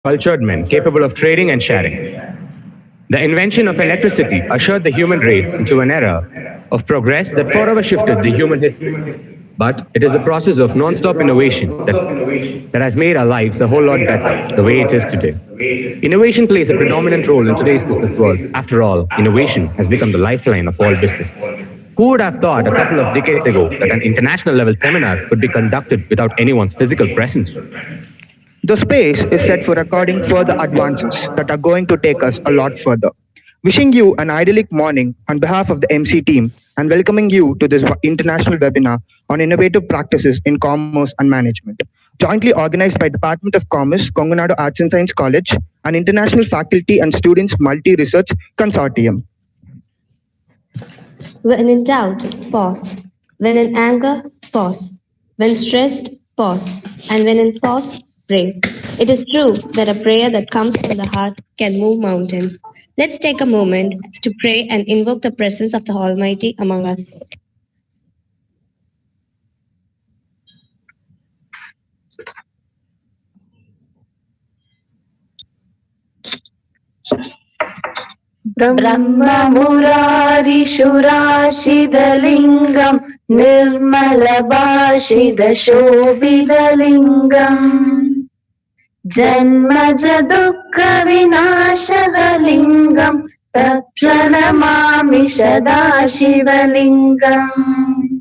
cultured men capable of trading and sharing. The invention of electricity ushered the human race into an era of progress that forever shifted the human history. But it is the process of non-stop innovation that has made our lives a whole lot better the way it is today. Innovation plays a predominant role in today's business world. After all, innovation has become the lifeline of all business. Who would have thought a couple of decades ago that an international level seminar could be conducted without anyone's physical presence? The space is set for recording further advances that are going to take us a lot further. Wishing you an idyllic morning on behalf of the MC team and welcoming you to this international webinar on innovative practices in commerce and management, jointly organized by Department of Commerce, Kongunadu Arts and Science College, and International Faculty and Students Multi-Research Consortium. When in doubt, pause. When in anger, pause. When stressed, pause. And when in pause, pray. It is true that a prayer that comes from the heart can move mountains. Let's take a moment to pray and invoke the presence of the Almighty among us. Brahmamurarishurashidalingam Nirmalabhashidashobhidalingam Janmaja dukkha vinashahalingam Tapranamami Sadashivalingam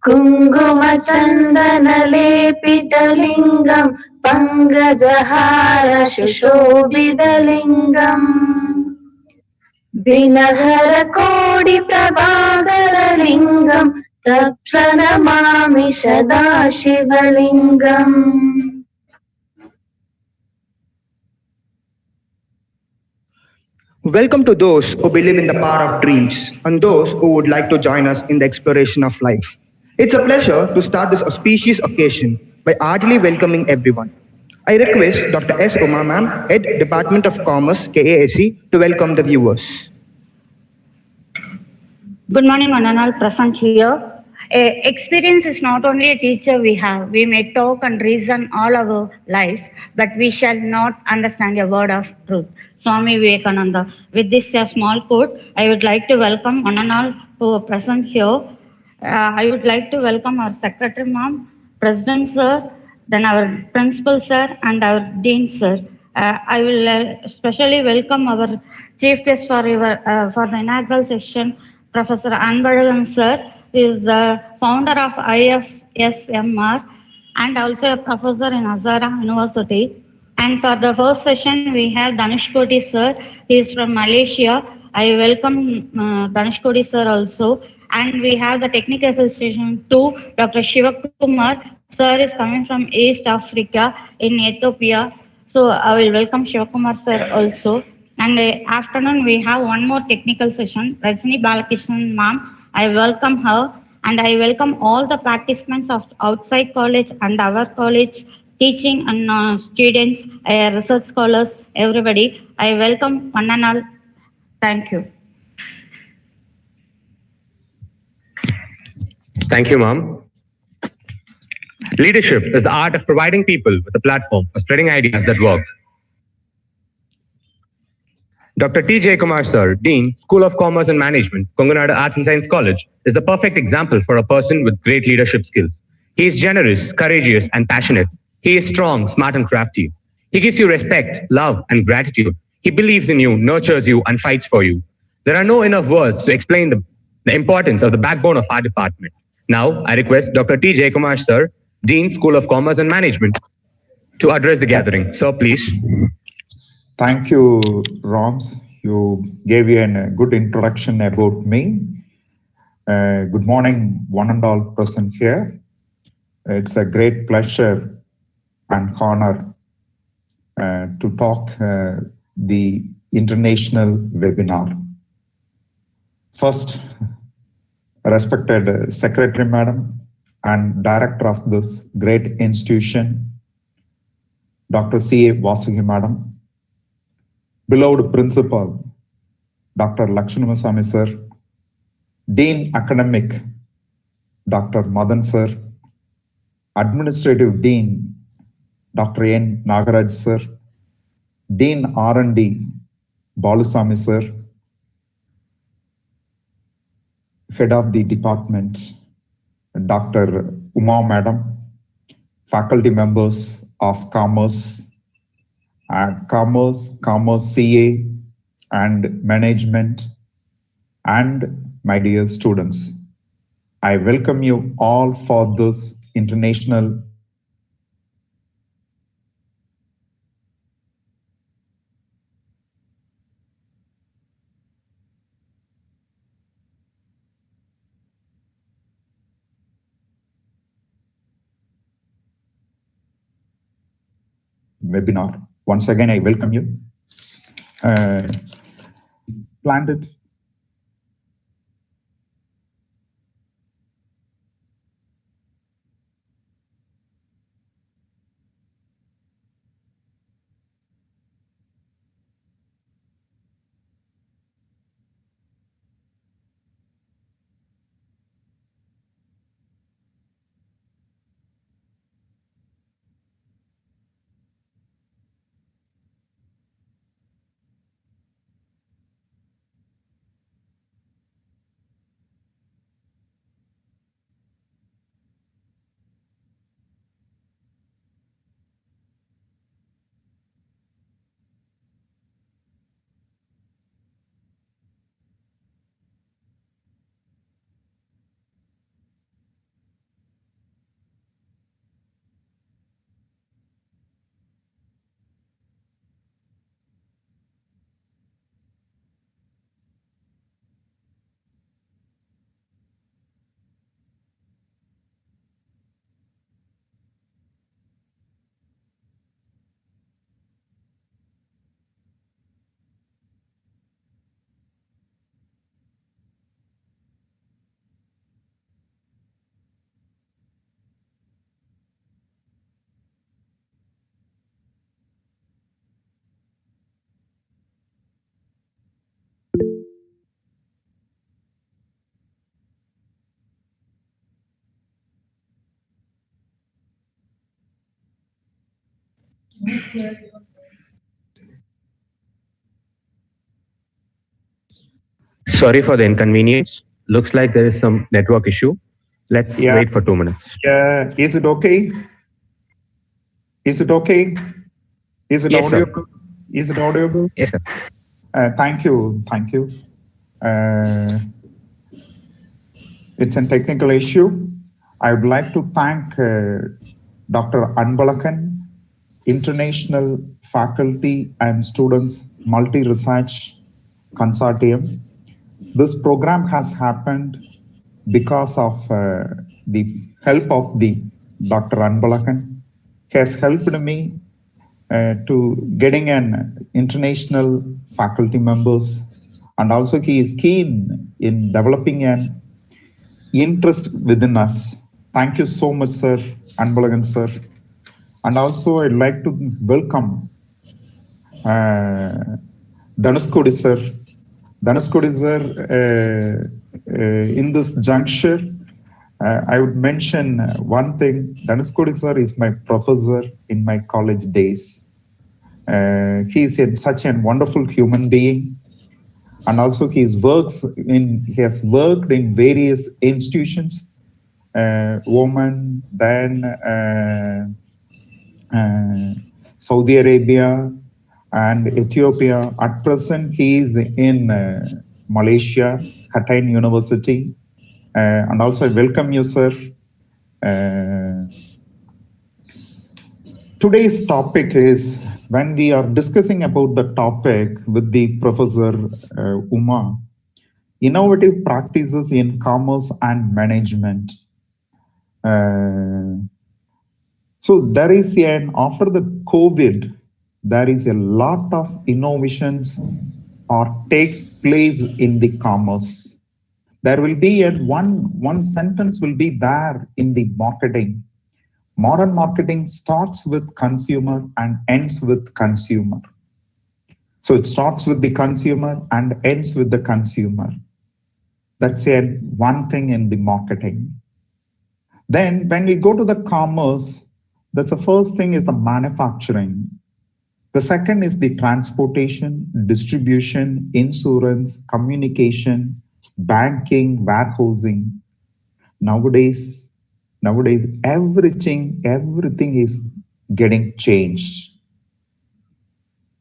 Kunguma chandana lepitalingam Pangajahara Shushobhidalingam Dinahara Kodi Prabhagara Lingam Tapranamami Sadashivalingam. Welcome to those who believe in the power of dreams and those who would like to join us in the exploration of life. It's a pleasure to start this auspicious occasion by heartily welcoming everyone. I request Dr. S. Uma Ma'am, Head Department of Commerce, KASC, to welcome the viewers. Good morning, one and all present here. Experience is not only a teacher we have. We may talk and reason all our lives, but we shall not understand a word of truth. Swami Vivekananda. With this small quote, I would like to welcome one and all who are present here. I would like to welcome our Secretary Ma'am, President Sir, then our Principal Sir, and our Dean Sir. I will especially welcome our Chief Guest for the inaugural session, Professor Anbadagan Sir, who is the founder of IFSMR and also a professor in Azara University. And for the first session, we have Dhanushkoti Sir. He is from Malaysia. I welcome Dhanushkoti Sir also. And we have the technical assistant to Dr. Shivakumar. Sir is coming from East Africa in Ethiopia. So I will welcome Shivakumar Sir also. And afternoon, we have one more technical session, Rajni Balakrishnan Ma'am. I welcome her. And I welcome all the participants of outside college and our college, teaching and students, research scholars, everybody. I welcome one and all. Thank you. Thank you, Ma'am. Leadership is the art of providing people with a platform for spreading ideas that work. Dr. T. J. Kumar Sir, Dean, School of Commerce and Management, Kongunadu Arts and Science College, is the perfect example for a person with great leadership skills. He is generous, courageous, and passionate. He is strong, smart, and crafty. He gives you respect, love, and gratitude. He believes in you, nurtures you, and fights for you. There are no enough words to explain the importance of the backbone of our department. Now, I request Dr. T. J. Kumar Sir, Dean, School of Commerce and Management, to address the gathering. Sir, please. Thank you, Roms. You gave you a good introduction about me. Good morning, one and all present here. It's a great pleasure and honor to talk the international webinar. First, respected Secretary Madam and Director of this great institution, Dr. C. A. Vasugi Madam, beloved Principal, Dr. Lakshmanasamy Sir, Dean Academic, Dr. Madan Sir, Administrative Dean, Dr. N. Nagaraj sir, Dean R&D, Balusamy sir, Head of the Department, Dr. Uma Madam, faculty members of Commerce, Commerce CA, and Management, and my dear students. I welcome you all for this international webinar. Once again, I welcome you. Planned it. Sorry for the inconvenience. Looks like there is some network issue. Let's wait for 2 minutes. Is it okay? Is it okay? Is it Yes, sir. audible? Is it audible? Yes, sir. Thank you. Thank you. It's a technical issue. I would like to thank Dr. Anbalakan, International Faculty and Students Multi-Research Consortium. This program has happened because of the help of the Dr. Anbalakan. He has helped me to getting an international faculty members, and also he is keen in developing an interest within us. Thank you so much, sir, Anbalagan sir. And also I'd like to welcome Dhanushkodi sir. Dhanushkodi sir, in this juncture, I would mention one thing. Dhanushkodi sir is my professor in my college days. He is such a wonderful human being, and also he has worked in various institutions, Oman, then Saudi Arabia and Ethiopia. At present, he is in Malaysia, Katain University. And also I welcome you, sir. Today's topic is, when we are discussing about the topic with the Professor Uma, innovative practices in commerce and management. So there is after the COVID, there is a lot of innovations or takes place in the commerce. There will be one sentence will be there in the marketing. Modern marketing starts with consumer and ends with consumer. So it starts with the consumer and ends with the consumer. That's one thing in the marketing. Then when we go to the commerce, That's the first thing is the manufacturing. The second is the transportation, distribution, insurance, communication, banking, warehousing. Nowadays, everything is getting changed.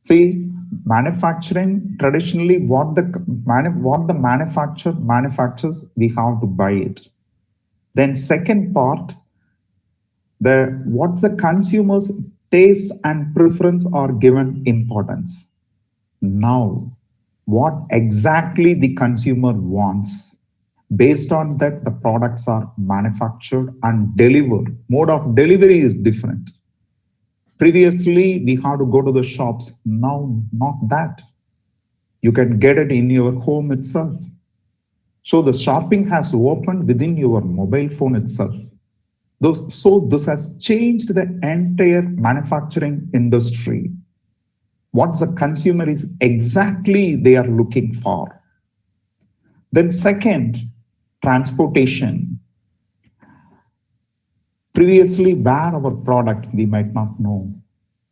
See, manufacturing traditionally, what the manufacturer manufactures, we have to buy it. Then second part, what the consumers' taste and preference are given importance. Now, what exactly the consumer wants, based on that, the products are manufactured and delivered. Mode of delivery is different. Previously, we had to go to the shops. Now, not that. You can get it in your home itself. So the shopping has opened within your mobile phone itself. So this has changed the entire manufacturing industry. What the consumer is exactly they are looking for. Then second, transportation. Previously, where our product, we might not know.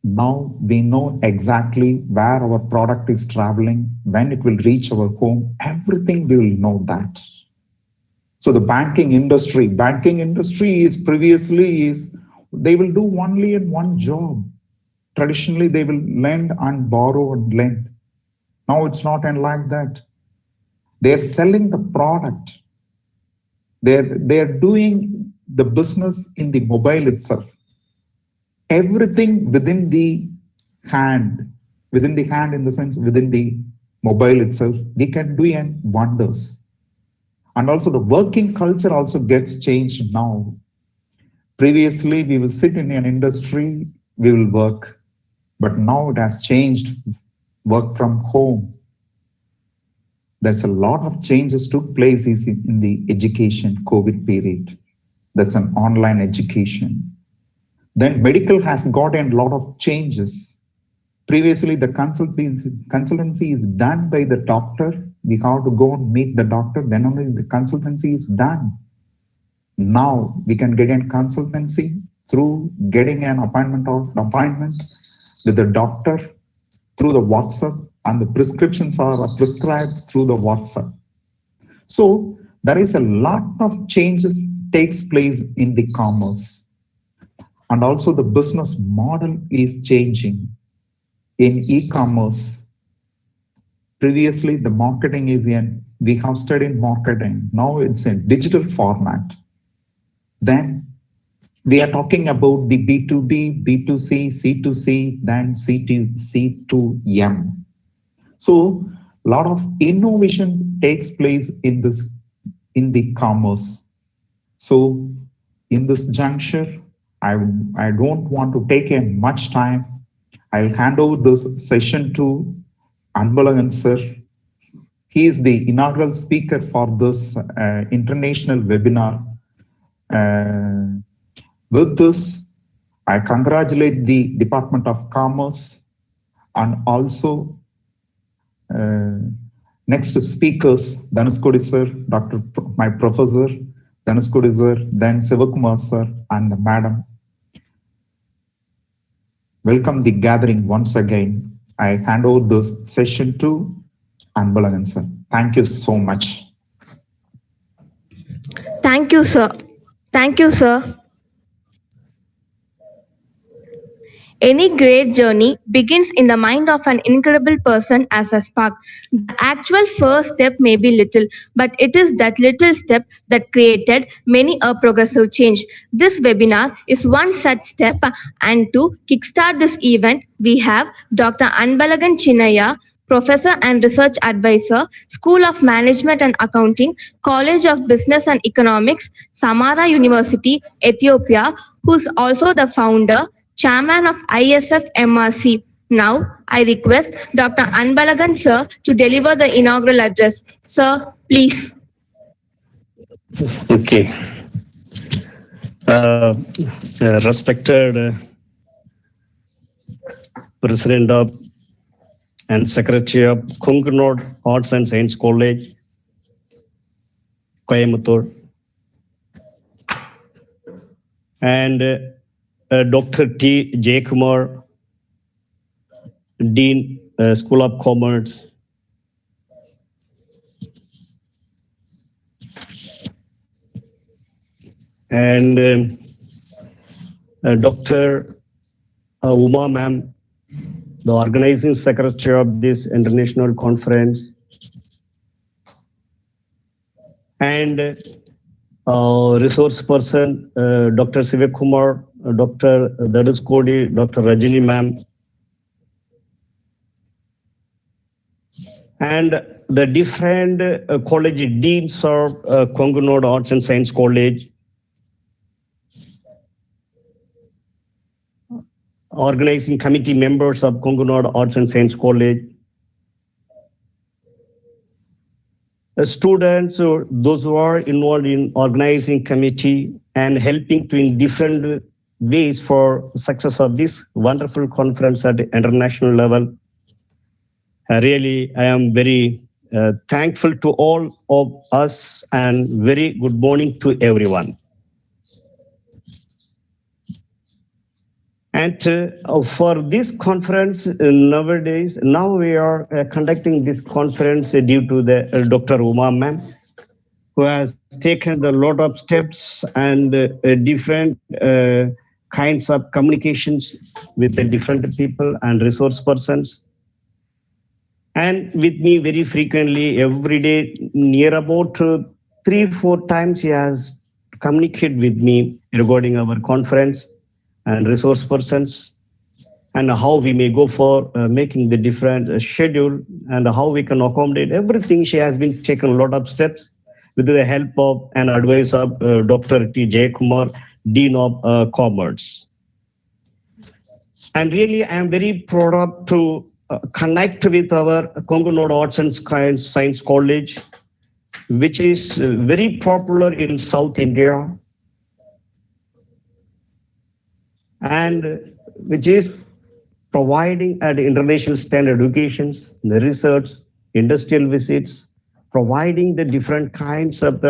Now we know exactly where our product is traveling, when it will reach our home, everything we will know that. So the banking industry is previously they will do only in one job. Traditionally, they will lend and borrow and lend. Now it's not like that. They're selling the product. They're doing the business in the mobile itself. Everything within the hand in the sense within the mobile itself, we can do wonders. And also the working culture also gets changed now. Previously, we will sit in an industry, we will work, but now it has changed, work from home. There's a lot of changes took place in the education COVID period. That's an online education. Then medical has gotten a lot of changes. Previously, the consultancy is done by the doctor. We have to go and meet the doctor, then only the consultancy is done. Now we can get a consultancy through getting an appointment with the doctor through the WhatsApp, and the prescriptions are prescribed through the WhatsApp. So there is a lot of changes takes place in the commerce. And also the business model is changing in e-commerce. Previously, the marketing we have studied marketing. Now it's in digital format. Then we are talking about the B2B, B2C, C2C, then C2M. So a lot of innovations takes place in the commerce. So in this juncture, I don't want to take much time. I'll hand over this session to Anbalagan sir. He is the inaugural speaker for this international webinar. With this, I congratulate the Department of Commerce and also next speakers, Dhanushkodi sir, my professor, Dhanushkodi sir, then Sivakumar sir and madam. Welcome the gathering once again. I hand over this session to Anbalagan sir. Thank you so much. Thank you, sir. Thank you, sir. Any great journey begins in the mind of an incredible person as a spark. The actual first step may be little, but it is that little step that created many a progressive change. This webinar is one such step, and to kickstart this event, we have Dr. Anbalagan Chinnaya, Professor and Research Advisor, School of Management and Accounting, College of Business and Economics, Samara University, Ethiopia, who's also the founder, Chairman of IFSMRC. Now, I request Dr. Anbalagan sir to deliver the inaugural address. Sir, please. Okay. Respected President of and Secretary of Kunkunod Arts and Science College, Coimbatore, and Dr. T. Jayakumar, Dean, School of Commerce. And Dr. Uma ma'am, the organizing secretary of this international conference. And resource person, Dr. Sivek Kumar, Dr. Dadus Kodi, Dr. Rajini ma'am. And the different college deans of Congo Nord Arts and Science College, organizing committee members of Congo Nord Arts and Science College, students, or those who are involved in organizing committee and helping to in different ways for success of this wonderful conference at the international level. Really, I am very thankful to all of us and very good morning to everyone. And for this conference nowadays, now we are conducting this conference due to the Dr. Uma ma'am, who has taken a lot of steps and different kinds of communications with the different people and resource persons. And with me very frequently, every day, near about 3-4 times, he has communicated with me regarding our conference and resource persons and how we may go for making the different schedule and how we can accommodate everything. She has been taken a lot of steps with the help of and advice of Dr. T. Jayakumar, Dean of Commerce. And really, I am very proud of to connect with our Congo Nord Arts and Science College, which is very popular in South India, and which is providing at international standard education, the research, industrial visits, providing the different kinds of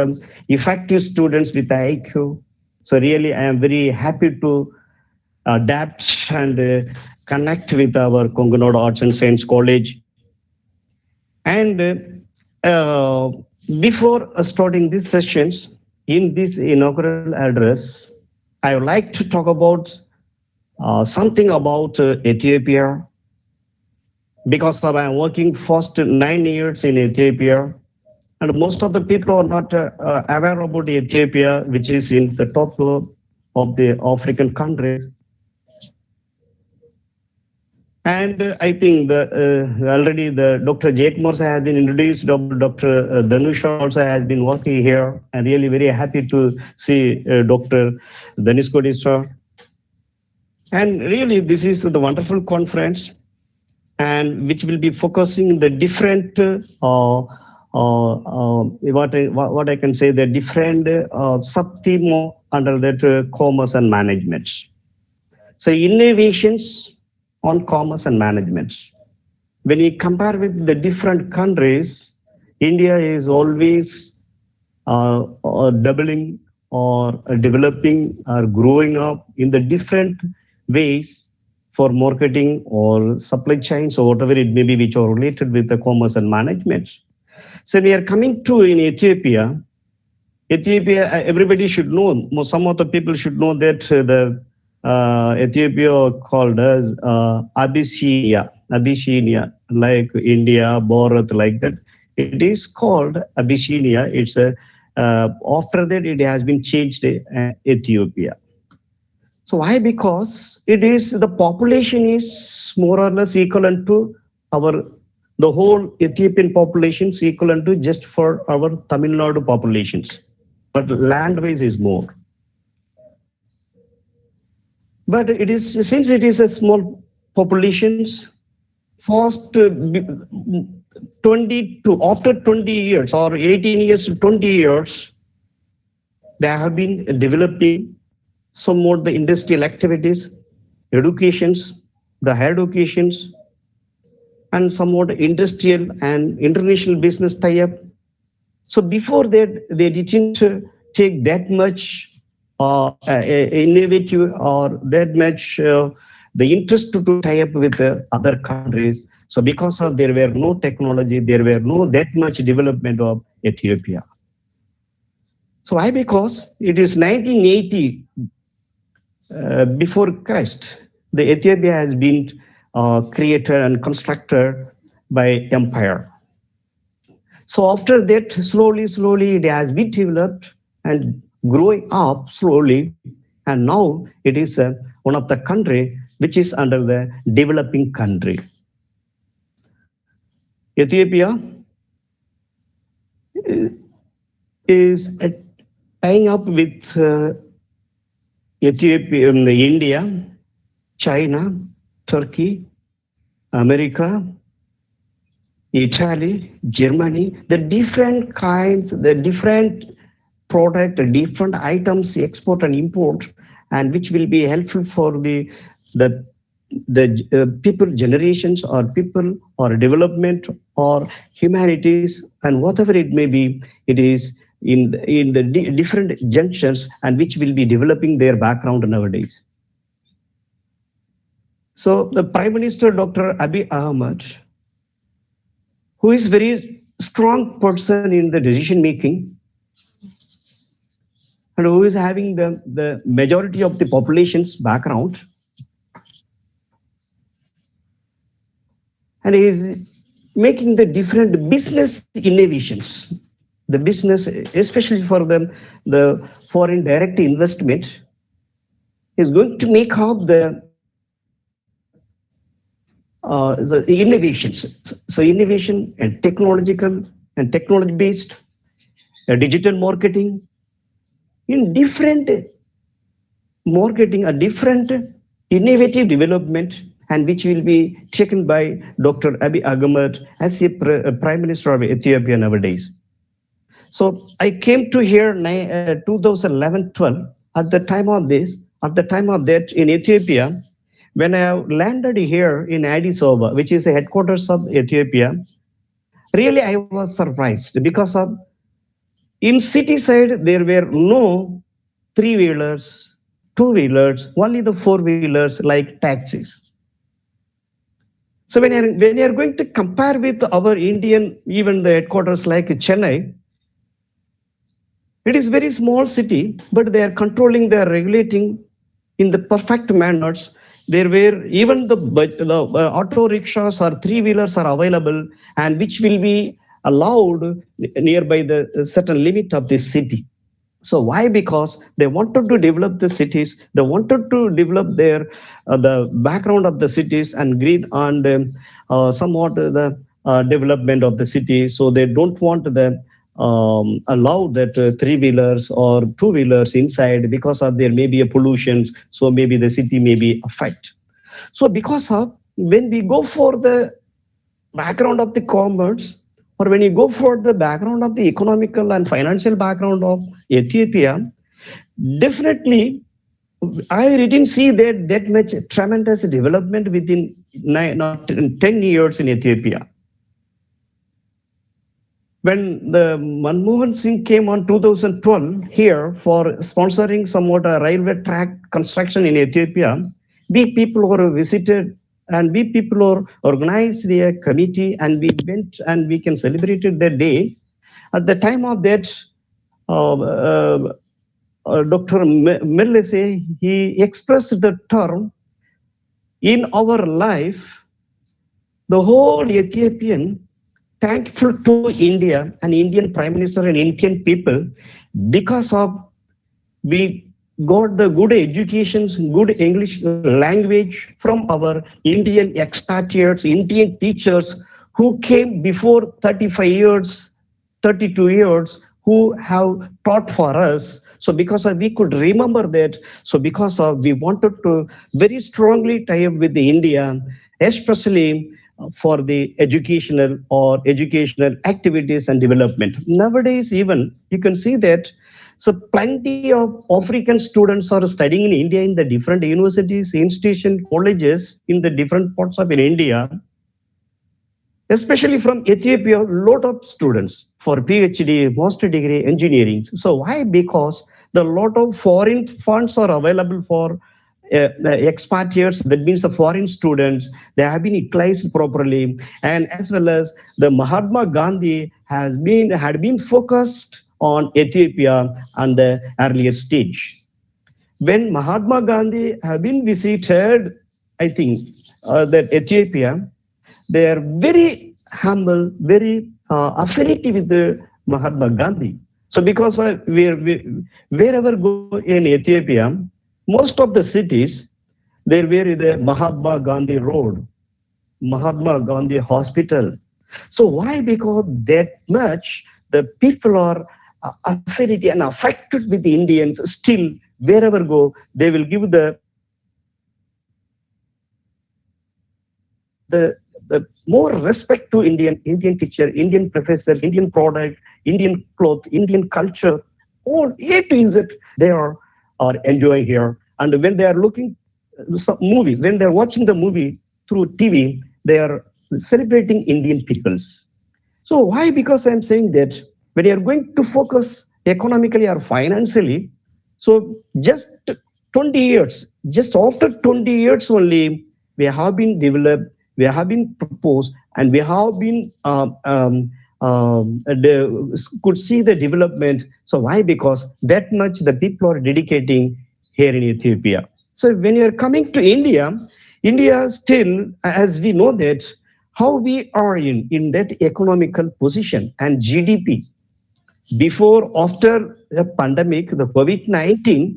effective students with IQ. So really, I am very happy to adapt and connect with our Congo Nord Arts and Science College. And before starting these sessions, in this inaugural address, I would like to talk about something about Ethiopia, because I am working first 9 years in Ethiopia, and most of the people are not aware about Ethiopia, which is in the top of the African countries. And I think already the Dr. Jayakumar has been introduced, Dr. Dhanusha also has been working here, and really very happy to see Dr. Dhanush Kodi sir. And really, this is the wonderful conference, and which will be focusing the different, what I can say, the different sub-theme under that commerce and management. So innovations on commerce and management. When you compare with the different countries, India is always doubling or developing or growing up in the different ways for marketing or supply chains or whatever it may be, which are related with the commerce and management. So we are coming to in Ethiopia. Ethiopia, everybody should know, some of the people should know that the Ethiopia called as Abyssinia, like India, Bharat, like that. It is called Abyssinia. It's after that it has been changed Ethiopia. So why? Because it is the population is more or less equivalent to the whole Ethiopian population is equivalent to just for our Tamil Nadu populations, but land-wise is more. But it is, since it is a small populations, first 20 to after 20 years or 18 years to 20 years, they have been developing some more the industrial activities, educations, the higher educations, and somewhat industrial and international business tie-up. So before that, they didn't take that much innovative or that much the interest to tie up with other countries. So because of there were no technology, there were no that much development of Ethiopia. So why? Because it is 1980 before Christ, the Ethiopia has been created and constructed by empire. So after that, slowly it has been developed and growing up slowly, and now it is one of the country which is under the developing country. Ethiopia is tying up with Ethiopia, India, China, Turkey, America, Italy, Germany, the different kinds, the different product, the different items export and import, and which will be helpful for the people generations or people or development or humanities and whatever it may be, it is in the different junctions and which will be developing their background nowadays. So the Prime Minister Dr. Abiy Ahmed, who is very strong person in the decision making and who is having the majority of the population's background, and is making the different business innovations, the business, especially for the foreign direct investment, is going to make up the innovations. So innovation and technological and technology based, digital marketing, in different marketing, a different innovative development, and which will be taken by Dr. Abiy Ahmed as a Prime Minister of Ethiopia nowadays. So I came to here 2011-12 at the time of that in Ethiopia. When I landed here in Addis Ababa, which is the headquarters of Ethiopia, really I was surprised because of in city side there were no three-wheelers, two-wheelers, only the four-wheelers like taxis. So when you're going to compare with our Indian, even the headquarters like Chennai, it is very small city, but they are controlling, they are regulating in the perfect manners. There were even the auto rickshaws or three-wheelers are available, and which will be allowed nearby the certain limit of this city. So why? Because they wanted to develop the cities, they wanted to develop their the background of the cities and grid on somewhat the development of the city. So they don't want the allow that three-wheelers or two-wheelers inside because of there may be a pollution. So maybe the city may be affected. So because of when we go for the background of the commerce, or when you go for the background of the economical and financial background of Ethiopia, definitely I didn't see that much tremendous development within 10 years in Ethiopia. When the Manmohan Singh came on 2012 here for sponsoring somewhat a railway track construction in Ethiopia, we people were visited and we people were organized a committee and we went and we can celebrate the day. At the time of that, Dr. Mellese, he expressed the term, in our life, the whole Ethiopian thankful to India and Indian Prime Minister and Indian people because of we got the good educations, good English language from our Indian expatriates, Indian teachers who came before 35 years, 32 years, who have taught for us. So because of, we could remember that, so because of we wanted to very strongly tie up with the India, especially for the educational activities and development. Nowadays, even you can see that, so plenty of African students are studying in India in the different universities, institutions, colleges in the different parts of India, especially from Ethiopia, a lot of students for PhD, master degree, engineering. So why? Because The lot of foreign funds are available for the expatriates. That means the foreign students. They have been utilized properly, and as well as the Mahatma Gandhi had been focused on Ethiopia on the earlier stage. When Mahatma Gandhi have been visited, I think that Ethiopia, they are very humble, very affinity with the Mahatma Gandhi. So because wherever go in Ethiopia, most of the cities, there were the Mahatma Gandhi Road, Mahatma Gandhi Hospital. So why? Because that much the people are affinity and affected with the Indians. Still, wherever go, they will give the more respect to Indian teacher, Indian professor, Indian product, Indian cloth, Indian culture, all A to Z, they are enjoying here. And when they are looking some movies, when they are watching the movie through TV, they are celebrating Indian peoples. So why? Because I'm saying that when you are going to focus economically or financially, so just 20 years, just after 20 years only, we have been developed, we have been proposed, and we have been could see the development. So why? Because that much the people are dedicating here in Ethiopia. So when you are coming to India, India still, as we know that how we are in that economical position and GDP before, after the pandemic, the COVID-19,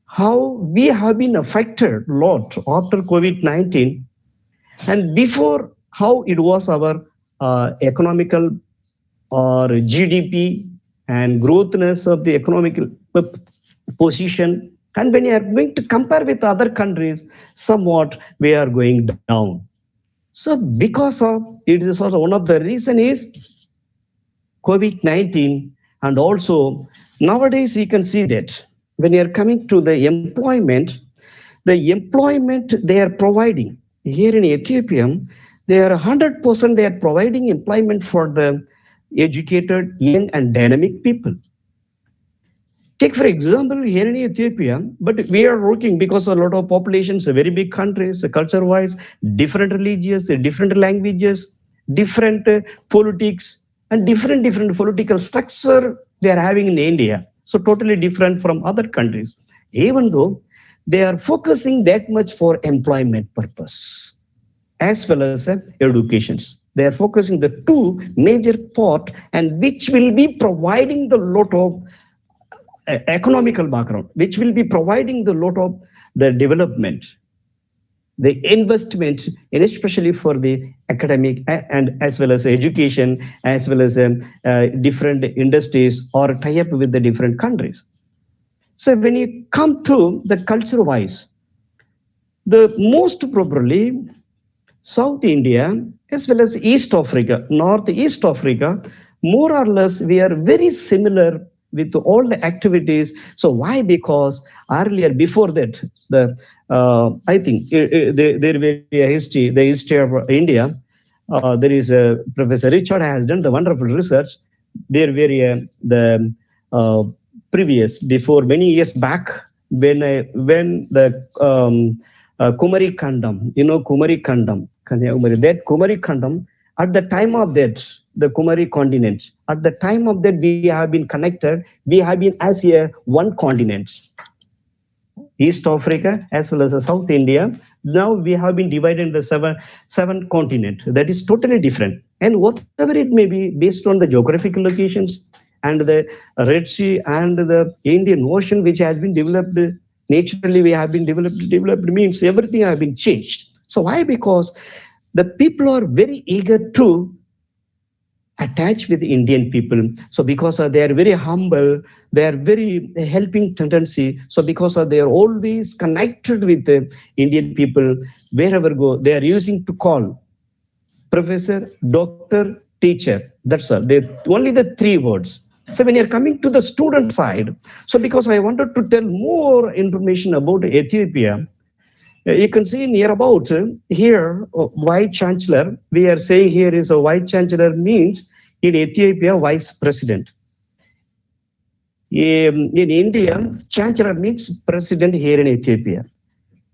how we have been affected a lot after COVID-19, and before how it was our economical or GDP and growthness of the economical position. And when you are going to compare with other countries, somewhat we are going down. So because of it is also one of the reason is COVID-19, and also nowadays you can see that when you are coming to the employment they are providing here in Ethiopia, they are 100% they are providing employment for the educated, young and dynamic people. Take for example here in Ethiopia, but we are working because a lot of populations, a very big countries, culture-wise, different religions, different languages, different politics, and different political structure they are having in India. So totally different from other countries. Even though they are focusing that much for employment purpose as well as educations. They are focusing the two major part, and which will be providing the lot of economical background, which will be providing the lot of the development, the investment, and especially for the academic and as well as education, as well as different industries or tie up with the different countries. So when you come to the culture wise, the most probably South India as well as East Africa, Northeast Africa, more or less we are very similar with all the activities. So why? Because earlier, before that, the I think there will be the history of India. There is a Professor Richard has done the wonderful research. There were the previous before many years back when the Kumari Kandam, Kumari Kandam, that Kumari Kandam, at the time of that, the Kumari continent, at the time of that, we have been connected, we have been as a one continent. East Africa as well as South India. Now we have been divided into seven continent. That is totally different. And whatever it may be, based on the geographical locations and the Red Sea and the Indian Ocean, which has been developed naturally, we have been developed means everything has been changed. So why? Because the people are very eager to attach with Indian people. So because they are very humble, they are very helping tendency. So because they are always connected with the Indian people, wherever go, they are using to call professor, doctor, teacher. That's all. They only the three words. So when you're coming to the student side, so because I wanted to tell more information about Ethiopia, you can see near about here, Vice Chancellor, we are saying here is a Vice Chancellor means in Ethiopia, Vice President. In India, Chancellor means president here in Ethiopia.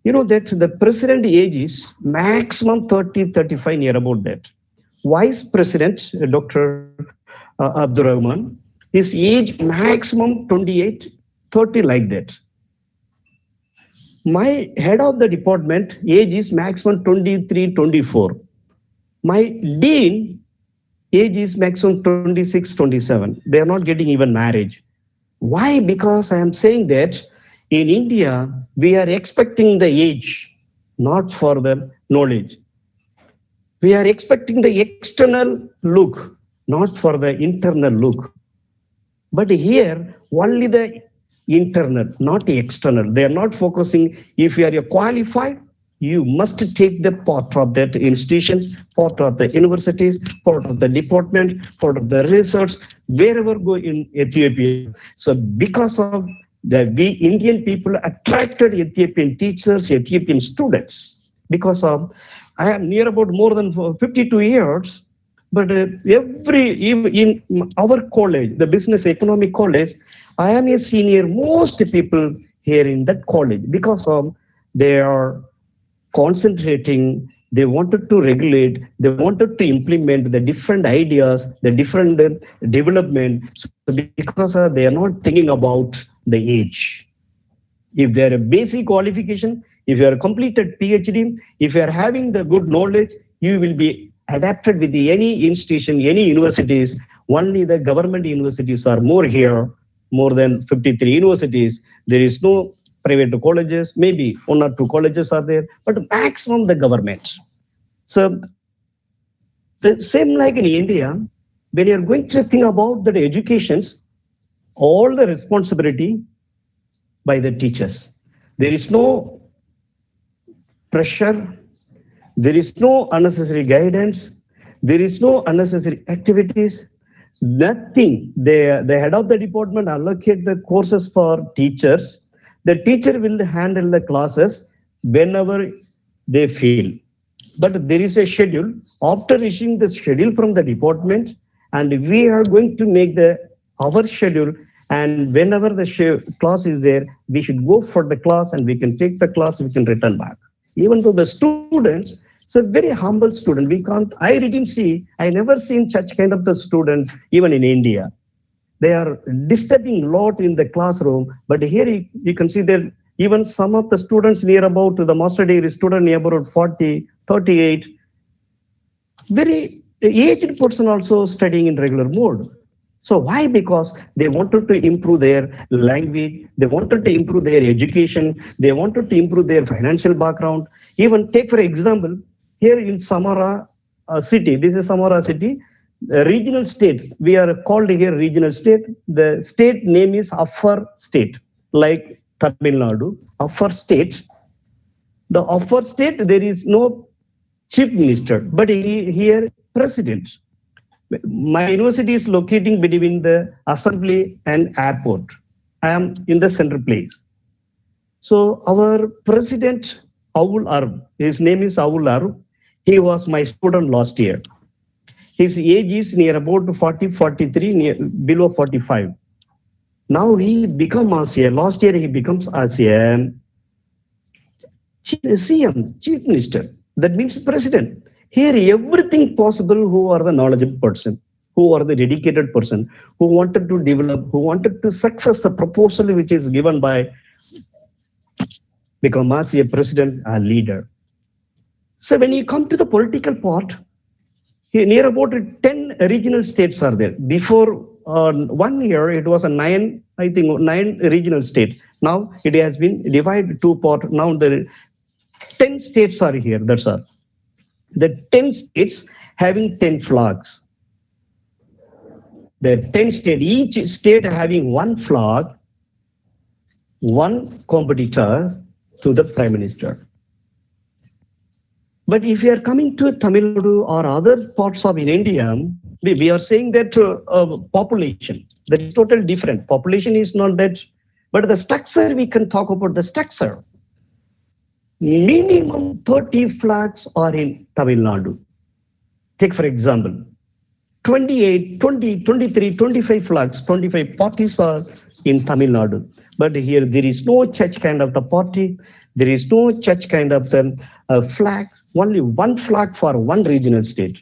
You know that the president age is maximum 30, 35, near about that. Vice President, Dr. Abdurrahman, his age maximum 28, 30 like that. My head of the department age is maximum 23, 24. My dean age is maximum 26, 27. They are not getting even marriage. Why? Because I am saying that in India, we are expecting the age, not for the knowledge. We are expecting the external look, not for the internal look. But here, only the internal, not the external. They are not focusing. If you are qualified, you must take the part of that institutions, part of the universities, part of the department, part of the research, wherever go in Ethiopia. So because of that, we Indian people attracted Ethiopian teachers, Ethiopian students. Because of, I am near about more than 52 years, but in our college, the business economic college, I am a senior. Most people here in that college, because of they are concentrating, they wanted to regulate, they wanted to implement the different ideas, the different development. So because they are not thinking about the age. If they are a basic qualification, if you are completed PhD, if you are having the good knowledge, you will be adapted with any institution, any universities. Only the government universities are more here, more than 53 universities. There is no private colleges, maybe 1 or 2 colleges are there, but maximum the government. So the same like in India, when you are going to think about the educations, all the responsibility by the teachers. There is no pressure, there is no unnecessary guidance, there is no unnecessary activities, nothing. The head of the department allocate the courses for teachers. The teacher will handle the classes whenever they feel. But there is a schedule. After issuing the schedule from the department, and we are going to make our schedule, and whenever the class is there, we should go for the class and we can take the class, we can return back. Even though the students, it's a very humble student. I never seen such kind of the students even in India. They are disturbing a lot in the classroom, but here you can see that even some of the students near about the master degree student near about 40, 38, very aged person also studying in regular mode. So why? Because they wanted to improve their language, they wanted to improve their education, they wanted to improve their financial background. Even take for example, here in Samara city, this is Samara city, regional state, we are called here regional state. The state name is Upper State, like Tamil Nadu, Upper State. The Upper State, there is no chief minister, but here president. My university is locating between the assembly and airport. I am in the central place. So our president, Awul Arab, his name is Awul Arab. He was my student last year. His age is near about 40, 43, below 45. Now he become ASEAN. Last year he becomes ASEAN CM, chief minister. That means president. Here, everything possible who are the knowledgeable person, who are the dedicated person, who wanted to develop, who wanted to success the proposal which is given by become as a president, a leader. So when you come to the political part, here near about 10 regional states are there. Before 1 year, it was a 9 regional states. Now it has been divided 2 parts. Now the 10 states are here. That's all. The 10 states having 10 flags. The 10 states, each state having 1 flag, 1 competitor to the prime minister. But if you are coming to Tamil Nadu or other parts of India, we are saying that population, that is totally different. Population is not that, but the structure, we can talk about the structure. Minimum 30 flags are in Tamil Nadu. Take for example, 28, 20, 23, 25 flags, 25 parties are in Tamil Nadu. But here there is no such kind of the party. There is no such kind of the flag. Only one flag for one regional state.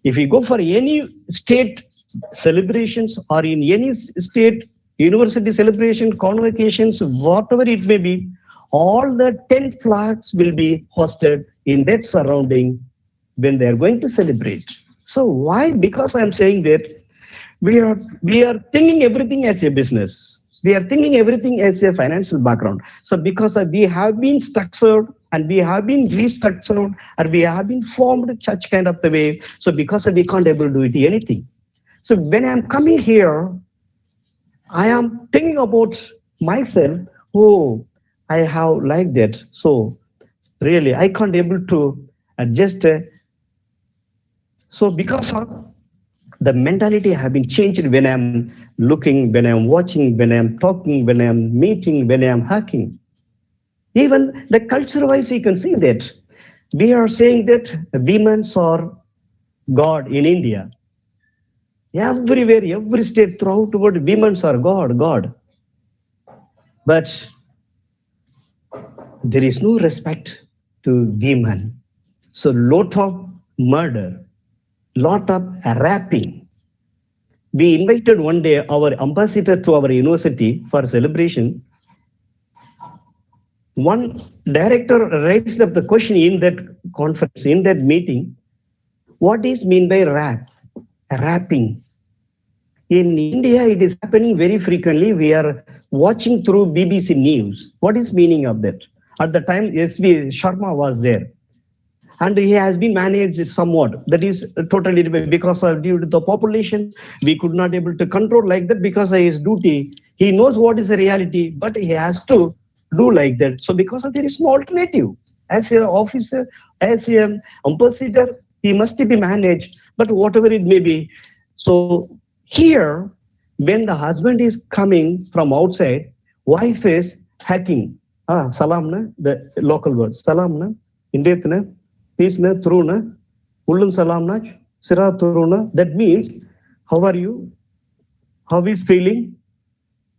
If you go for any state celebrations or in any state university celebration, convocations, whatever it may be, all the 10 flags will be hosted in that surrounding when they are going to celebrate. So why? Because I'm saying that we are thinking everything as a business. We are thinking everything as a financial background. So because we have been structured and we have been restructured and we have been formed such kind of the way. So because we can't able to do it anything. So when I'm coming here, I am thinking about myself. Oh, I have like that. So really, I can't able to adjust. So because of the mentality have been changed when I'm looking, when I'm watching, when I'm talking, when I'm meeting, when I'm hacking. Even the culture-wise, you can see that we are saying that women are God in India. Everywhere, every state throughout the world, women are God. But there is no respect to women. So lot of murder, lot of rapping. We invited one day our ambassador to our university for celebration. One director raised up the question in that conference, in that meeting, what is mean by rapping? In India, it is happening very frequently. We are watching through BBC News. What is meaning of that? At the time, S.V. Sharma was there. And he has been managed somewhat. That is totally because of due to the population, we could not able to control like that because of his duty. He knows what is the reality, but he has to do like that. So because of there is no alternative. As an officer, as an ambassador, he must be managed, but whatever it may be. So here, when the husband is coming from outside, wife is hacking. Salam na, the local word. Salam na, indet na, peace na, through na, ullum salam na, sira through na. That means, how are you? How is feeling?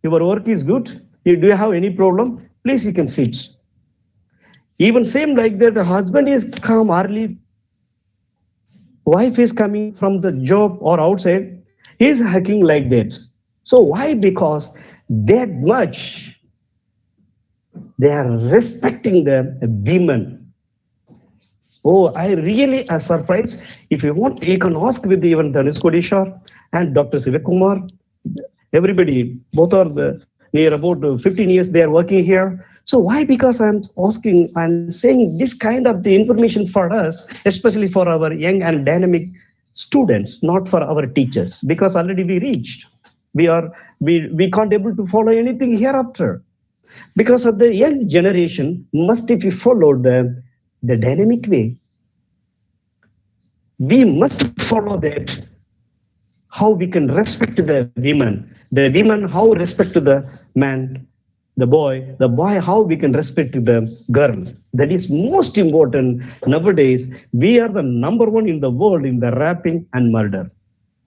Your work is good? Do you have any problem? Please, you can sit. Even same like that, the husband is come early, wife is coming from the job or outside, he is hacking like that. So why? Because that much they are respecting the women. Oh, I really am surprised. If you want, you can ask with even Dhanush Kodishwar and Dr. Sivakumar. Everybody, both are near about 15 years they are working here. So why? Because I'm asking, I'm saying this kind of the information for us, especially for our young and dynamic students, not for our teachers, because already we reached. We can't able to follow anything hereafter. Because of the young generation must be followed the dynamic way. We must follow that. How we can respect the women how respect to the man, the boy how we can respect the girl. That is most important. Nowadays, we are the number one in the world in the rapping and murder.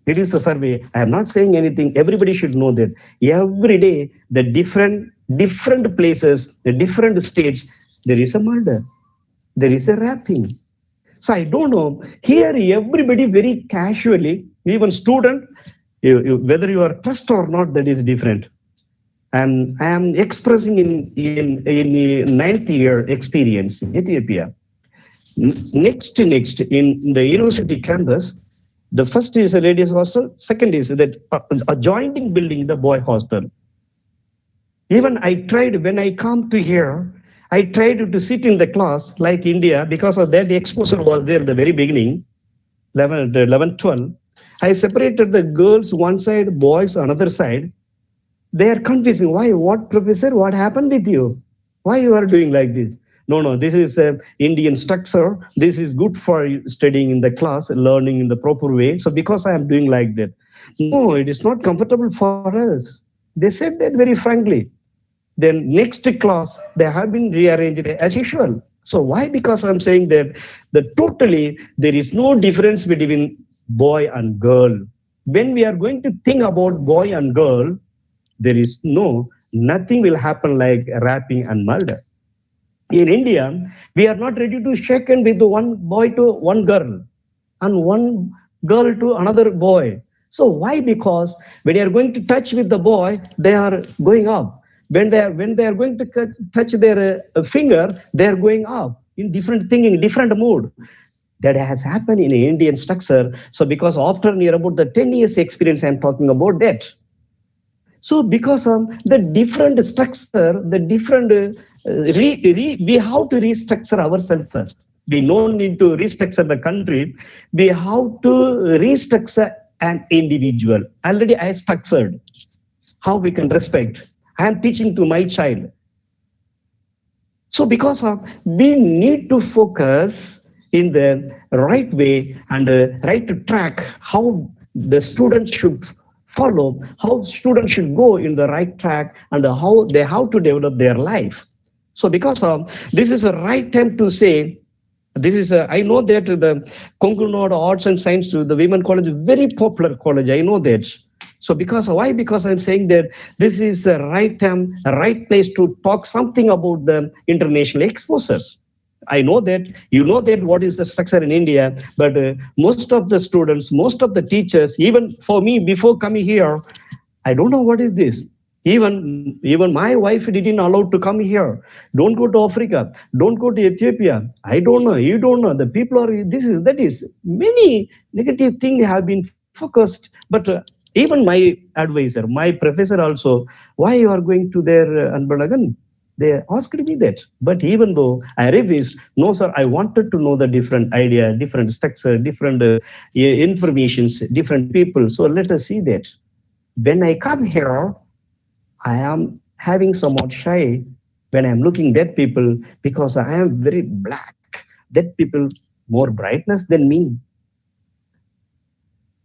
It is a survey. I am not saying anything. Everybody should know that. Every day, the different places, the different states, there is a murder. There is a rapping. So I don't know. Here, everybody very casually, even student, whether you are trust or not, that is different. And I am expressing in the 9th year experience in Ethiopia. Next in the university campus, the first is a ladies hostel, second is that adjoining building, the boy hostel. Even I tried, when I come to here, I tried to sit in the class like India, because of that the exposure was there at the very beginning, 11, 12. I separated the girls one side, boys another side. They are confusing. Why? What, professor? What happened with you? Why you are doing like this? No, this is an Indian structure. This is good for studying in the class, learning in the proper way. So because I am doing like that. No, it is not comfortable for us. They said that very frankly. Then next class, they have been rearranged as usual. So why? Because I'm saying that totally there is no difference between boy and girl. When we are going to think about boy and girl, there is nothing will happen like rapping and murder. In India, we are not ready to shake hand with one boy to one girl and one girl to another boy. So why? Because when you are going to touch with the boy, they are going up. When they are going to touch their finger, they are going up in different thinking, different mood. That has happened in Indian structure. So because after near about the 10 years experience, I'm talking about that. So because of the different structure, the different, we have to restructure ourselves first. We don't need to restructure the country. We have to restructure an individual. Already I structured how we can respect. I am teaching to my child. So because of, we need to focus in the right way and right track how the students should follow, how students should go in the right track and how they have to develop their life. So because of this is the right time to say, this is I know that the Konkanad Arts and Science, the Women College, is very popular college. I know that. So because why? Because I'm saying that this is the right time, right place to talk something about the international exposures. I know that you know that what is the structure in India, but most of the students, most of the teachers, even for me before coming here, I don't know what is this. Even my wife didn't allow to come here. Don't go to Africa. Don't go to Ethiopia. I don't know. You don't know. The people are this is that is many negative things have been focused. But even my advisor, my professor also, why you are going to their Anbanagan? They asked me that. But even though I refused, no, sir, I wanted to know the different idea, different structure, different informations, different people. So let us see that. When I come here, I am having somewhat shy when I'm looking at people because I am very black. That people more brightness than me.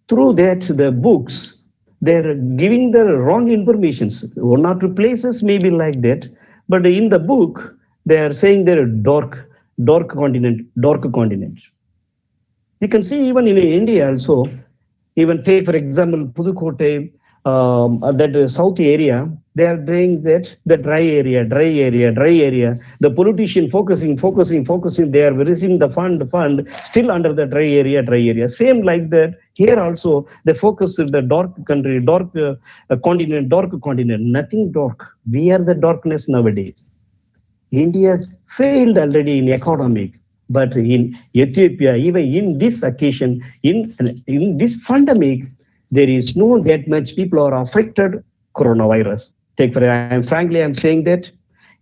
Through that, the books, they're giving the wrong informations. One or two places may be like that, but in the book, they are saying they're dark continent. You can see even in India also, even take for example, Pudukkottai, that south area, they are doing that, the dry area. The politician focusing, they are receiving the fund, still under the dry area. Same like that, here also, they focus on the dark country, continent, nothing dark. We are the darkness nowadays. India has failed already in economic, but in Ethiopia, even in this occasion, in this pandemic, there is no that much people are affected coronavirus. Take for I'm saying that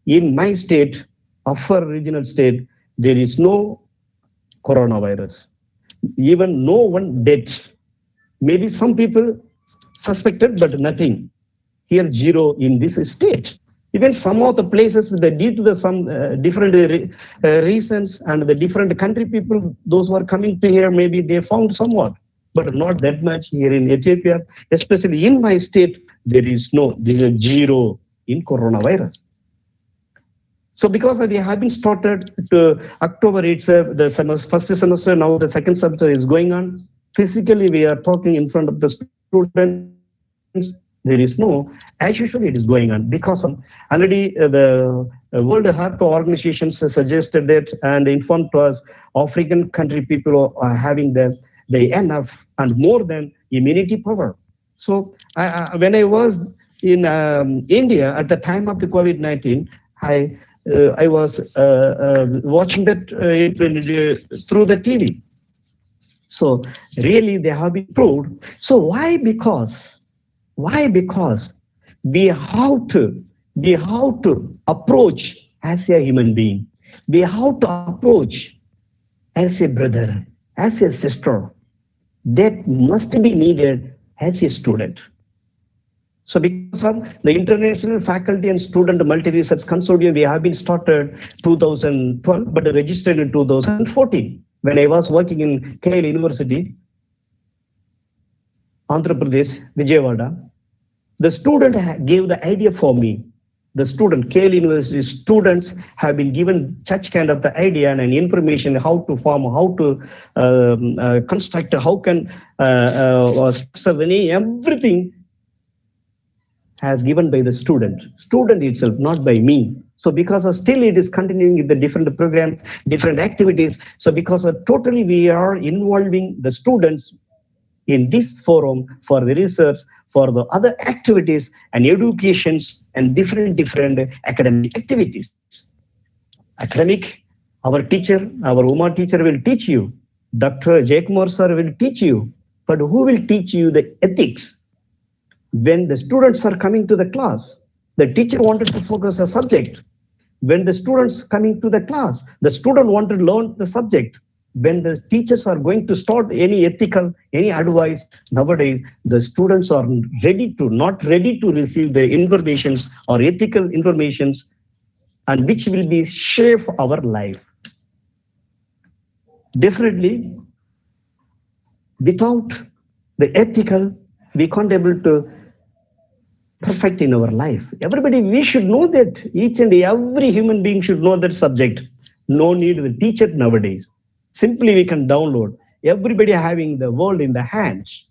in my state, upper regional state, there is no coronavirus. Even no one dead. Maybe some people suspected, but nothing. Here zero in this state. Even some of the places with the due to the some different reasons and the different country people, those who are coming to here, maybe they found somewhat, but not that much here in Ethiopia. Especially in my state, there is zero in coronavirus. So because we have been started to October itself, the first semester, now the second semester is going on. Physically, we are talking in front of the students. There is no, as usual, it is going on because already the World Health Organization suggested that and informed us African country people are having the enough and more than immunity power. So when I was in India at the time of the COVID-19, I was watching that through the TV. So really they have been proved. So why? Because we have to approach as a human being. We have to approach as a brother, as a sister. That must be needed as a student. So because of the International Faculty and Student Multi-Research Consortium, we have been started 2012, but registered in 2014. When I was working in KL University, Andhra Pradesh, Vijayawada, the student gave the idea for me. the student, KL University students have been given such kind of the idea and information how to form, how to construct, how can everything has given by the student itself, not by me. So because of still it is continuing with the different programs, different activities. So because of totally we are involving the students in this forum for the research, for the other activities and educations and different academic activities. Academic, our teacher, our Uma teacher will teach you. Dr. Jaykumar sir will teach you. But who will teach you the ethics? When the students are coming to the class, the teacher wanted to focus a subject. When the students coming to the class, the student wanted to learn the subject. When the teachers are going to start any ethical, any advice, nowadays the students are not ready to receive the informations or ethical informations and which will be shape our life. Definitely, without the ethical, we can't able to perfect in our life. Everybody, we should know that each and every human being should know that subject. No need of a teacher nowadays. Simply we can download. Everybody having the world in the hands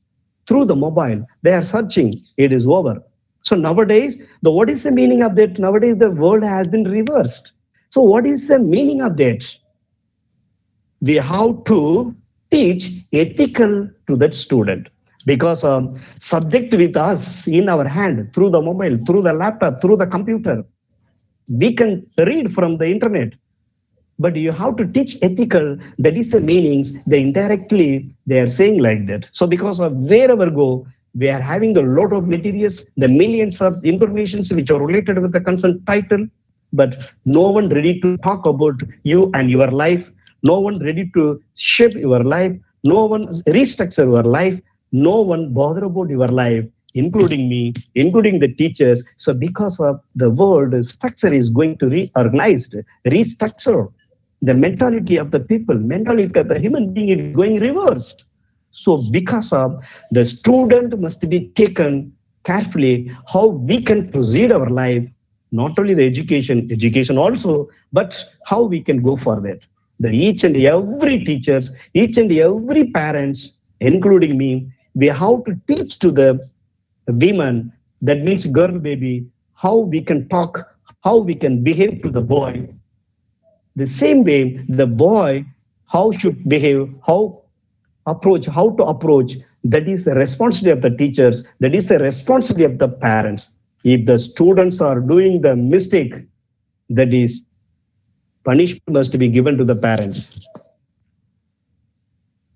through the mobile. They are searching. It is over. So nowadays, what is the meaning of that? Nowadays, the world has been reversed. So what is the meaning of that? We have to teach ethical to that student. Because subject with us in our hand, through the mobile, through the laptop, through the computer, we can read from the internet. But you have to teach ethical, that is the meanings, they indirectly, they are saying like that. So because of wherever go, we are having a lot of materials, the millions of informations which are related with the concerned title, but no one ready to talk about you and your life, no one ready to shape your life, no one restructure your life, no one bother about your life, including me, including the teachers. So because of the world structure is going to reorganized, restructure, the mentality of the people, mentality of the human being is going reversed. So because of the student must be taken carefully how we can proceed our life, not only the education also, but how we can go for that. The each and every teachers, each and every parents, including me, we have to teach to the women, that means girl baby, how we can talk, how we can behave to the boy. The same way, the boy, how should behave, how to approach, that is the responsibility of the teachers, that is the responsibility of the parents. If the students are doing the mistake, that is punishment must be given to the parents.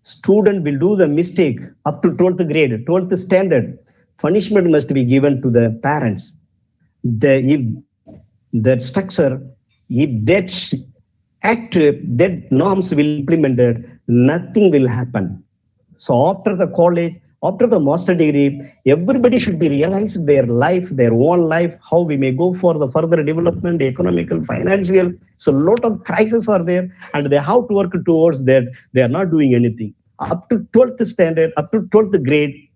Student will do the mistake up to 12th grade, 12th standard, punishment must be given to the parents. If that structure, if that act, that norms will be implemented, nothing will happen. So after the college, after the master degree, everybody should be realized their life, their own life, how we may go for the further development, economical, financial. So a lot of crises are there and they have to work towards that. They are not doing anything. Up to 12th standard, up to 12th grade,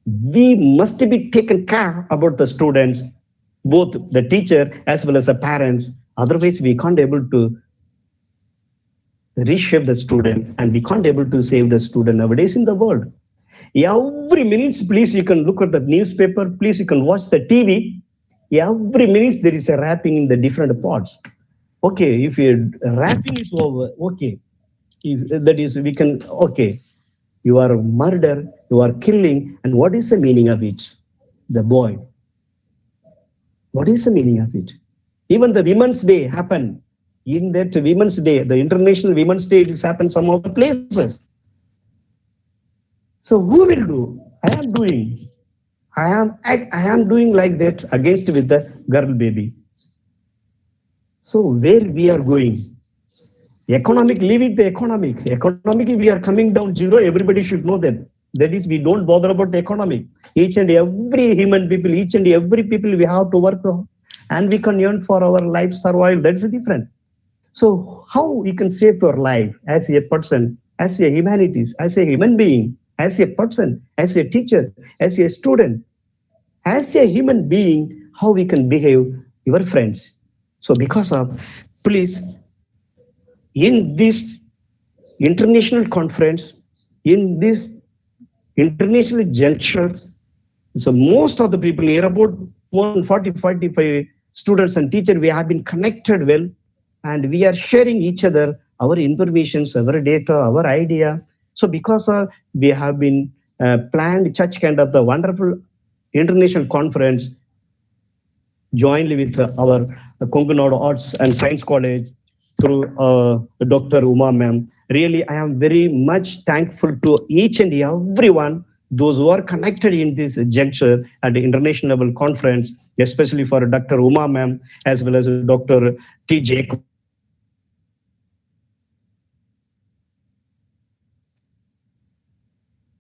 we must be taken care about the students, both the teacher as well as the parents. Otherwise, we can't able to reshape the student and we can't able to save the student nowadays in the world. Every minute, please, you can look at the newspaper, please, you can watch the TV. Every minute, there is a rapping in the different parts. Okay, if your rapping is over, okay, if that is, we can, okay, you are murder, you are killing, and what is the meaning of it? The boy. What is the meaning of it? Even the Women's Day happened. In that Women's Day, the International Women's Day, it has happened some of the places. So who will do? I am doing. I am doing like that against with the girl baby. So where we are going? Economic, leave it the economic. Economic, we are coming down zero. Everybody should know that. That is, we don't bother about the economic. Each and every human people, each and every people, we have to work and we can earn for our life survival. That's different. So how we can save your life as a person, as a humanities, as a human being, as a person, as a teacher, as a student, as a human being, how we can behave your friends. So because of, please, in this international conference, in this international juncture, so most of the people here, about 140-45 students and teachers, we have been connected well, and we are sharing each other our informations, our data, our idea. So because we have been planned such kind of the wonderful international conference jointly with our Konkanadu Arts and Science College through Dr. Uma ma'am. Really, I am very much thankful to each and everyone, those who are connected in this juncture at the international level conference, especially for Dr. Uma ma'am, as well as Dr. T. Jacob.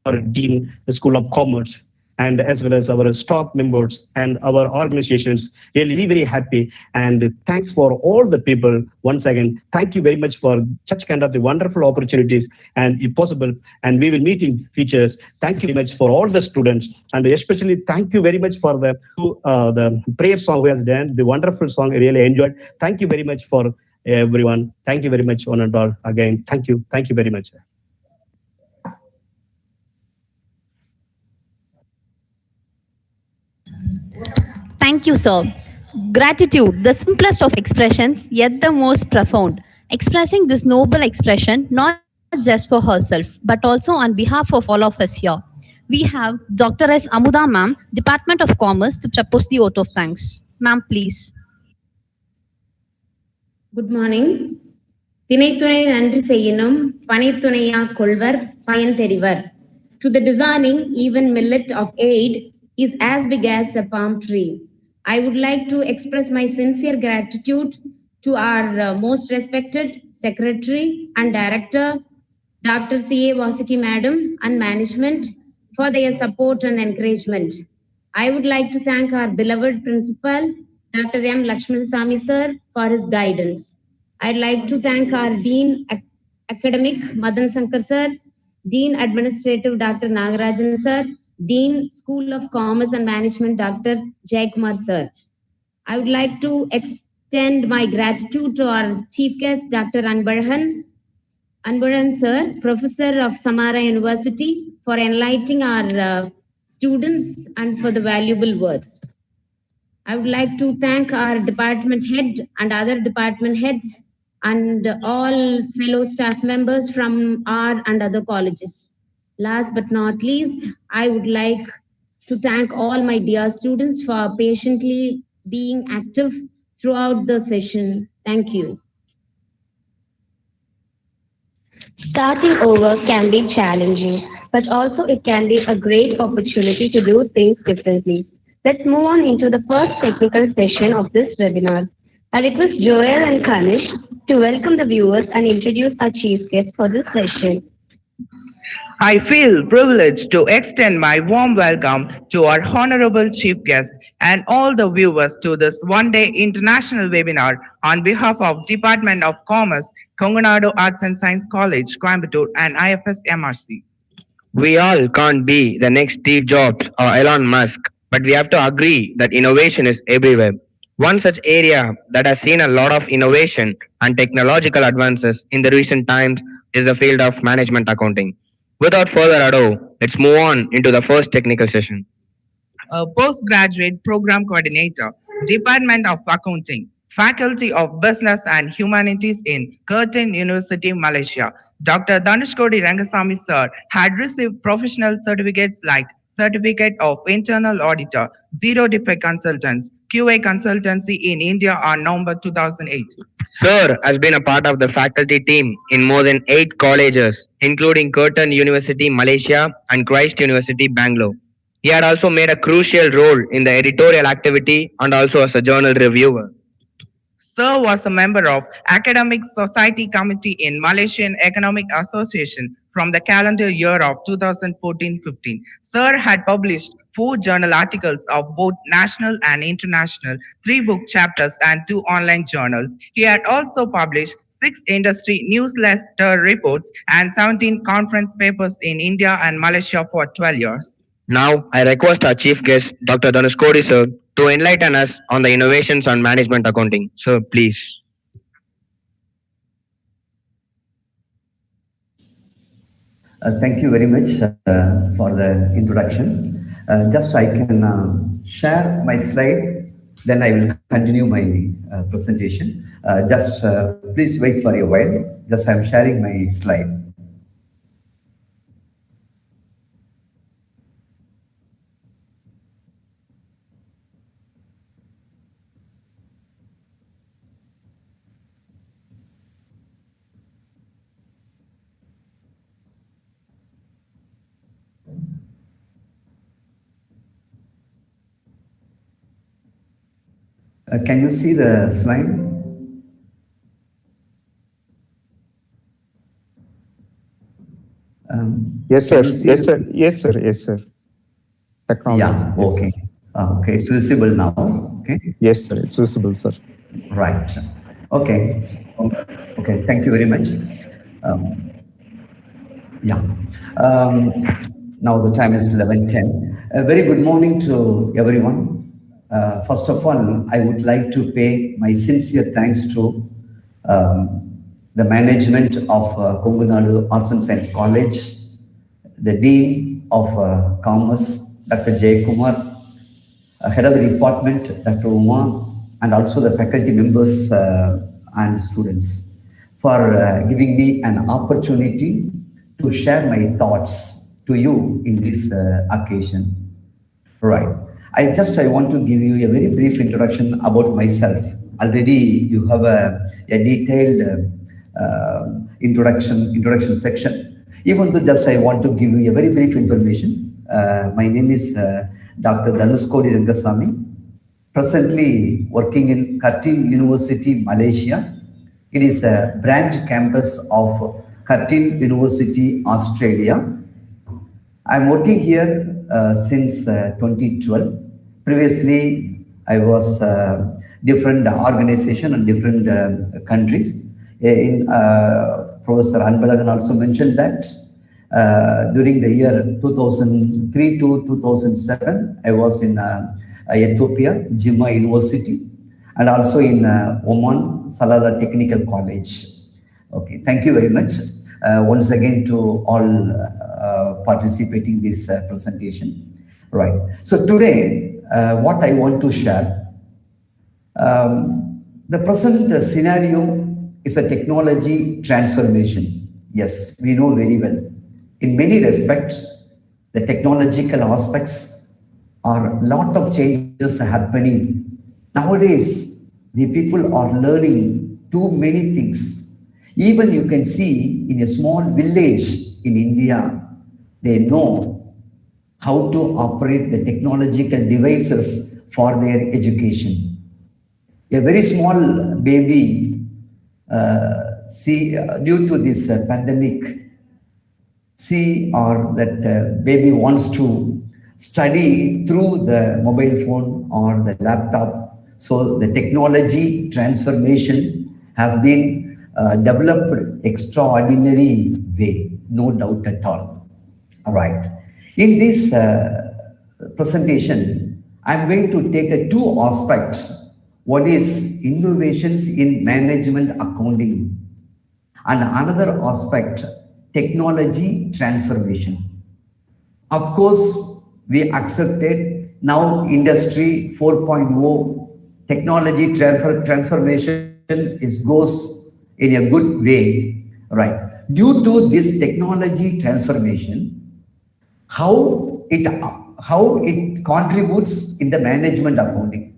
Our Dean, the School of Commerce, and as well as our staff members and our organizations. Really very happy, and thanks for all the people. Once again, thank you very much for such kind of the wonderful opportunities, and if possible, and we will meet in futures. Thank you very much for all the students, and especially thank you very much for the prayer song we have done, the wonderful song I really enjoyed. Thank you very much for everyone. Thank you very much, one and all. Again, thank you very much. Thank you, sir. Gratitude, the simplest of expressions, yet the most profound. Expressing this noble expression not just for herself, but also on behalf of all of us here. We have Dr. S. Amuda ma'am, Department of Commerce, to propose the oath of thanks. Ma'am, please. Good morning. Tinaitunai nandri seyinum, panittunaiya kolvar, payan therivar. To the discerning, even millet of aid is as big as a palm tree. I would like to express my sincere gratitude to our most respected Secretary and Director, Dr. C.A. Vasiki Madam, and management for their support and encouragement. I would like to thank our beloved Principal, Dr. M. Lakshman Sami Sir, for his guidance. I'd like to thank our Dean Academic, Madan Sankar Sir, Dean Administrative, Dr. Nagarajan Sir, Dean School of Commerce and Management, Dr. Jaikumar Sir. I would like to extend my gratitude to our Chief Guest, Dr. Anbarahan Sir, Professor of Samara University, for enlightening our students and for the valuable words. I would like to thank our department head and other department heads and all fellow staff members from our and other colleges. Last but not least, I would like to thank all my dear students for patiently being active throughout the session. Thank you. Starting over can be challenging, but also it can be a great opportunity to do things differently. Let's move on into the first technical session of this webinar. I request Joel and Kanish to welcome the viewers and introduce our chief guest for this session. I feel privileged to extend my warm welcome to our honorable chief guest and all the viewers to this one-day international webinar on behalf of Department of Commerce, Konkanadu Arts and Science College, Coimbatore, and IFSMRC. We all can't be the next Steve Jobs or Elon Musk, but we have to agree that innovation is everywhere. One such area that has seen a lot of innovation and technological advances in the recent times is the field of management accounting. Without further ado, let's move on into the first technical session. A postgraduate program coordinator, Department of Accounting, Faculty of Business and Humanities in Curtin University, Malaysia. Dr. Dhanushkodi Rangasamy Sir had received professional certificates like Certificate of Internal Auditor, Zero Defect Consultants, QA Consultancy in India on November 2008. Sir has been a part of the faculty team in more than 8 colleges, including Curtin University, Malaysia, and Christ University, Bangalore. He had also made a crucial role in the editorial activity and also as a journal reviewer. Sir was a member of Academic Society Committee in Malaysian Economic Association from the calendar year of 2014-15. Sir had published 4 journal articles of both national and international, 3 book chapters, and 2 online journals. He had also published 6 industry newsletter reports and 17 conference papers in India and Malaysia for 12 years. Now, I request our chief guest, Dr. Dhanushkodi Sir, to enlighten us on the innovations on management accounting. So please. Thank you very much for the introduction. Just I can share my slide, then I will continue my presentation. Just please wait for a while. Just I'm sharing my slide. Can you see the slide? Yes, sir. Yes, sir. Yes, sir. Yes, sir. Technology. Yeah. Yes, Okay. sir. Okay. It's visible now. Okay. Yes, sir. It's visible, sir. Right. Okay. Okay. Thank you very much. Yeah. Now the time is 11:10. A very good morning to everyone. First of all, I would like to pay my sincere thanks to the management of Kongunadu Arts and Science College, the Dean of Commerce, Dr. Jay Kumar, Head of the Department, Dr. Uma, and also the faculty members and students for giving me an opportunity to share my thoughts to you in this occasion. Right. I want to give you a very brief introduction about myself. Already you have a detailed introduction section. Even though just I want to give you a very brief information. My name is Dr. Dhanushkodi Rangasamy, presently working in Curtin University, Malaysia. It is a branch campus of Curtin University, Australia. I'm working here since 2012. Previously, I was different organization and different countries. Professor Anbalagan also mentioned that during the year 2003 to 2007, I was in Ethiopia, Jimma University, and also in Oman, Salalah Technical College. Okay, thank you very much once again to all participating in this presentation. Right. So today, what I want to share, the present scenario is a technology transformation. Yes, we know very well. In many respects, the technological aspects are a lot of changes happening. Nowadays, the people are learning too many things. Even you can see in a small village in India, they know how to operate the technological devices for their education. A very small baby, due to this pandemic, or that baby wants to study through the mobile phone or the laptop. So the technology transformation has been developed extraordinary way, no doubt at all. All right. In this presentation, I'm going to take two aspects. One is innovations in management accounting, and another aspect, technology transformation. Of course, we accepted now Industry 4.0 technology transformation goes in a good way, right? Due to this technology transformation, how it contributes in the management accounting.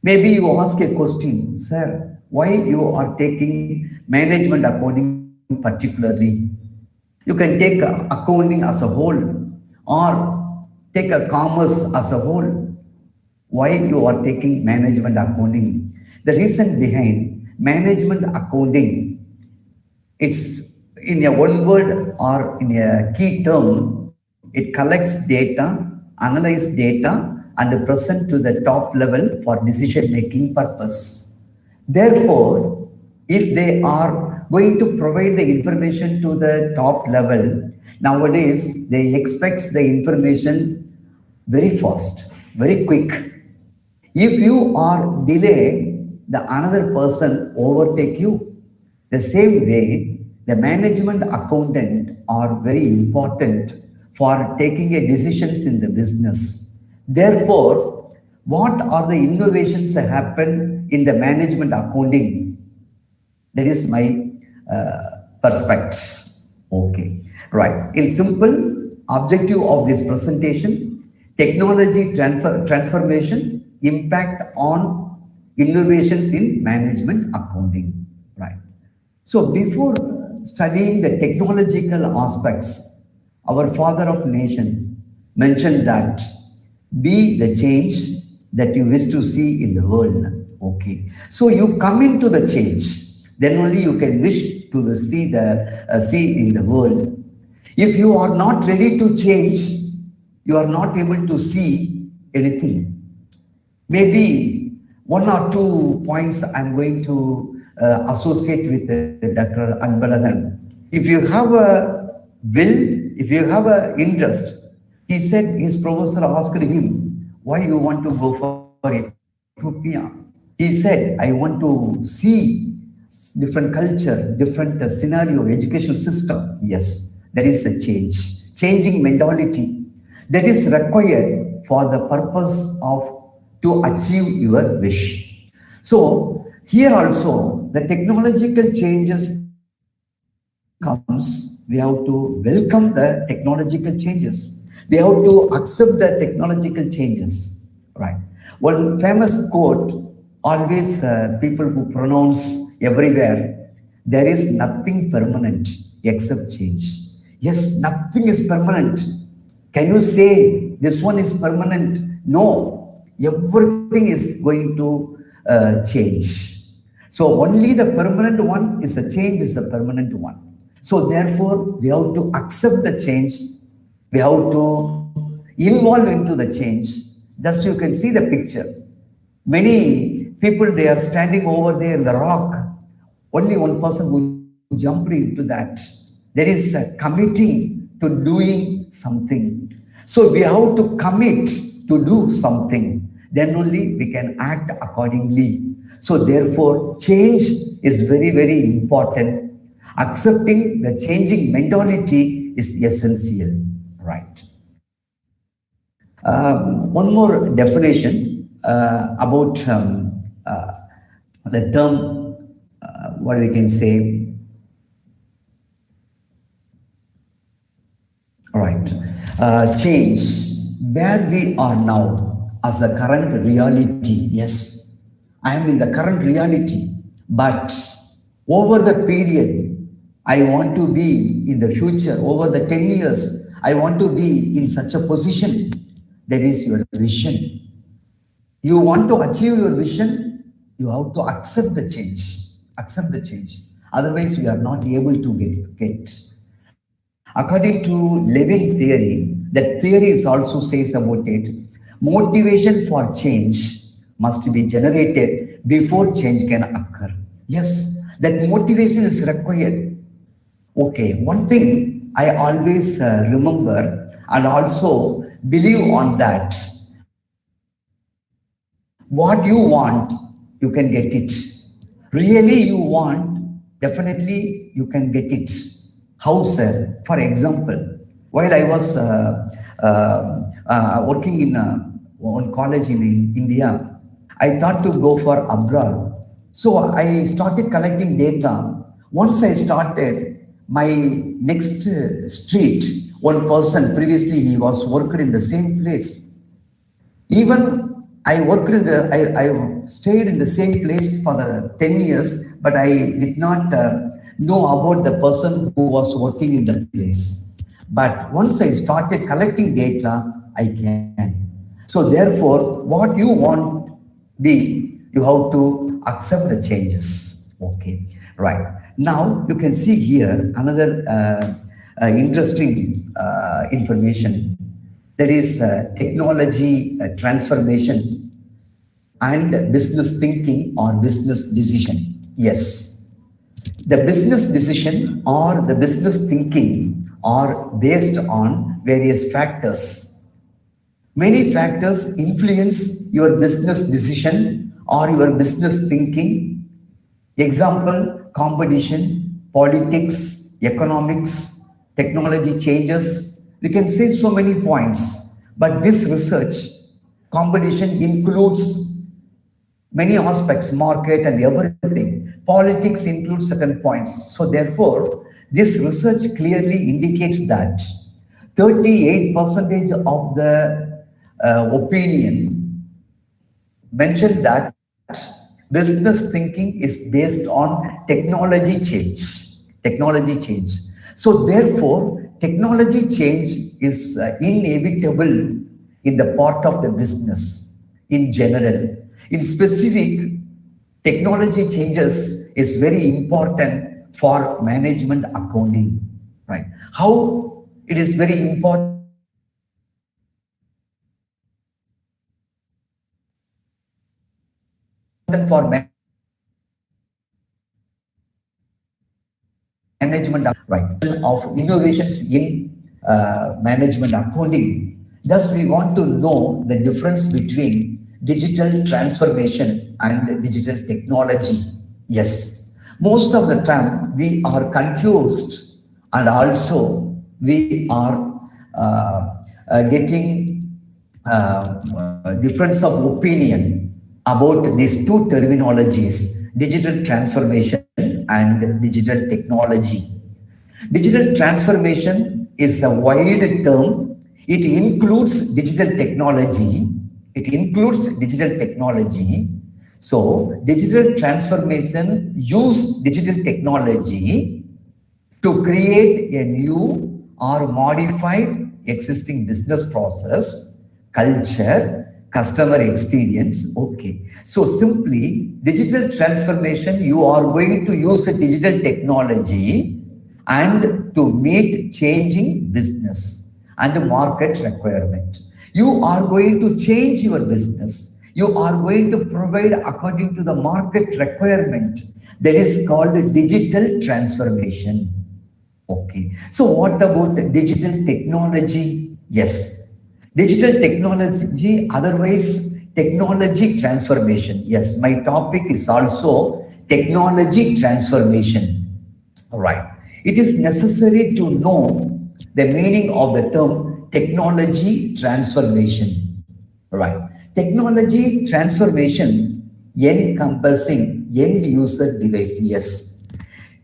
Maybe you ask a question, sir, why you are taking management accounting particularly? You can take accounting as a whole or take a commerce as a whole. Why you are taking management accounting? The reason behind management accounting, it's in a one word or in a key term, it collects data, analyzes data, and present to the top level for decision-making purpose. Therefore, if they are going to provide the information to the top level, nowadays they expect the information very fast, very quick. If you are delay, the another person overtake you. The same way, the management accountant are very important for taking a decisions in the business. Therefore, what are the innovations that happen in the management accounting? That is my perspective. Okay, right. In simple, objective of this presentation, technology transformation, impact on innovations in management accounting. Right. So before studying the technological aspects, our father of nation mentioned that be the change that you wish to see in the world. Okay. So you come into the change, then only you can wish to see in the world. If you are not ready to change, you are not able to see anything. Maybe one or two points I'm going to associate with Dr. Anbalagan. If you have a will, if you have an interest, he said his professor asked him, why you want to go for Ethiopia? He said, I want to see different culture, different scenario, educational system. Yes, there is a change, changing mentality that is required for the purpose of to achieve your wish. So here also the technological changes comes, we have to welcome the technological changes. We have to accept the technological changes, right? One famous quote, always people who pronounce everywhere, there is nothing permanent except change. Yes, nothing is permanent. Can you say this one is permanent? No, everything is going to change. So only the permanent one is the change is the permanent one. So therefore, we have to accept the change. We have to involve into the change. Just you can see the picture. Many people, they are standing over there in the rock. Only one person who jumped into that. There is a committing to doing something. So we have to commit to do something. Then only we can act accordingly. So therefore, change is very, very important. Accepting the changing mentality is essential, right? One more definition about the term, what we can say. All right, change, where we are now as a current reality. Yes, I am in the current reality, but over the period, I want to be in the future, over the 10 years, I want to be in such a position. That is your vision. You want to achieve your vision, you have to accept the change. Accept the change. Otherwise, we are not able to get. According to Levin theory, that theory is also says about it, motivation for change must be generated before change can occur. Yes, that motivation is required. Okay, one thing I always remember and also believe on that. What you want, you can get it. Really you want, definitely you can get it. How, sir? For example, while I was working in one college in India, I thought to go for abroad. So I started collecting data. Once I started, my next street, one person, previously he was working in the same place. Even I worked in I stayed in the same place for the 10 years, but I did not know about the person who was working in the place. But once I started collecting data, I can. So therefore, what you want be, you have to accept the changes. Okay, right. Now you can see here another interesting information, that is technology transformation and business thinking or business decision. Yes, the business decision or the business thinking are based on various factors. Many factors influence your business decision or your business thinking. Example, competition, politics, economics, technology changes. We can say so many points, but this research, competition includes many aspects, market and everything. Politics includes certain points. So therefore, this research clearly indicates that 38% of the opinion mentioned that business thinking is based on technology change. Technology change. So therefore, technology change is inevitable in the part of the business in general. In specific, technology changes is very important for management accounting, right? How it is very important for management, right, of innovations in management accounting. Thus, we want to know the difference between digital transformation and digital technology. Yes, most of the time we are confused, and also we are getting difference of opinion about these two terminologies, digital transformation and digital technology. Digital transformation is a wide term. It includes digital technology. It includes digital technology. So digital transformation use digital technology to create a new or modified existing business process, culture, customer experience. Okay. So simply digital transformation, you are going to use a digital technology and to meet changing business and market requirement. You are going to change your business. You are going to provide according to the market requirement. That is called digital transformation. Okay. So what about digital technology? Yes. Digital technology, otherwise technology transformation. Yes, my topic is also technology transformation. All right. It is necessary to know the meaning of the term technology transformation. All right. Technology transformation encompassing end user device. Yes.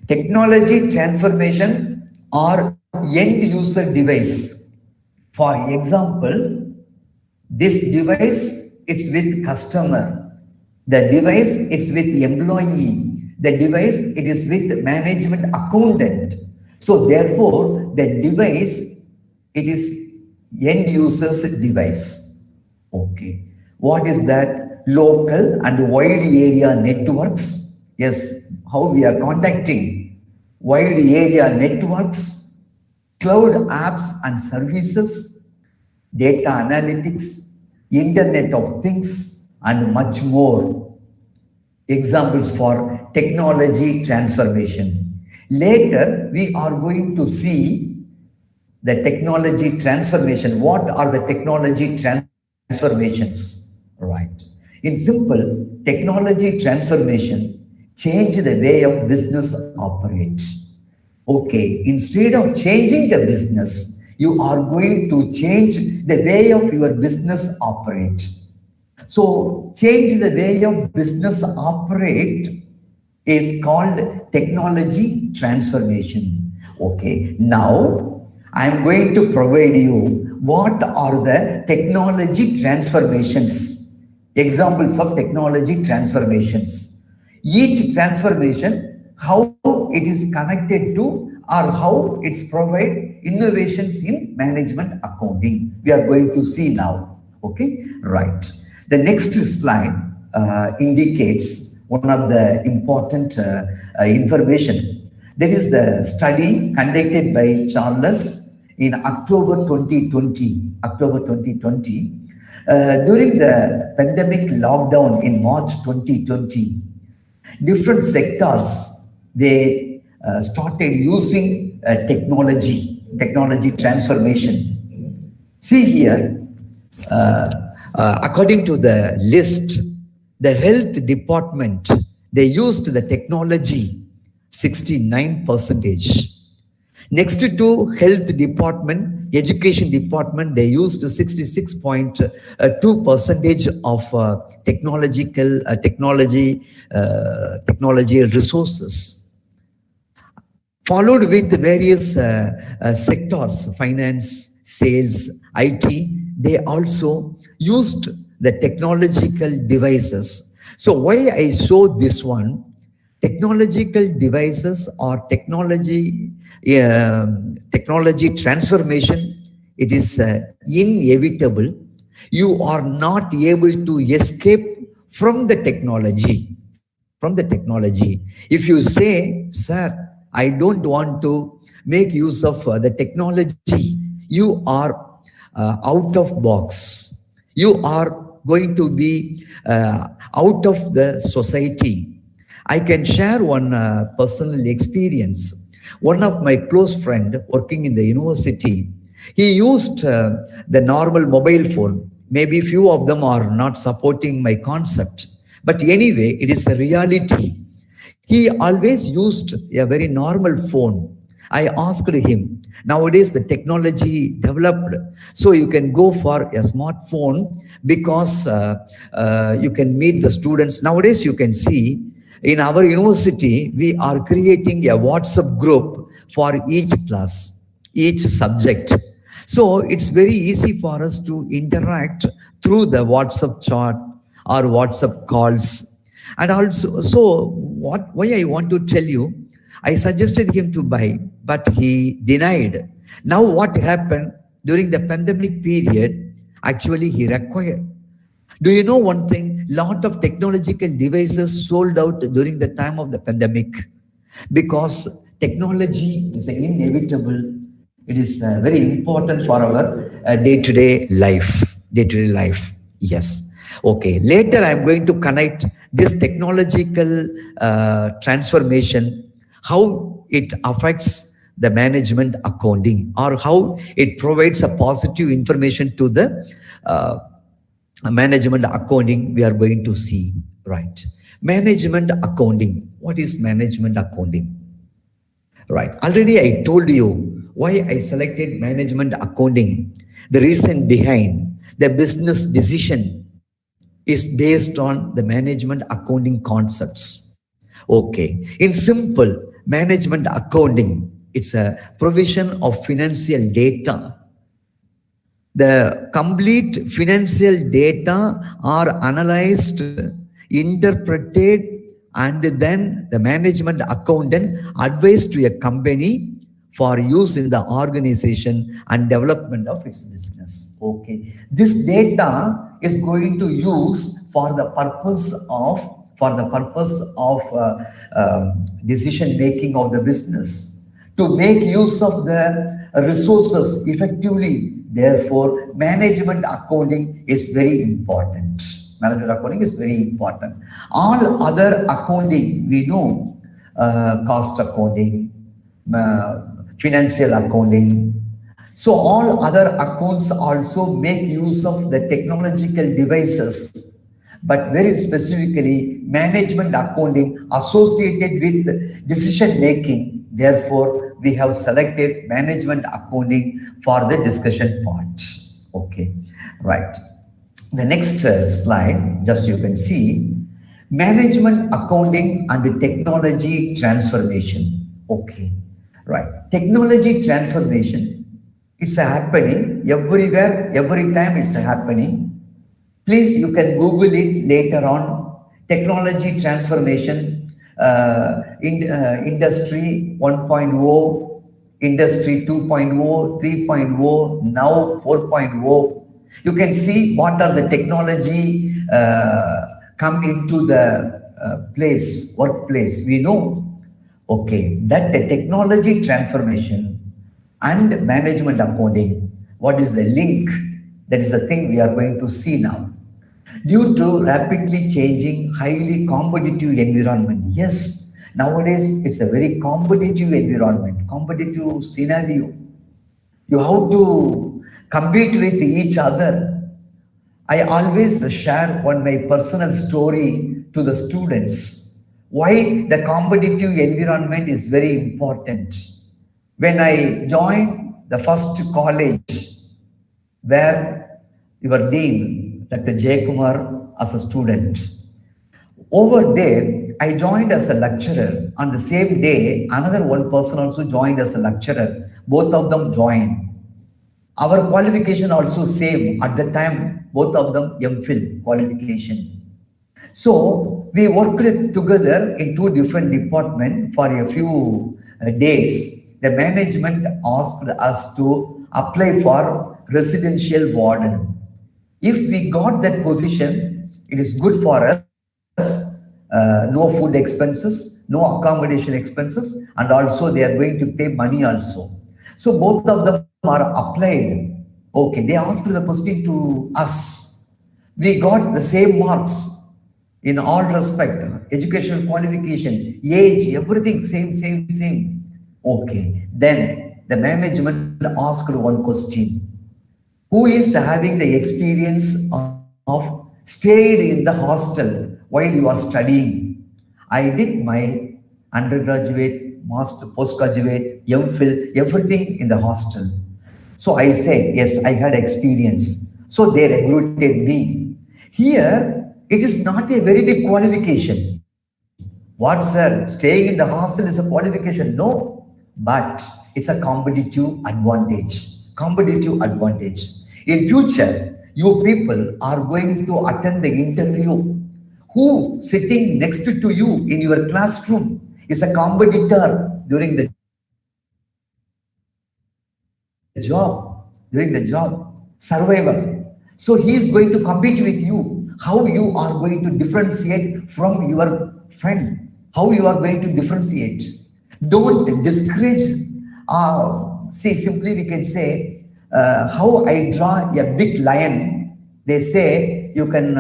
Technology transformation or end user device. For example, this device, it's with customer. The device, it's with employee. The device, it is with management accountant. So therefore, the device, it is end user's device. Okay. What is that? Local and wide area networks. Yes, how we are contacting wide area networks, cloud apps and services, data analytics, Internet of Things, and much more. Examples for technology transformation. Later, we are going to see the technology transformation. What are the technology transformations? Right. In simple, technology transformation change the way of business operates. Okay, instead of changing the business, you are going to change the way of your business operate. So change the way of business operate is called technology transformation. Okay, now I am going to provide you what are the technology transformations, examples of technology transformations. Each transformation, how it is connected to or how it's provide innovations in management accounting. We are going to see now. Okay, right. The next slide indicates one of the important information. That is the study conducted by Charles in October 2020. October 2020. During the pandemic lockdown in March 2020, different sectors, they started using technology transformation. See here, According to the list, the health department, they used the technology 69%. Next to health department, education department, they used 66.2% of technology resources. Followed with various sectors, finance, sales, IT, they also used the technological devices. So why I show this one, technological devices or technology transformation, it is inevitable. You are not able to escape from the technology. If you say, sir, I don't want to make use of the technology, you are out of box. You are going to be out of the society. I can share one personal experience. One of my close friend working in the university, he used the normal mobile phone. Maybe few of them are not supporting my concept. But anyway, it is a reality. He always used a very normal phone. I asked him, nowadays the technology developed, so you can go for a smartphone because you can meet the students. Nowadays you can see in our university, we are creating a WhatsApp group for each class, each subject. So it's very easy for us to interact through the WhatsApp chat or WhatsApp calls. And also, so why I want to tell you, I suggested him to buy, but he denied. Now what happened during the pandemic period, actually he required. Do you know one thing? Lot of technological devices sold out during the time of the pandemic because technology is inevitable. It is very important for our day-to-day life. Yes. Okay. Later, I'm going to connect this technological transformation, how it affects the management accounting or how it provides a positive information to the management accounting. We are going to see, right? Management accounting. What is management accounting? Right. Already I told you why I selected management accounting. The reason behind the business decision is based on the management accounting concepts. Okay. In simple, management accounting, it's a provision of financial data. The complete financial data are analyzed, interpreted, and then the management accountant advised to a company for use in the organization and development of its business. Okay. This data is going to use for the purpose of decision making of the business, to make use of the resources effectively. Therefore, management accounting is very important. Management accounting is very important. All other accounting, we know, cost accounting, financial accounting. So all other accounts also make use of the technological devices, but very specifically management accounting associated with decision making. Therefore, we have selected management accounting for the discussion part. Okay, right. The next slide, just you can see, management accounting and technology transformation. Okay, right. Technology transformation, it's happening everywhere, every time it's happening. Please, you can Google it later on. Technology transformation, industry 1.0, industry 2.0, 3.0, now 4.0. You can see what are the technology come into the workplace. We know. Okay, that the technology transformation and management accounting, what is the link? That is the thing we are going to see now. Due to rapidly changing, highly competitive environment. Yes, nowadays it's a very competitive environment, competitive scenario. You have to compete with each other. I always share my personal story to the students. Why the competitive environment is very important. When I joined the first college where your dean, Dr. Jayakumar, as a student, over there, I joined as a lecturer. On the same day, another one person also joined as a lecturer. Both of them joined. Our qualification also same at the time, both of them MPhil qualification. So we worked together in two different departments for a few days. The management asked us to apply for residential warden. If we got that position, it is good for us. No food expenses, no accommodation expenses, and also they are going to pay money also. So both of them are applied. Okay, they asked the question to us. We got the same marks in all respect, educational qualification, age, everything same. Okay, then the management asked one question. Who is having the experience of stayed in the hostel while you are studying? I did my undergraduate, master, postgraduate, MPhil, everything in the hostel. So I said, yes, I had experience. So they recruited me. Here, it is not a very big qualification. What, sir? Staying in the hostel is a qualification? No, but it's a competitive advantage. Competitive advantage. In future, you people are going to attend the interview. Who sitting next to you in your classroom is a competitor during the job, survival. So he is going to compete with you. How you are going to differentiate from your friend? How you are going to differentiate? Don't discourage. See, simply we can say, how I draw a big lion. They say you can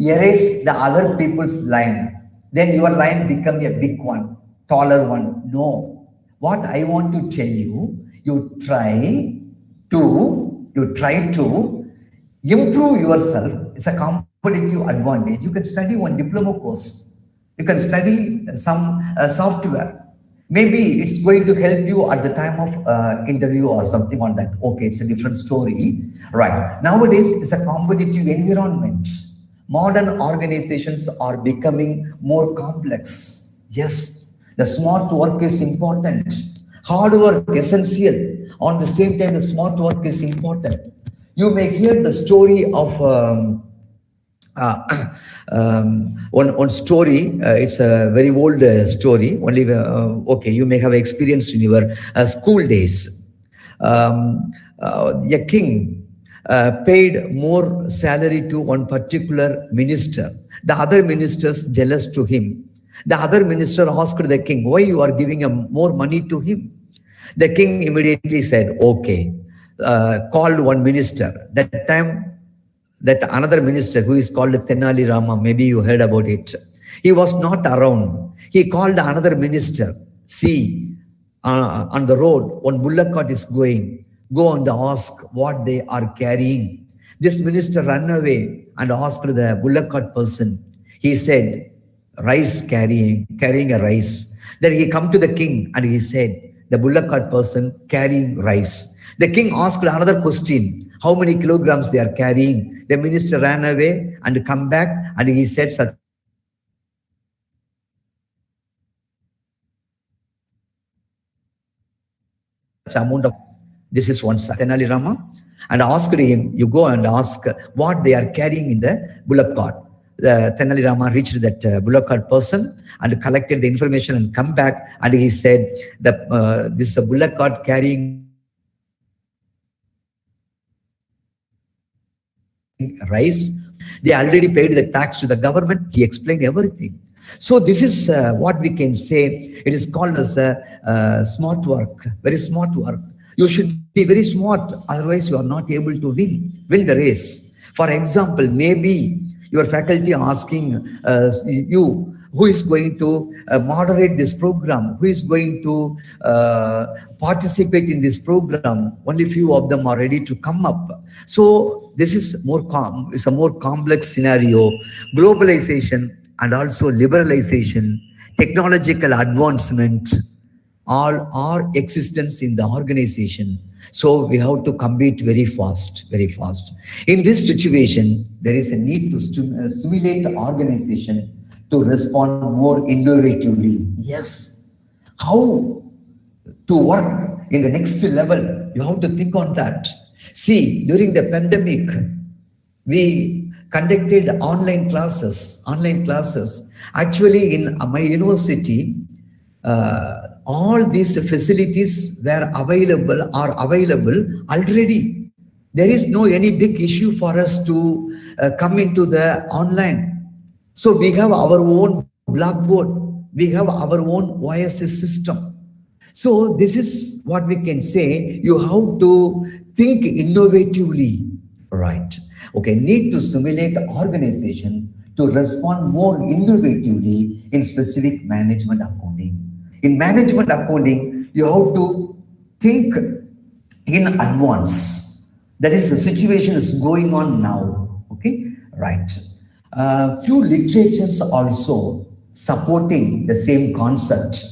erase the other people's line. Then your line become a big one, taller one. No. What I want to tell you, you try to improve yourself. It's a competitive advantage. You can study one diploma course. You can study some software. Maybe it's going to help you at the time of interview or something on that. Okay, it's a different story. Right. Nowadays, it's a competitive environment. Modern organizations are becoming more complex. Yes, the smart work is important. Hard work essential. On the same time, the smart work is important. You may hear the story of one story. It's a very old story. Only okay, you may have experienced in your school days. A king paid more salary to one particular minister. The other ministers jealous to him. The other minister asked the king, why you are giving more money to him? The king immediately said, okay, called one minister. That time, that another minister who is called Tenali Rama, maybe you heard about it. He was not around. He called another minister. See, on the road, one bullock cart is going. Go and ask what they are carrying. This minister ran away and asked the bullock cart person. He said, rice carrying a rice. Then he come to the king and he said, the bullock cart person carrying rice. The king asked another question, how many kilograms they are carrying? The minister ran away and come back and he said such amount of, this is one Tenali Rama, and asked him, you go and ask what they are carrying in the bullock cart. The Tenali Rama reached that bullock cart person and collected the information and come back and he said that this bullock cart carrying rice, they already paid the tax to the government. He explained everything. So this is what we can say. It is called as smart work, very smart work. You should be very smart, otherwise you are not able to win the race. For example, maybe your faculty asking you, who is going to moderate this program, who is going to participate in this program. Only few of them are ready to come up. So this is it's a more complex scenario. Globalization and also liberalization, technological advancement, all our existence in the organization. So we have to compete very fast, very fast. In this situation, there is a need to stimulate the organization to respond more innovatively. Yes. How to work in the next level? You have to think on that. See, during the pandemic, we conducted online classes. Actually, in my university, all these facilities are available already. There is no any big issue for us to come into the online. So we have our own blackboard, we have our own OSS system. So this is what we can say. You have to think innovatively, right? Okay, need to simulate the organization to respond more innovatively in specific management accounting. In management accounting, you have to think in advance. That is, the situation is going on now. Okay, right. Few literatures also supporting the same concept.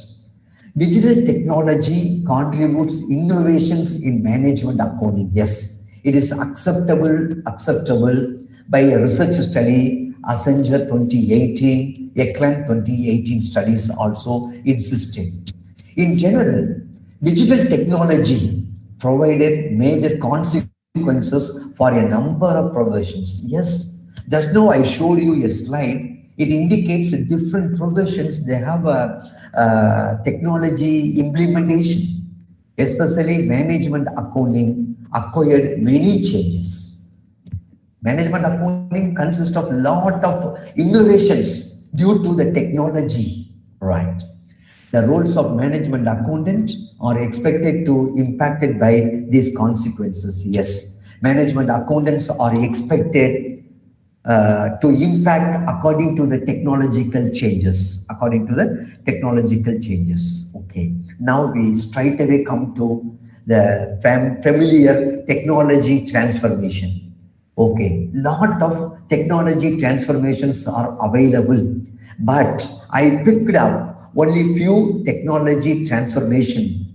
Digital technology contributes innovations in management accounting. Yes, it is acceptable by a research study, Accenture 2018, Eklund 2018 studies also insisted. In general, digital technology provided major consequences for a number of professions. Yes, just now I showed you a slide. It indicates different professions. They have a technology implementation, especially management accounting acquired many changes. Management accounting consists of a lot of innovations due to the technology, right? The roles of management accountant are expected to impacted by these consequences. Yes, management accountants are expected to impact according to the technological changes. Okay, now we straight away come to the familiar technology transformation. Okay, lot of technology transformations are available, but I picked up only few technology transformation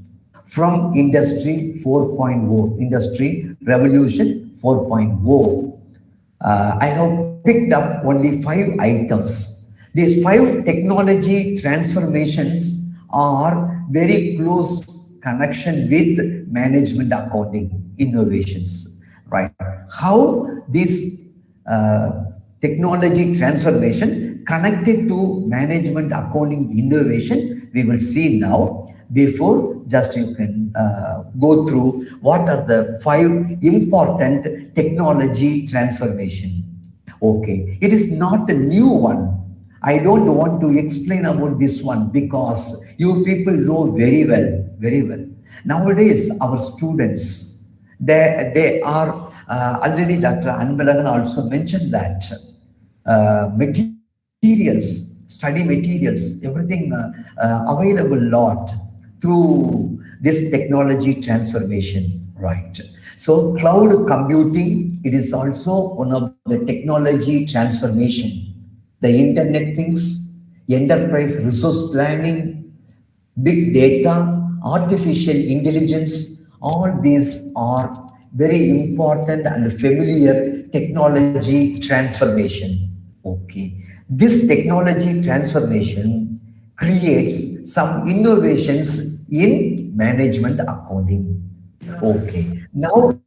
from Industry 4.0, Industry Revolution 4.0. I have picked up only 5 items. These 5 technology transformations are very close connection with management accounting innovations, right? How this technology transformation connected to management accounting innovation, we will see now. Before, just you can go through what are the 5 important technology transformation. Okay, it is not a new one. I don't want to explain about this one because you people know very well. Nowadays, our students, they are already Dr. Anbalagan also mentioned that materials, study materials, everything available lot through this technology transformation, right? So cloud computing, it is also one of the technology transformation. The internet things, enterprise resource planning, big data, artificial intelligence, all these are very important and familiar technology transformation. Okay, this technology transformation creates some innovations in management accounting. Okay, now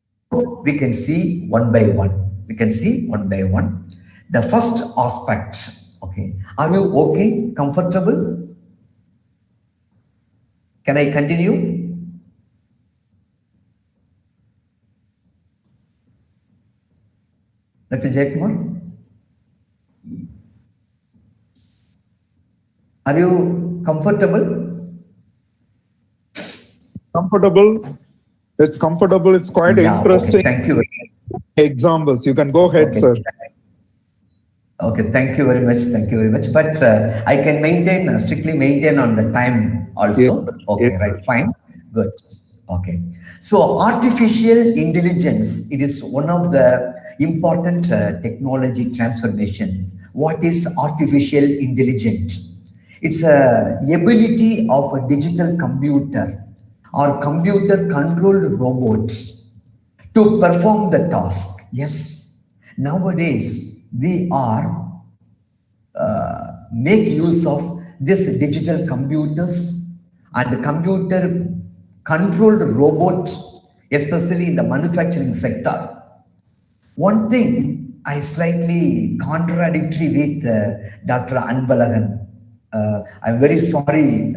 we can see one by one. The first aspect. Okay, are you okay? Comfortable? Can I continue? Dr. Jayakumar? Are you comfortable? Comfortable. It's comfortable. It's quite interesting. Okay. Thank you. Examples. You can go ahead, sir. Okay, thank you very much. Thank you very much. But I can maintain, strictly maintain on the time also. Yes. Okay, Yes. right, fine. Good. Okay. So artificial intelligence, it is one of the important technology transformation. What is artificial intelligence? It's a ability of a digital computer or computer controlled robots to perform the task. Yes, nowadays we are make use of this digital computers and computer controlled robot, especially in the manufacturing sector. One thing I slightly contradictory with Dr. Anbalagan. I'm very sorry.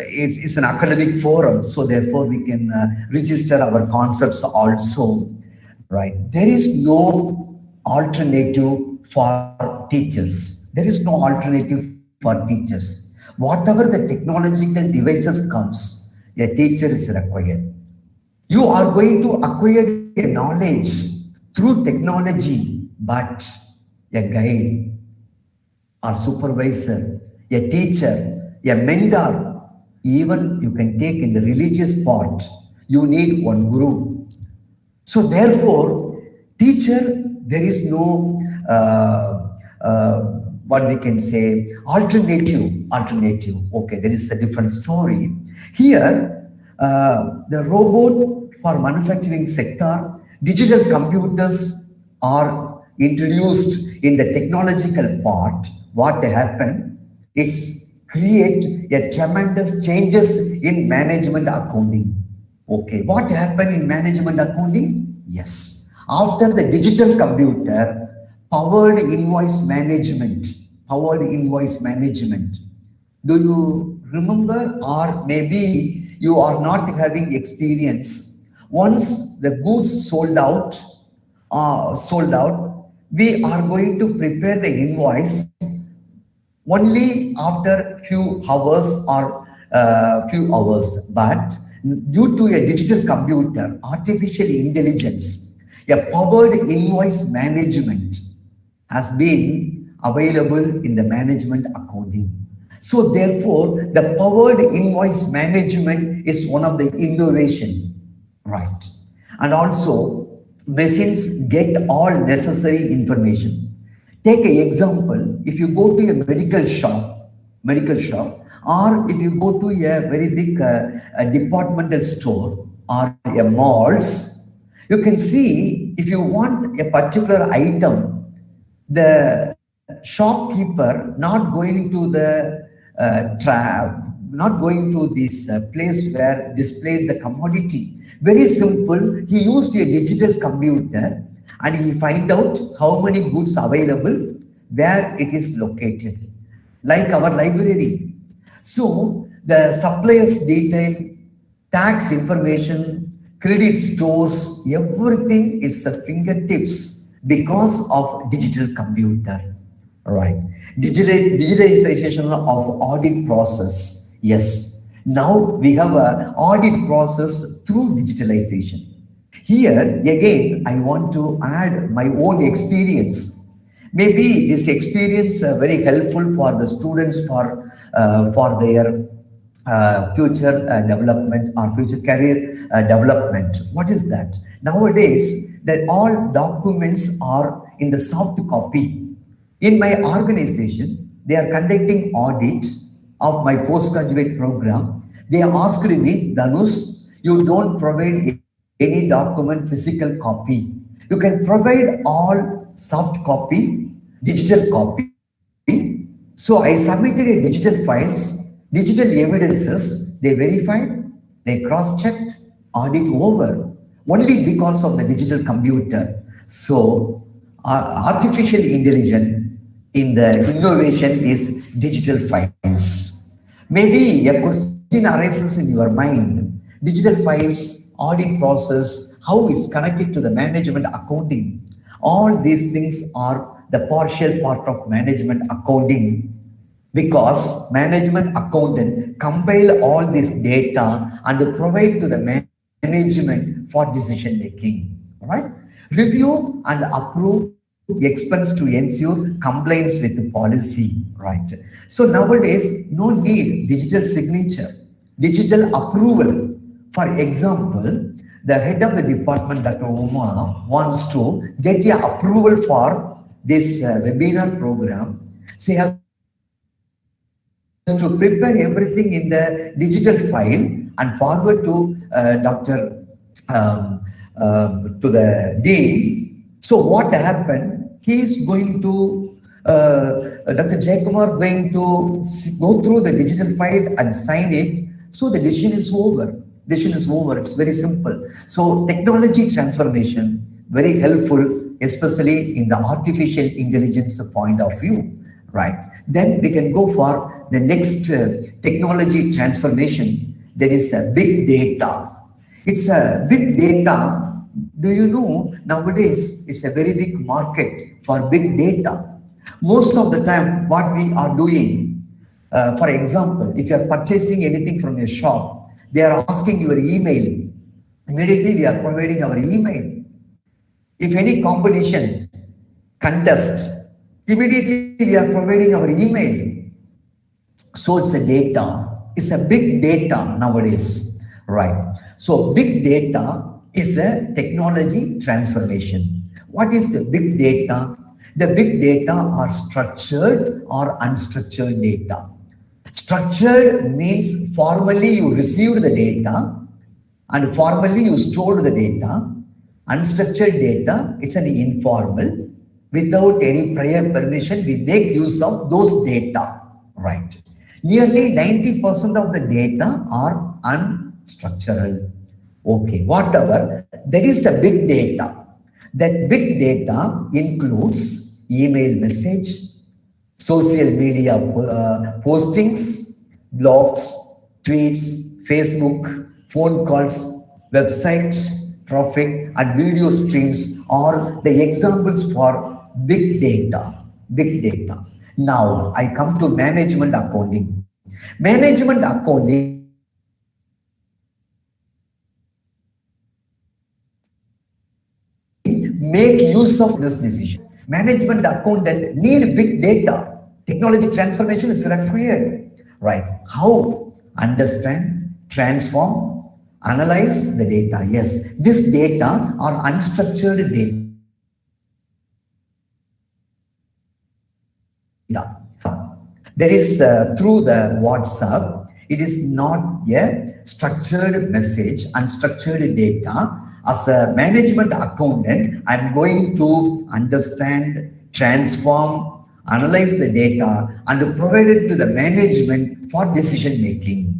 It's an academic forum, so therefore we can register our concepts also. Right? There is no alternative for teachers. There is no alternative for teachers. Whatever the technological devices comes, a teacher is required. You are going to acquire a knowledge through technology, but a guide or supervisor, a teacher, a mentor, even you can take in the religious part, you need one guru. So therefore, teacher, there is no what we can say alternative. Okay, there is a different story here. The robot for manufacturing sector, digital computers are introduced in the technological part. What happened? It's create a tremendous changes in management accounting. Okay, what happened in management accounting? Yes, after the digital computer, powered invoice management. Do you remember, or maybe you are not having experience? Once the goods sold out, we are going to prepare the invoice only after few hours or few hours. But due to a digital computer, artificial intelligence, a powered invoice management has been available in the management accounting. So therefore, the powered invoice management is one of the innovation, right? And also, machines get all necessary information. Take an example, if you go to a medical shop, or if you go to a very big departmental store or a malls, you can see if you want a particular item, the shopkeeper not going to the not going to this place where displayed the commodity. Very simple, he used a digital computer and he find out how many goods available, where it is located, like our library. So the suppliers detail, tax information, credit stores, everything is at fingertips because of digital computer, right? Digitalization of audit process. Yes, now we have an audit process through digitalization. Here again, I want to add my own experience. Maybe this experience very helpful for the students for their future development or future career development. What is that? Nowadays, that all documents are in the soft copy. In my organization, they are conducting audit of my postgraduate program. They asked me, Dhanush, you don't provide any document physical copy. You can provide all soft copy, digital copy. So I submitted a digital files, digital evidences, they verified, they cross-checked, audit over, only because of the digital computer. So artificial intelligence in the innovation is digital files. Maybe a question arises in your mind, digital files, audit process, how it's connected to the management accounting. All these things are the partial part of management accounting, because management accountant compile all this data and provide to the management for decision making. All right, review and approve expense to ensure compliance with the policy, right? So nowadays, no need digital signature, digital approval. For example, the head of the department, Dr. Uma, wants to get the approval for this webinar program. She has to prepare everything in the digital file and forward to to the dean. So what happened? He is going to Dr. Jayakumar going to go through the digital file and sign it. So the decision is over. Decision is over. It's very simple. So technology transformation very helpful, especially in the artificial intelligence point of view, right? Then we can go for the next technology transformation. There is a big data. It's a big data. Do you know nowadays it's a very big market for big data. Most of the time, what we are doing, for example, if you are purchasing anything from your shop, they are asking your email. Immediately, we are providing our email. If any competition contest, immediately we are providing our email. So it's a data. It's a big data nowadays, right? So big data is a technology transformation. What is the big data? The big data are structured or unstructured data. Structured means formally you received the data and formally you stored the data. Unstructured data, it's an informal. Without any prior permission, we make use of those data, right? Nearly 90% of the data are unstructured. Okay, whatever, there is a big data. That big data includes email message, social media postings, blogs, tweets, Facebook, phone calls, website, traffic, and video streams are the examples for big data. Big data. Now, I come to management accounting. Management accounting make use of this decision. Management accountant need big data. Technology transformation is required, right? How? Understand, transform, analyze the data. Yes, this data are unstructured data. There is through the WhatsApp, it is not a structured message, unstructured data. As a management accountant, I'm going to understand, transform, analyze the data and provide it to the management for decision making.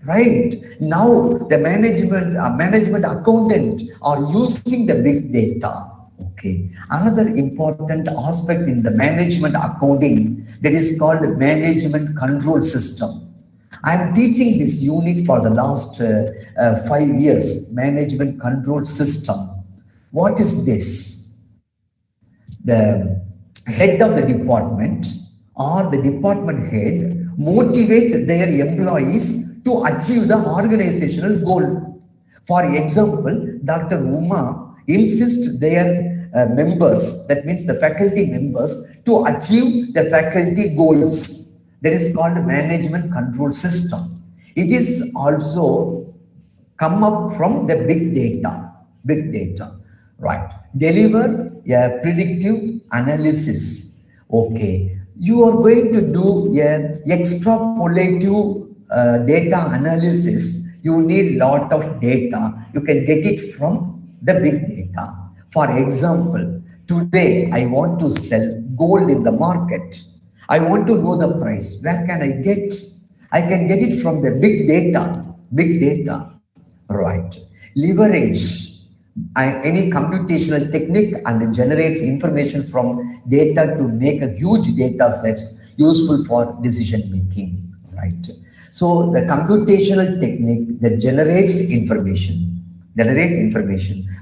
Right now, the management accountant are using the big data. Okay. Another important aspect in the management accounting that is called management control system. I am teaching this unit for the last 5 years, management control system. What is this? The head of the department or the department head motivate their employees to achieve the organizational goal. For example, Dr. Uma insists their members, that means the faculty members, to achieve the faculty goals. That is called management control system. It is also come up from the big data, right? Deliver a predictive analysis. Okay, you are going to do a extrapolative data analysis. You need lot of data. You can get it from the big data. For example, today I want to sell gold in the market. I want to know the price. Where can I get? I can get it from the big data, right? Leverage any computational technique and generate information from data to make a huge data sets useful for decision making, right? So the computational technique that generates information.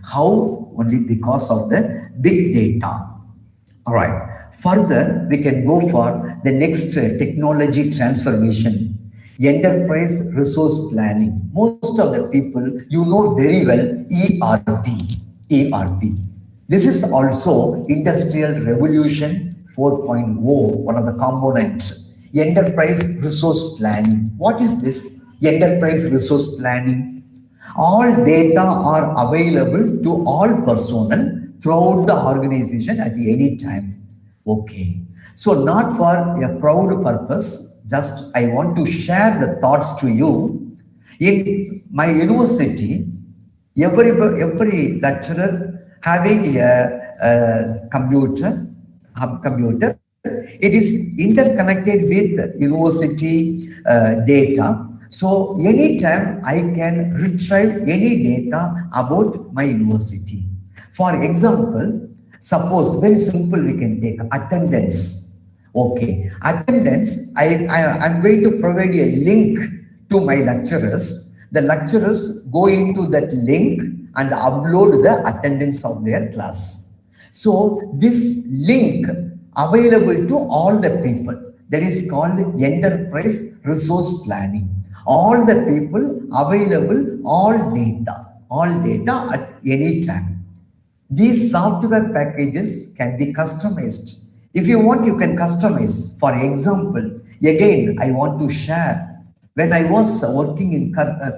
How? Only because of the big data. All right. Further, we can go for the next technology transformation, enterprise resource planning. Most of the people, you know very well, ERP. This is also Industrial Revolution 4.0, one of the components. Enterprise resource planning. What is this? Enterprise resource planning. All data are available to all personnel throughout the organization at any time. Okay. So not for a proud purpose, just I want to share the thoughts to you. In my university, every lecturer having a computer, it is interconnected with university data. So anytime I can retrieve any data about my university. For example, suppose very simple we can take attendance. Okay, attendance, I'm going to provide a link to my lecturers. The lecturers go into that link and upload the attendance of their class. So this link available to all the people, that is called enterprise resource planning. All the people available, all data at any time. These software packages can be customized. If you want, you can customize. For example, again, I want to share. When I was working in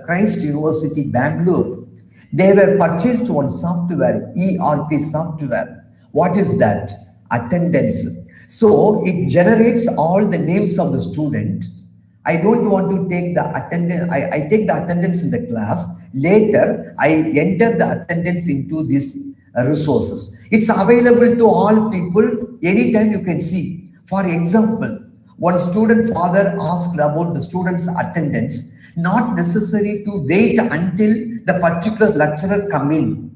Christ University, Bangalore, they were purchased one software, ERP software. What is that? Attendance. So it generates all the names of the student. I don't want to take the attendance. I take the attendance in the class. Later, I enter the attendance into these resources. It's available to all people. Anytime you can see. For example, one student father asked about the student's attendance, not necessary to wait until the particular lecturer come in.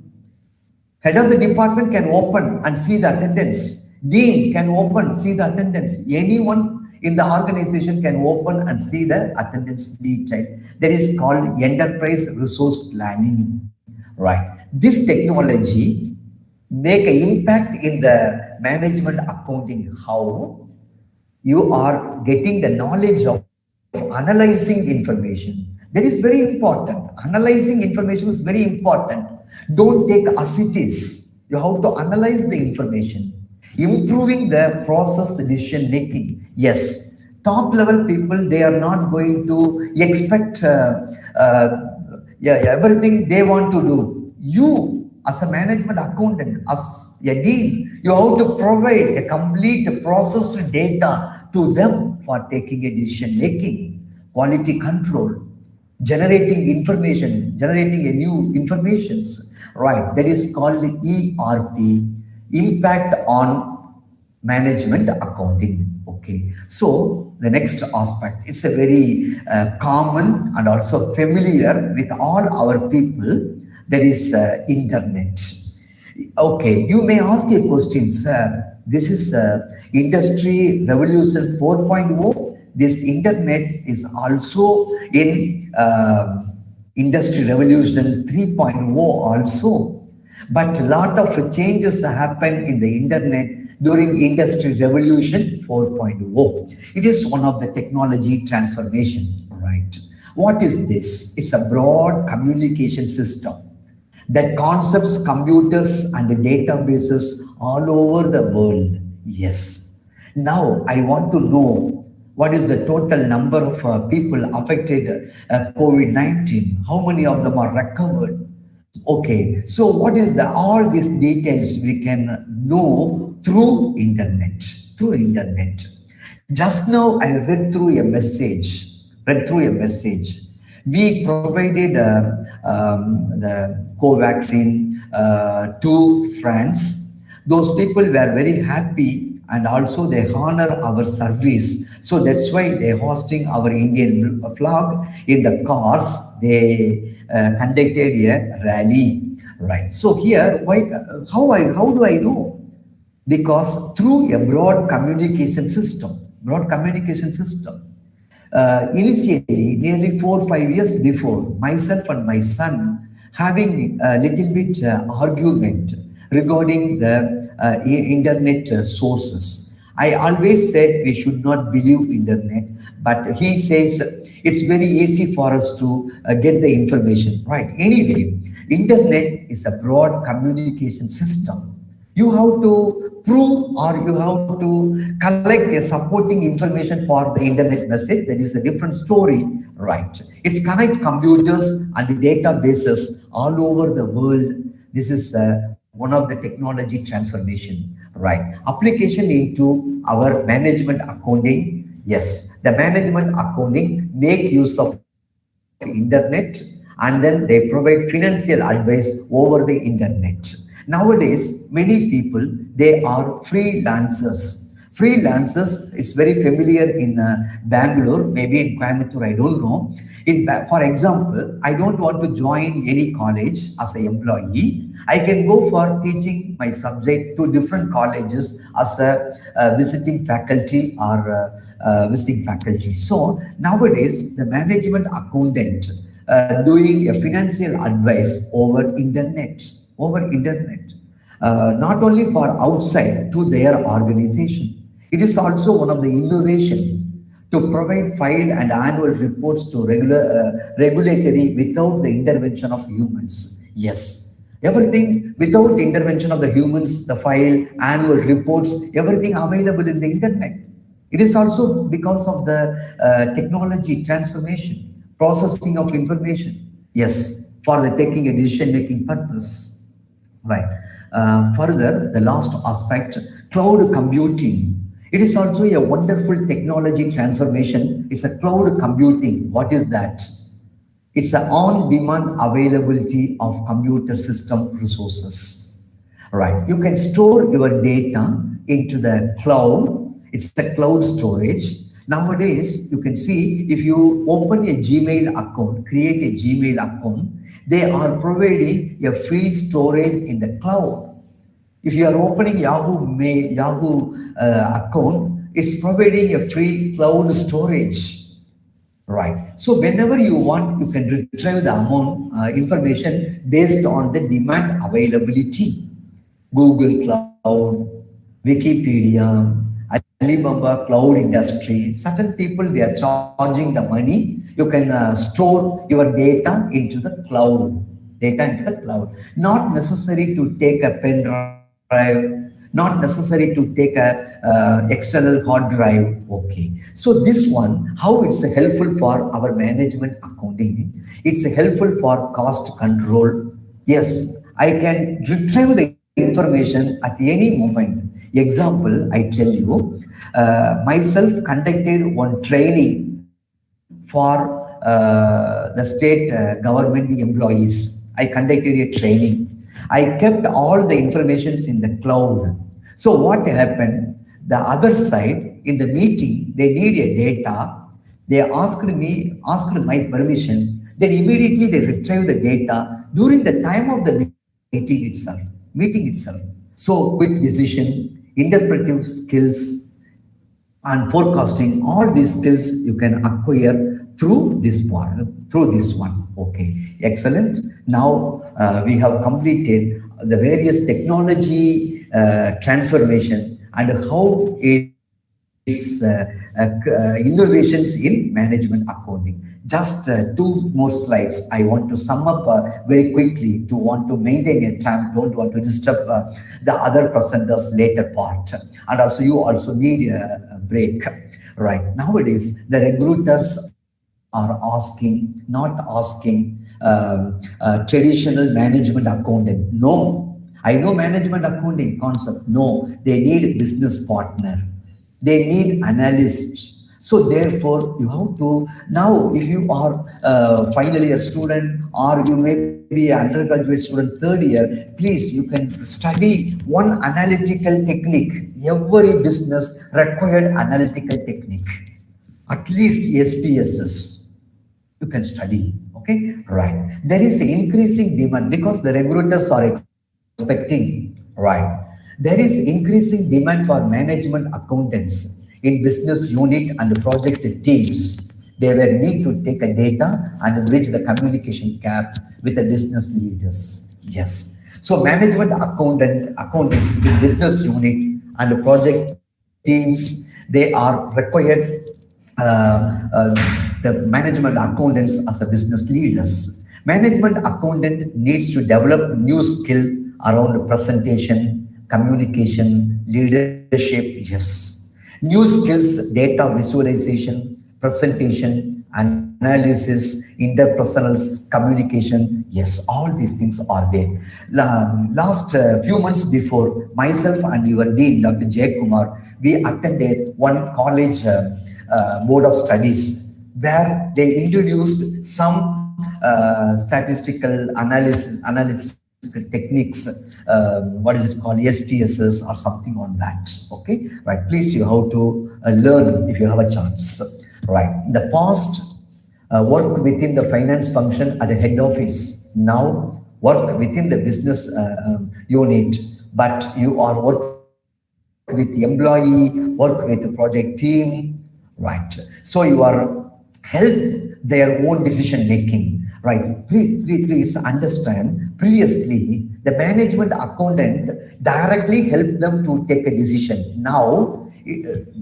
Head of the department can open and see the attendance. Dean can open, see the attendance. Anyone in the organization can open and see the attendance detail. That is called enterprise resource planning. Right. This technology make an impact in the management accounting. How? You are getting the knowledge of analyzing information. That is very important. Analyzing information is very important. Don't take as it is. You have to analyze the information. Improving the process decision making. Yes, top level people, they are not going to expect everything they want to do. You, as a management accountant, as a dean, you have to provide a complete process data to them for taking a decision making, quality control, generating information, generating a new informations. Right, that is called ERP, impact on management accounting. Okay, so the next aspect, it's a very common and also familiar with all our people, that is internet. Okay, you may ask a question, sir. This is Industry Revolution 4.0. This internet is also in Industry Revolution 3.0 also. But a lot of changes happen in the internet during Industry Revolution 4.0. It is one of the technology transformation, right? What is this? It's a broad communication system that concepts computers and the databases all over the world. Yes. Now I want to know what is the total number of people affected COVID-19? How many of them are recovered? Okay, so what is all these details we can know through internet, Just now I read through a message. We provided the Covaxin to France. Those people were very happy, and also they honor our service. So that's why they're hosting our Indian flag in the cars. They conducted a rally, right? So here, how do I know? Because through a broad communication system. Initially, nearly 4 or 5 years before, myself and my son having a little bit argument regarding the internet sources. I always said we should not believe internet, but he says it's very easy for us to get the information, right? Anyway, internet is a broad communication system. You have to prove or you have to collect a supporting information for the internet message. That is a different story, right? It's connect computers and databases all over the world. This is one of the technology transformation, right? Application into our management accounting. Yes, the management accounting make use of internet, and then they provide financial advice over the internet. Nowadays, many people, they are freelancers. Freelancers, it's very familiar in Bangalore, maybe in Coimbatore, I don't know. For example, I don't want to join any college as an employee. I can go for teaching my subject to different colleges as a visiting faculty or visiting faculty. So nowadays, the management accountant doing a financial advice over internet, not only for outside to their organization. It is also one of the innovation to provide file and annual reports to regulatory without the intervention of humans. Yes, everything without intervention of the humans, the file, annual reports, everything available in the internet. It is also because of the technology transformation, processing of information. Yes, for the taking a decision-making purpose. Right. Further, the last aspect, cloud computing. It is also a wonderful technology transformation. It's a cloud computing. What is that? It's the on-demand availability of computer system resources. Right. You can store your data into the cloud. It's the cloud storage. Nowadays, you can see if you open a Gmail account, create a Gmail account, they are providing a free storage in the cloud. If you are opening Yahoo account, it's providing a free cloud storage, right? So whenever you want, you can retrieve the amount information based on the demand availability. Google Cloud, Wikipedia, Alibaba Cloud Industry. Certain people, they are charging the money. You can store your data into the cloud. Not necessary to take a pen drive, not necessary to take a external hard drive. Okay. So this one, how it's helpful for our management accounting? It's helpful for cost control. Yes, I can retrieve the information at any moment. Example, I tell you, myself conducted one training for the state government employees. I conducted a training. I kept all the informations in the cloud. So what happened? The other side, in the meeting, they need a data. They asked my permission. Then immediately they retrieve the data during the time of the meeting itself. So quick decision, interpretive skills, and forecasting, all these skills you can acquire through this one. Okay, excellent. Now we have completed the various technology transformation and how it's innovations in management accounting. Just two more slides. I want to sum up very quickly to want to maintain a time, don't want to disturb the other presenters later part. And also you also need a break. Right. Nowadays, the recruiters are not asking traditional management accountant. No, I know management accounting concept. No, they need business partner. They need analyst. So therefore, you have to, now if you are a final year student or you may be an undergraduate student, third year, please, you can study one analytical technique. Every business required analytical technique. At least SPSS, you can study, okay? Right. There is increasing demand because the recruiters are expecting, right? There is increasing demand for management accountants in business unit and project teams. They will need to take a data and bridge the communication gap with the business leaders. Yes. So management accountants in business unit and project teams, they are required the management accountants as a business leaders. Management accountant needs to develop new skill around presentation, communication, leadership, yes. New skills, data visualization, presentation, analysis, interpersonal communication, yes, all these things are there. Last few months before, myself and your dean, Dr. Jay Kumar, we attended one college board of studies where they introduced some statistical analytical techniques, what is it called, SPSS or something on that. Okay, right, please, you have to learn if you have a chance. Right, in the past, work within the finance function at the head office, now work within the business unit, but you are work with the employee, work with the project team, right? So you are help their own decision making, right? Please understand, previously the management accountant directly helped them to take a decision. Now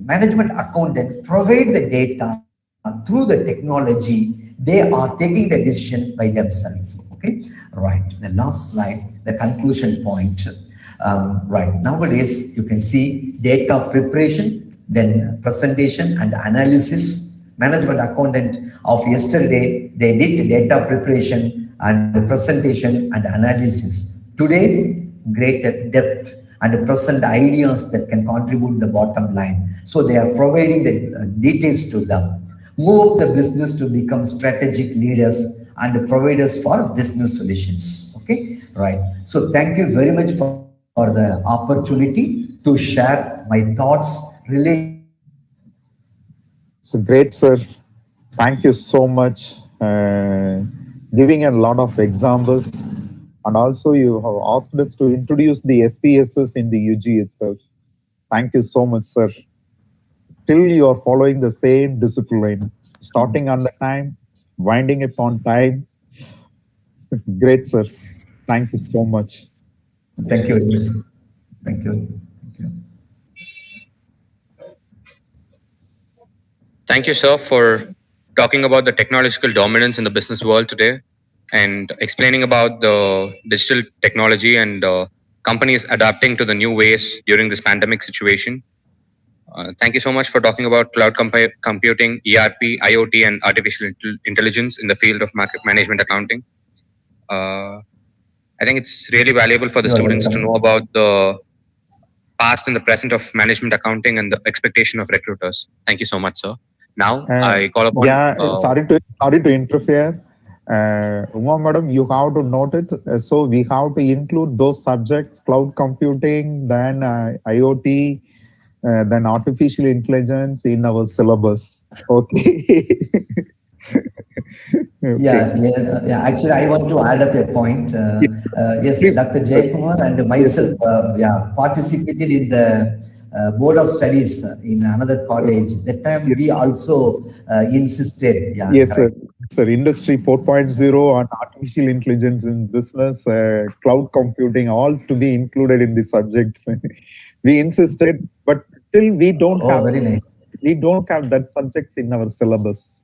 management accountant provide the data through the technology, they are taking the decision by themselves. Okay, right, the last slide, the conclusion point. Right, nowadays you can see data preparation, then presentation and analysis. Management accountant of yesterday, they did data preparation and presentation and analysis. Today, greater depth and present ideas that can contribute the bottom line. So they are providing the details to them. Move up the business to become strategic leaders and providers for business solutions. Okay, right. So thank you very much for the opportunity to share my thoughts related. So great, sir. Thank you so much. Giving a lot of examples, and also you have asked us to introduce the SPSS in the UG itself. Thank you so much, sir. Still you are following the same discipline, starting on the time, winding up on time. Great, sir. Thank you so much. Thank you very much. Thank you. Thank you, sir, for talking about the technological dominance in the business world today and explaining about the digital technology and companies adapting to the new ways during this pandemic situation. Thank you so much for talking about cloud computing, ERP, IoT, and artificial intelligence in the field of market management accounting. I think it's really valuable for the students to know about the past and the present of management accounting and the expectation of recruiters. Thank you so much, sir. Now I call upon. Sorry to interfere. Uma madam, you have to note it. So we have to include those subjects: cloud computing, then IoT, then artificial intelligence in our syllabus. Okay. Okay. Yeah. Actually, I want to add up a point. Yes, please. Dr. Jayakumar and myself, participated in the board of studies in another college. That time we also insisted. Yes, sir. Sir, Industry 4.0 on artificial intelligence in business, cloud computing, all to be included in the subject. We insisted, but still we don't have. Very nice. We don't have that subjects in our syllabus.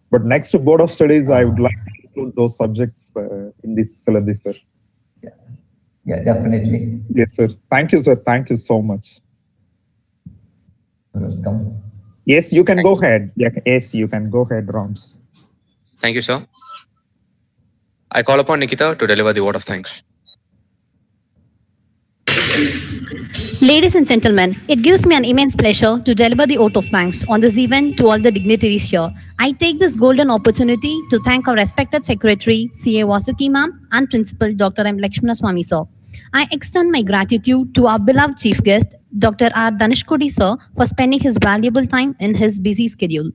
But next board of studies, I would like to include those subjects in this syllabus, sir. Yeah, definitely. Yes, sir. Thank you, sir. Thank you so much. Welcome. Yes, you can go ahead. Yes, you can go ahead, Rams. Thank you, sir. I call upon Nikita to deliver the word of thanks. Ladies and gentlemen, it gives me an immense pleasure to deliver the oath of thanks on this event to all the dignitaries here. I take this golden opportunity to thank our respected Secretary, C.A. Vasuki ma'am, and Principal Dr. M. Lakshmana Swami sir. I extend my gratitude to our beloved Chief Guest, Dr. R. Danishkodi sir, for spending his valuable time in his busy schedule.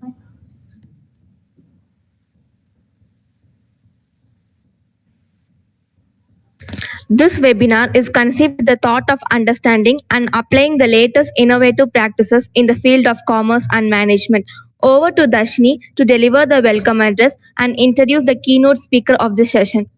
This webinar is conceived with the thought of understanding and applying the latest innovative practices in the field of commerce and management. Over to Dashni to deliver the welcome address and introduce the keynote speaker of the session.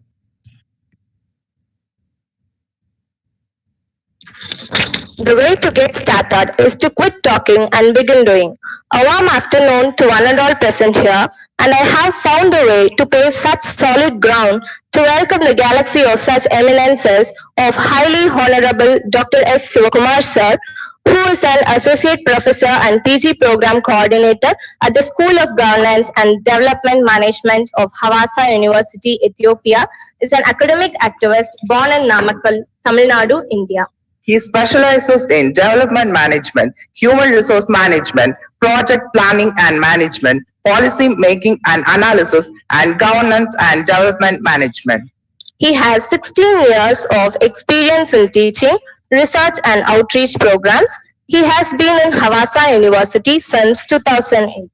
The way to get started is to quit talking and begin doing. A warm afternoon to one and all present here, and I have found a way to pave such solid ground to welcome the galaxy of such eminences of highly honorable Dr. S. Sivakumar sir, who is an associate professor and PG program coordinator at the School of Governance and Development Management of Havasa University, Ethiopia, is an academic activist born in Namakkal, Tamil Nadu, India. He specializes in development management, human resource management, project planning and management, policy making and analysis, and governance and development management. He has 16 years of experience in teaching, research and outreach programs. He has been in Havasa University since 2008.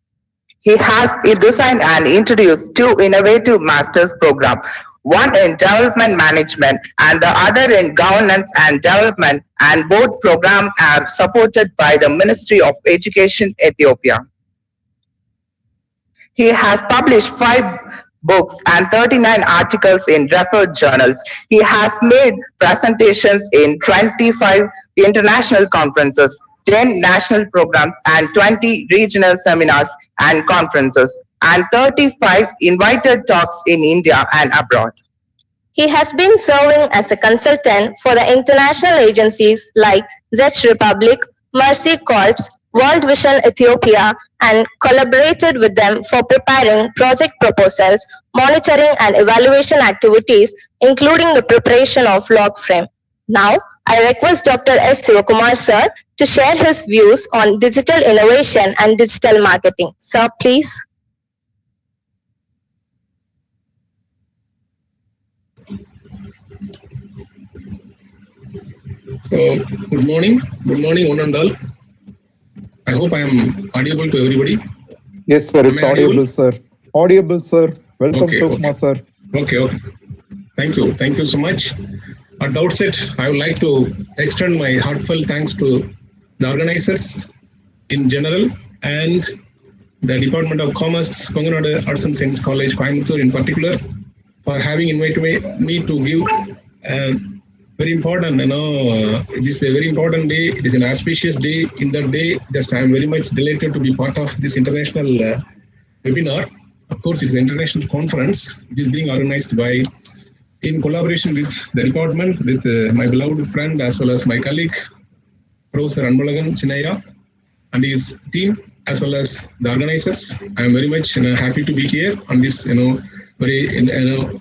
He has designed and introduced two innovative master's programs, one in development management and the other in governance and development, and both programs are supported by the Ministry of Education, Ethiopia. He has published 5 books and 39 articles in referred journals. He has made presentations in 25 international conferences, 10 national programs and 20 regional seminars and conferences, and 35 invited talks in India and abroad. He has been serving as a consultant for the international agencies like Czech Republic, Mercy Corps, World Vision Ethiopia, and collaborated with them for preparing project proposals, monitoring and evaluation activities, including the preparation of log frame. Now, I request Dr. S. Sivakumar sir to share his views on digital innovation and digital marketing. Sir, please. So, good morning, one and all. I hope I am audible to everybody. Yes, sir, it's audible, sir. Audible, sir. Welcome, Okay, Sivakumar, sir. Okay. Thank you so much. At the outset, I would like to extend my heartfelt thanks to the organizers in general and the Department of Commerce, Consortium Arts and Science College, Coimbatore in particular, for having invited me to give very important, it is a very important day. It is an auspicious day. In that day, just I am very much delighted to be part of this international webinar. Of course, it's an international conference. It is being organized by, in collaboration with the department, with my beloved friend as well as my colleague, Professor Anbalagan Chinaya, and his team, as well as the organizers. I am very much happy to be here on this, very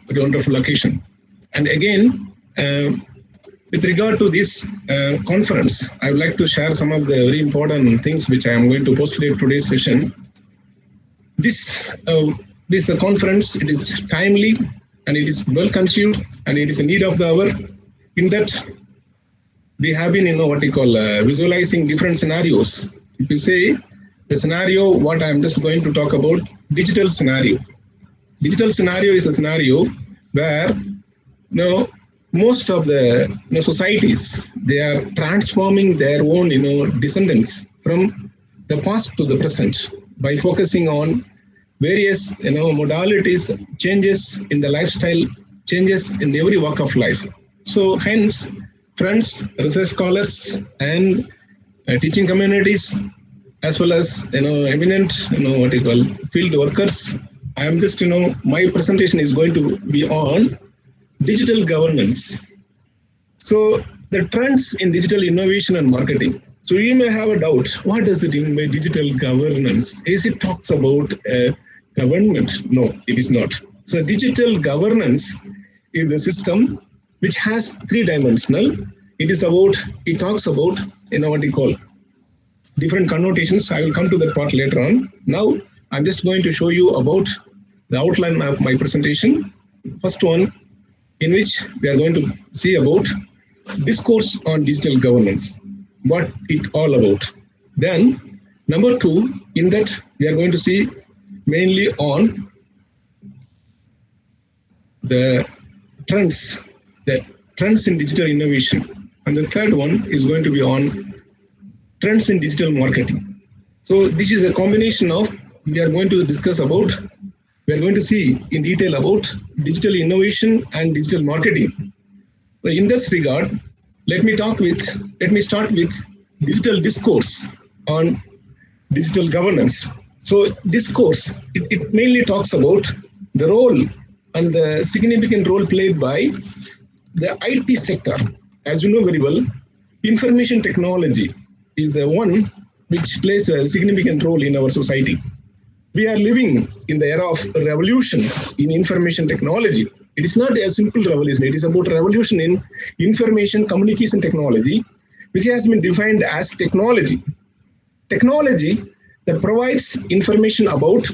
wonderful occasion. And again, with regard to this conference, I would like to share some of the very important things which I am going to postulate today's session. This conference, it is timely and it is well conceived and it is a need of the hour, in that we have been, visualizing different scenarios. If you say the scenario, what I am just going to talk about, digital scenario. Digital scenario is a scenario where most of the societies, they are transforming their own descendants from the past to the present by focusing on various modalities, changes in the lifestyle, changes in every walk of life. So hence, friends, research scholars, and teaching communities, as well as eminent field workers, I am just my presentation is going to be on digital governance. So the trends in digital innovation and marketing. So you may have a doubt, what does it mean by digital governance? Is it talks about government? No, it is not. So digital governance is a system which has 3-dimensional. It talks about different connotations. I will come to that part later on. Now I'm just going to show you about the outline of my presentation. First one, in which we are going to see about discourse on digital governance, what it all about. Then number 2, in that we are going to see mainly on the trends in digital innovation. And the third one is going to be on trends in digital marketing. So this is a combination of, we are going to see in detail about digital innovation and digital marketing. So in this regard, let me start with digital discourse on digital governance. So discourse, it mainly talks about the role and the significant role played by the IT sector. As you know very well, information technology is the one which plays a significant role in our society. We are living in the era of revolution in information technology. It is not a simple revolution. It is about revolution in information communication technology, which has been defined as technology. Technology that provides information about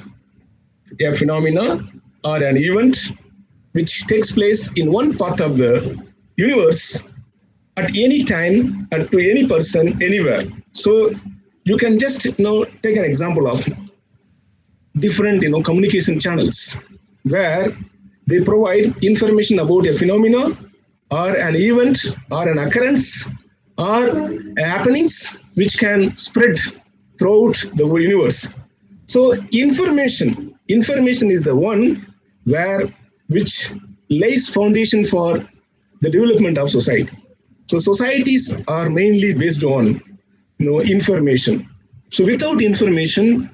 a phenomena or an event which takes place in one part of the universe at any time, to any person, anywhere. So you can just take an example of different communication channels where they provide information about a phenomena or an event or an occurrence or happenings which can spread throughout the universe. So information is the one which lays foundation for the development of society. So societies are mainly based on information. So without information,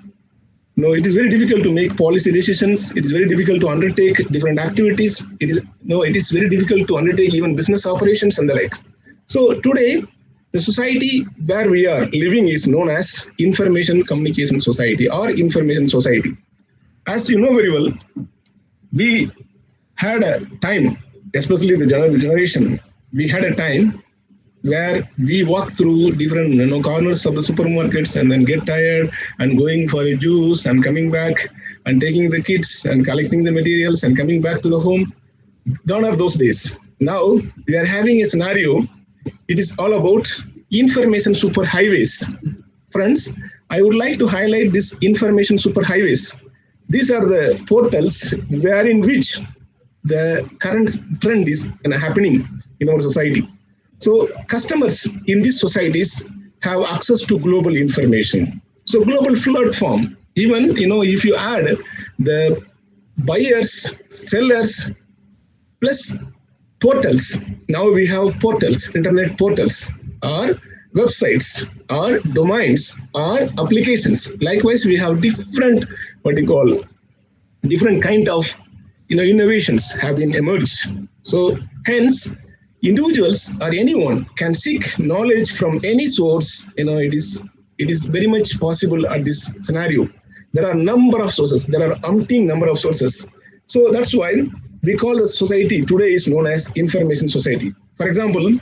it is very difficult to make policy decisions. It is very difficult to undertake different activities. It is very difficult to undertake even business operations and the like. So today, the society where we are living is known as information communication society or information society. As you know very well, we had a time, especially the generation, we had a time where we walk through different corners of the supermarkets and then get tired and going for a juice and coming back and taking the kids and collecting the materials and coming back to the home. Gone are those days. Now we are having a scenario. It is all about information superhighways. Friends, I would like to highlight this information superhighways. These are the portals wherein which the current trend is happening in our society. So customers in these societies have access to global information. So global platform, even if you add the buyers, sellers, plus portals, now we have portals, internet portals, or websites, or domains, or applications. Likewise, we have different kind of innovations have been emerged. So hence, individuals or anyone can seek knowledge from any source. It is very much possible at this scenario. There are number of sources. There are umpteen number of sources. So that's why we call the society today is known as information society. For example,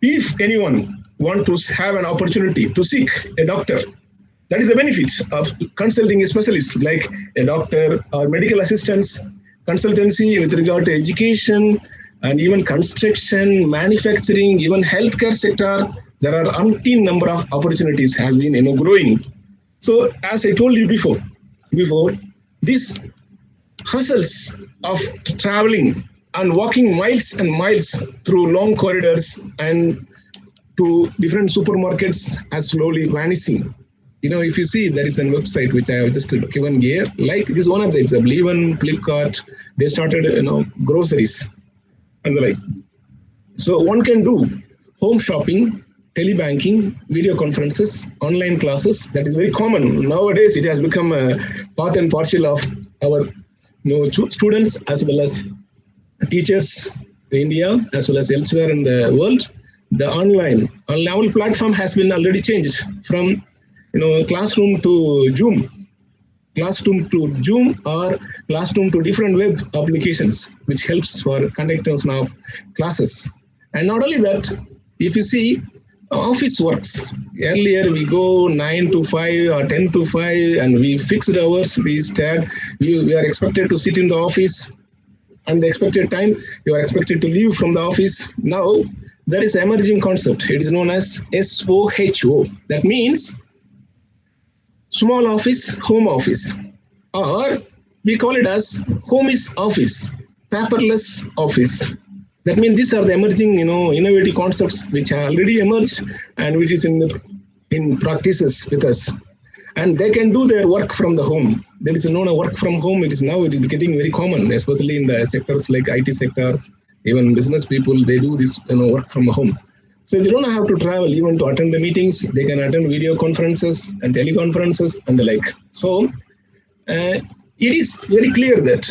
if anyone want to have an opportunity to seek a doctor, that is the benefit of consulting a specialist like a doctor or medical assistants, consultancy with regard to education, and even construction, manufacturing, even healthcare sector. There are umpteen number of opportunities has been growing. So as I told you before, these hustles of traveling and walking miles and miles through long corridors and to different supermarkets are slowly vanishing. If you see, there is a website which I have just given here, like this one of the example, even Flipkart, they started groceries and the like. So one can do home shopping, telebanking, video conferences, online classes. That is very common. Nowadays, it has become a part and parcel of our students as well as teachers in India as well as elsewhere in the world. The online platform has been already changed from classroom to Zoom or classroom to different web applications, which helps for conducting of classes. And not only that, if you see office works, earlier we go 9 to 5 or 10 to 5 and we fixed hours, we are expected to sit in the office and the expected time, you are expected to leave from the office. Now there is an emerging concept. It is known as SOHO. That means small office, home office, or we call it as home is office, paperless office. That means these are the emerging, innovative concepts which have already emerged and which is in practices with us. And they can do their work from the home. There is known a work from home. It is getting very common, especially in the sectors like IT sectors, even business people, they do this work from home. So they don't have to travel even to attend the meetings. They can attend video conferences and teleconferences and the like. So it is very clear that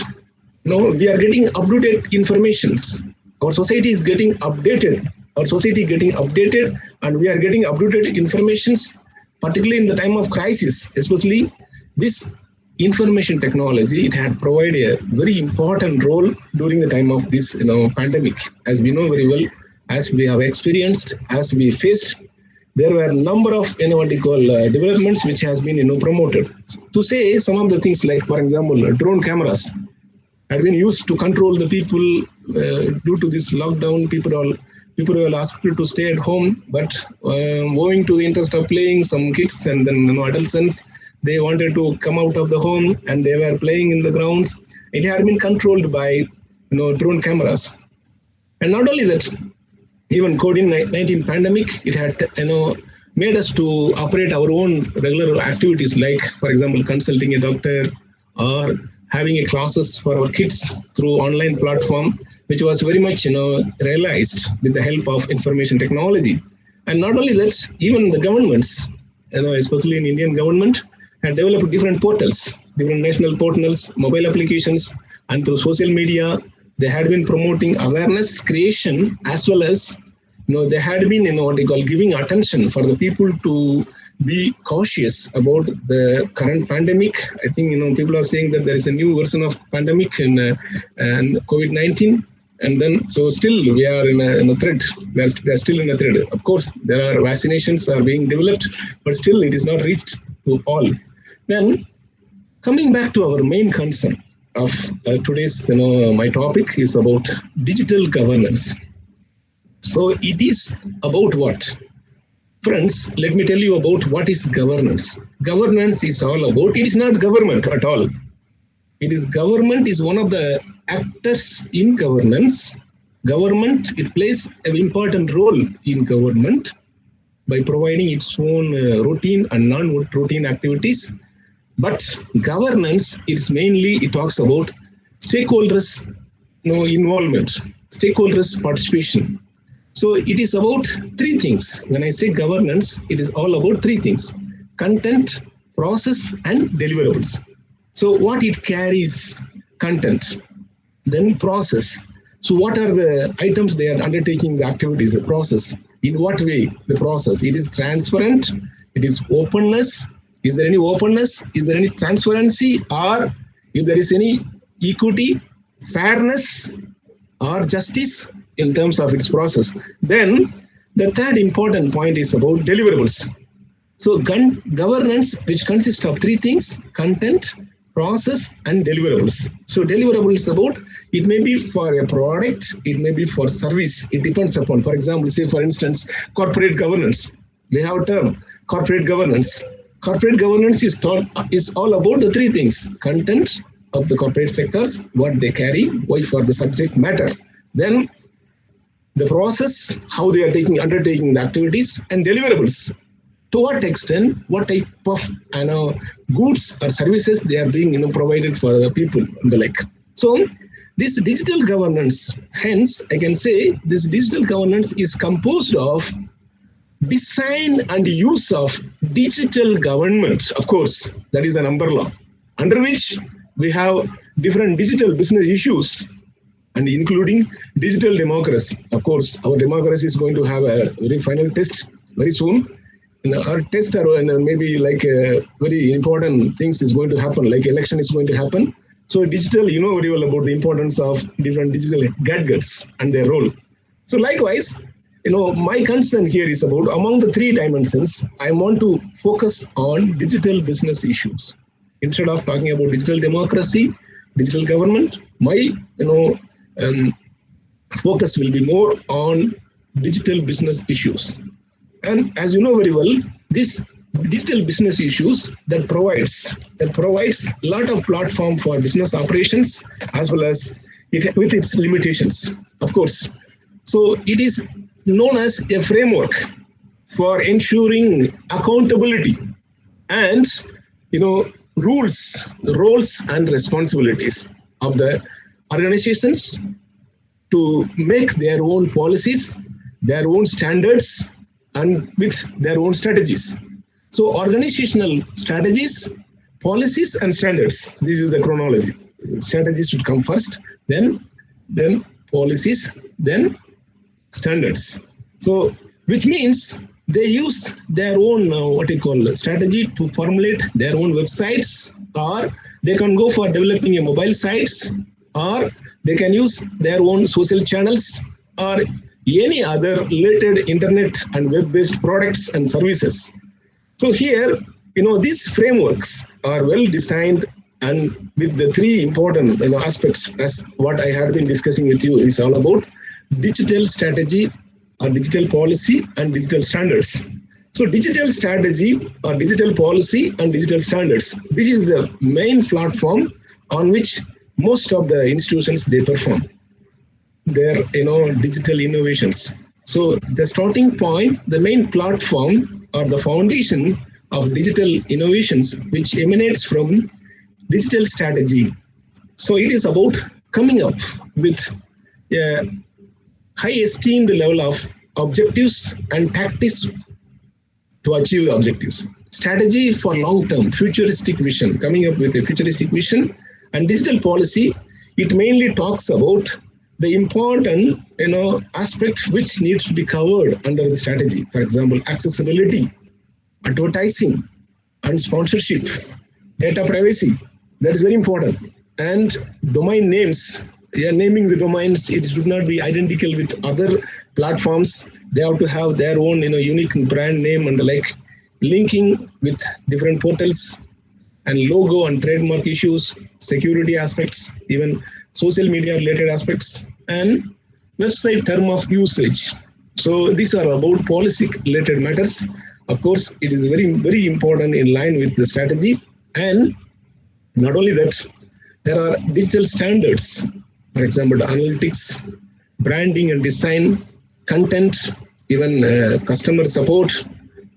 we are getting up-to-date informations. Our society is getting updated. Our society getting updated, and we are getting up-to-date informations, particularly in the time of crisis. Especially this information technology, it had provided a very important role during the time of this pandemic. As we know very well, as we have experienced, as we faced, there were a number of developments which has been promoted. To say some of the things like, for example, drone cameras had been used to control the people due to this lockdown. People were asked to stay at home, but owing to the interest of playing, some kids and then adolescents, they wanted to come out of the home and they were playing in the grounds. It had been controlled by drone cameras. And not only that, even COVID-19 pandemic, it had made us to operate our own regular activities, like, for example, consulting a doctor or having a classes for our kids through online platform, which was very much realized with the help of information technology. And not only that, even the governments, especially in Indian government, had developed different portals, different national portals, mobile applications, and through social media, they had been promoting awareness creation, as well as they had been giving attention for the people to be cautious about the current pandemic. I think people are saying that there is a new version of pandemic in COVID-19, and then so still we are in a thread. We are still in a thread. Of course, there are vaccinations are being developed, but still it is not reached to all. Then coming back to our main concern of today's my topic is about digital governance. So it is about what? Friends, let me tell you about what is governance. Governance is all about, it is not government at all. It is government is one of the actors in governance. Government, it plays an important role in government by providing its own routine and non-routine activities. But governance, it talks about stakeholders involvement, stakeholders participation. So it is about three things. When I say governance, it is all about three things: content, process, and deliverables. So what it carries: content, then process. So what are the items they are undertaking, the activities, the process? In what way the process? It is transparent, it is openness. Is there any openness? Is there any transparency? Or if there is any equity, fairness, or justice in terms of its process? Then the third important point is about deliverables. So governance, which consists of three things: content, process, and deliverables. So deliverables about, it may be for a product, it may be for service. It depends upon, for example, say for instance, corporate governance. We have a term, corporate governance. Corporate governance is all about the three things: content of the corporate sectors, what they carry, why for the subject matter. Then the process, how they are undertaking the activities, and deliverables. To what extent, what type of goods or services they are being provided for the people and the like. So this digital governance, hence I can say this digital governance is composed of design and use of digital government. Of course, that is an umbrella under which we have different digital business issues, and including digital democracy. Of course, our democracy is going to have a very final test very soon. Our test or maybe like very important things is going to happen, like election is going to happen. So digital, you know very well about the importance of different digital gadgets and their role. So likewise, my concern here is about, among the three dimensions, I want to focus on digital business issues. Instead of talking about digital democracy, digital government, my focus will be more on digital business issues. And as you know very well, this digital business issues that provides a lot of platform for business operations, as well as with its limitations, of course. So it is known as a framework for ensuring accountability and rules, roles and responsibilities of the organizations to make their own policies their own standards and with their own strategies. So organizational strategies, policies and standards. This is the chronology. Strategies should come first, then policies, then standards. So which means they use their own strategy to formulate their own websites, or they can go for developing a mobile sites, or they can use their own social channels or any other related internet and web-based products and services. So here, these frameworks are well designed, and with the three important aspects as what I had been discussing with you is all about digital strategy or digital policy and digital standards. So digital strategy or digital policy and digital standards, this is the main platform on which most of the institutions, they perform their digital innovations. So the starting point, the main platform or the foundation of digital innovations which emanates from digital strategy. So it is about coming up with a high esteemed level of objectives and tactics to achieve the objectives. Strategy for long-term futuristic vision, coming up with a futuristic vision. And digital policy, it mainly talks about the important aspect which needs to be covered under the strategy. For example, accessibility, advertising and sponsorship, data privacy, that is very important. And domain names, naming the domains, it should not be identical with other platforms. They have to have their own unique brand name and the like, linking with different portals, and logo and trademark issues, security aspects, even social media related aspects, and website term of usage. So these are about policy related matters. Of course, it is very, very important in line with the strategy. And not only that, there are digital standards, for example, analytics, branding and design, content, even customer support,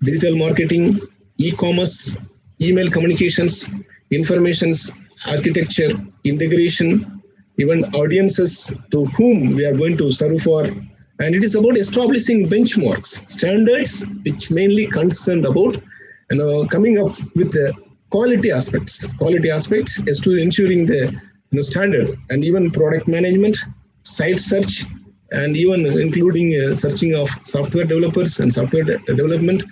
digital marketing, e-commerce, email communications, informations, architecture, integration, even audiences to whom we are going to serve for. And it is about establishing benchmarks, standards, which mainly concerned about coming up with the quality aspects. Quality aspects is to ensuring the standard, and even product management, site search, and even including searching of software developers and software development,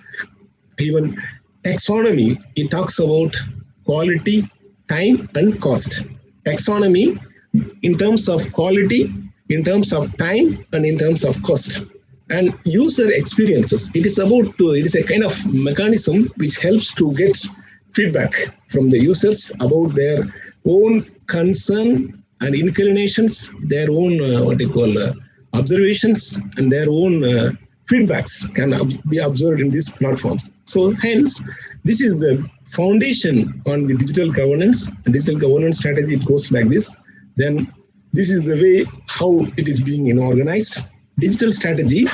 even taxonomy. It talks about quality, time, and cost. Taxonomy in terms of quality, in terms of time, and in terms of cost. And user experiences. It is a kind of mechanism which helps to get feedback from the users about their own concern and inclinations, their own observations, and their own feedbacks can be observed in these platforms. So hence, this is the foundation on the digital governance. And digital governance strategy, it goes like this. Then this is the way how it is being organized. Digital strategy,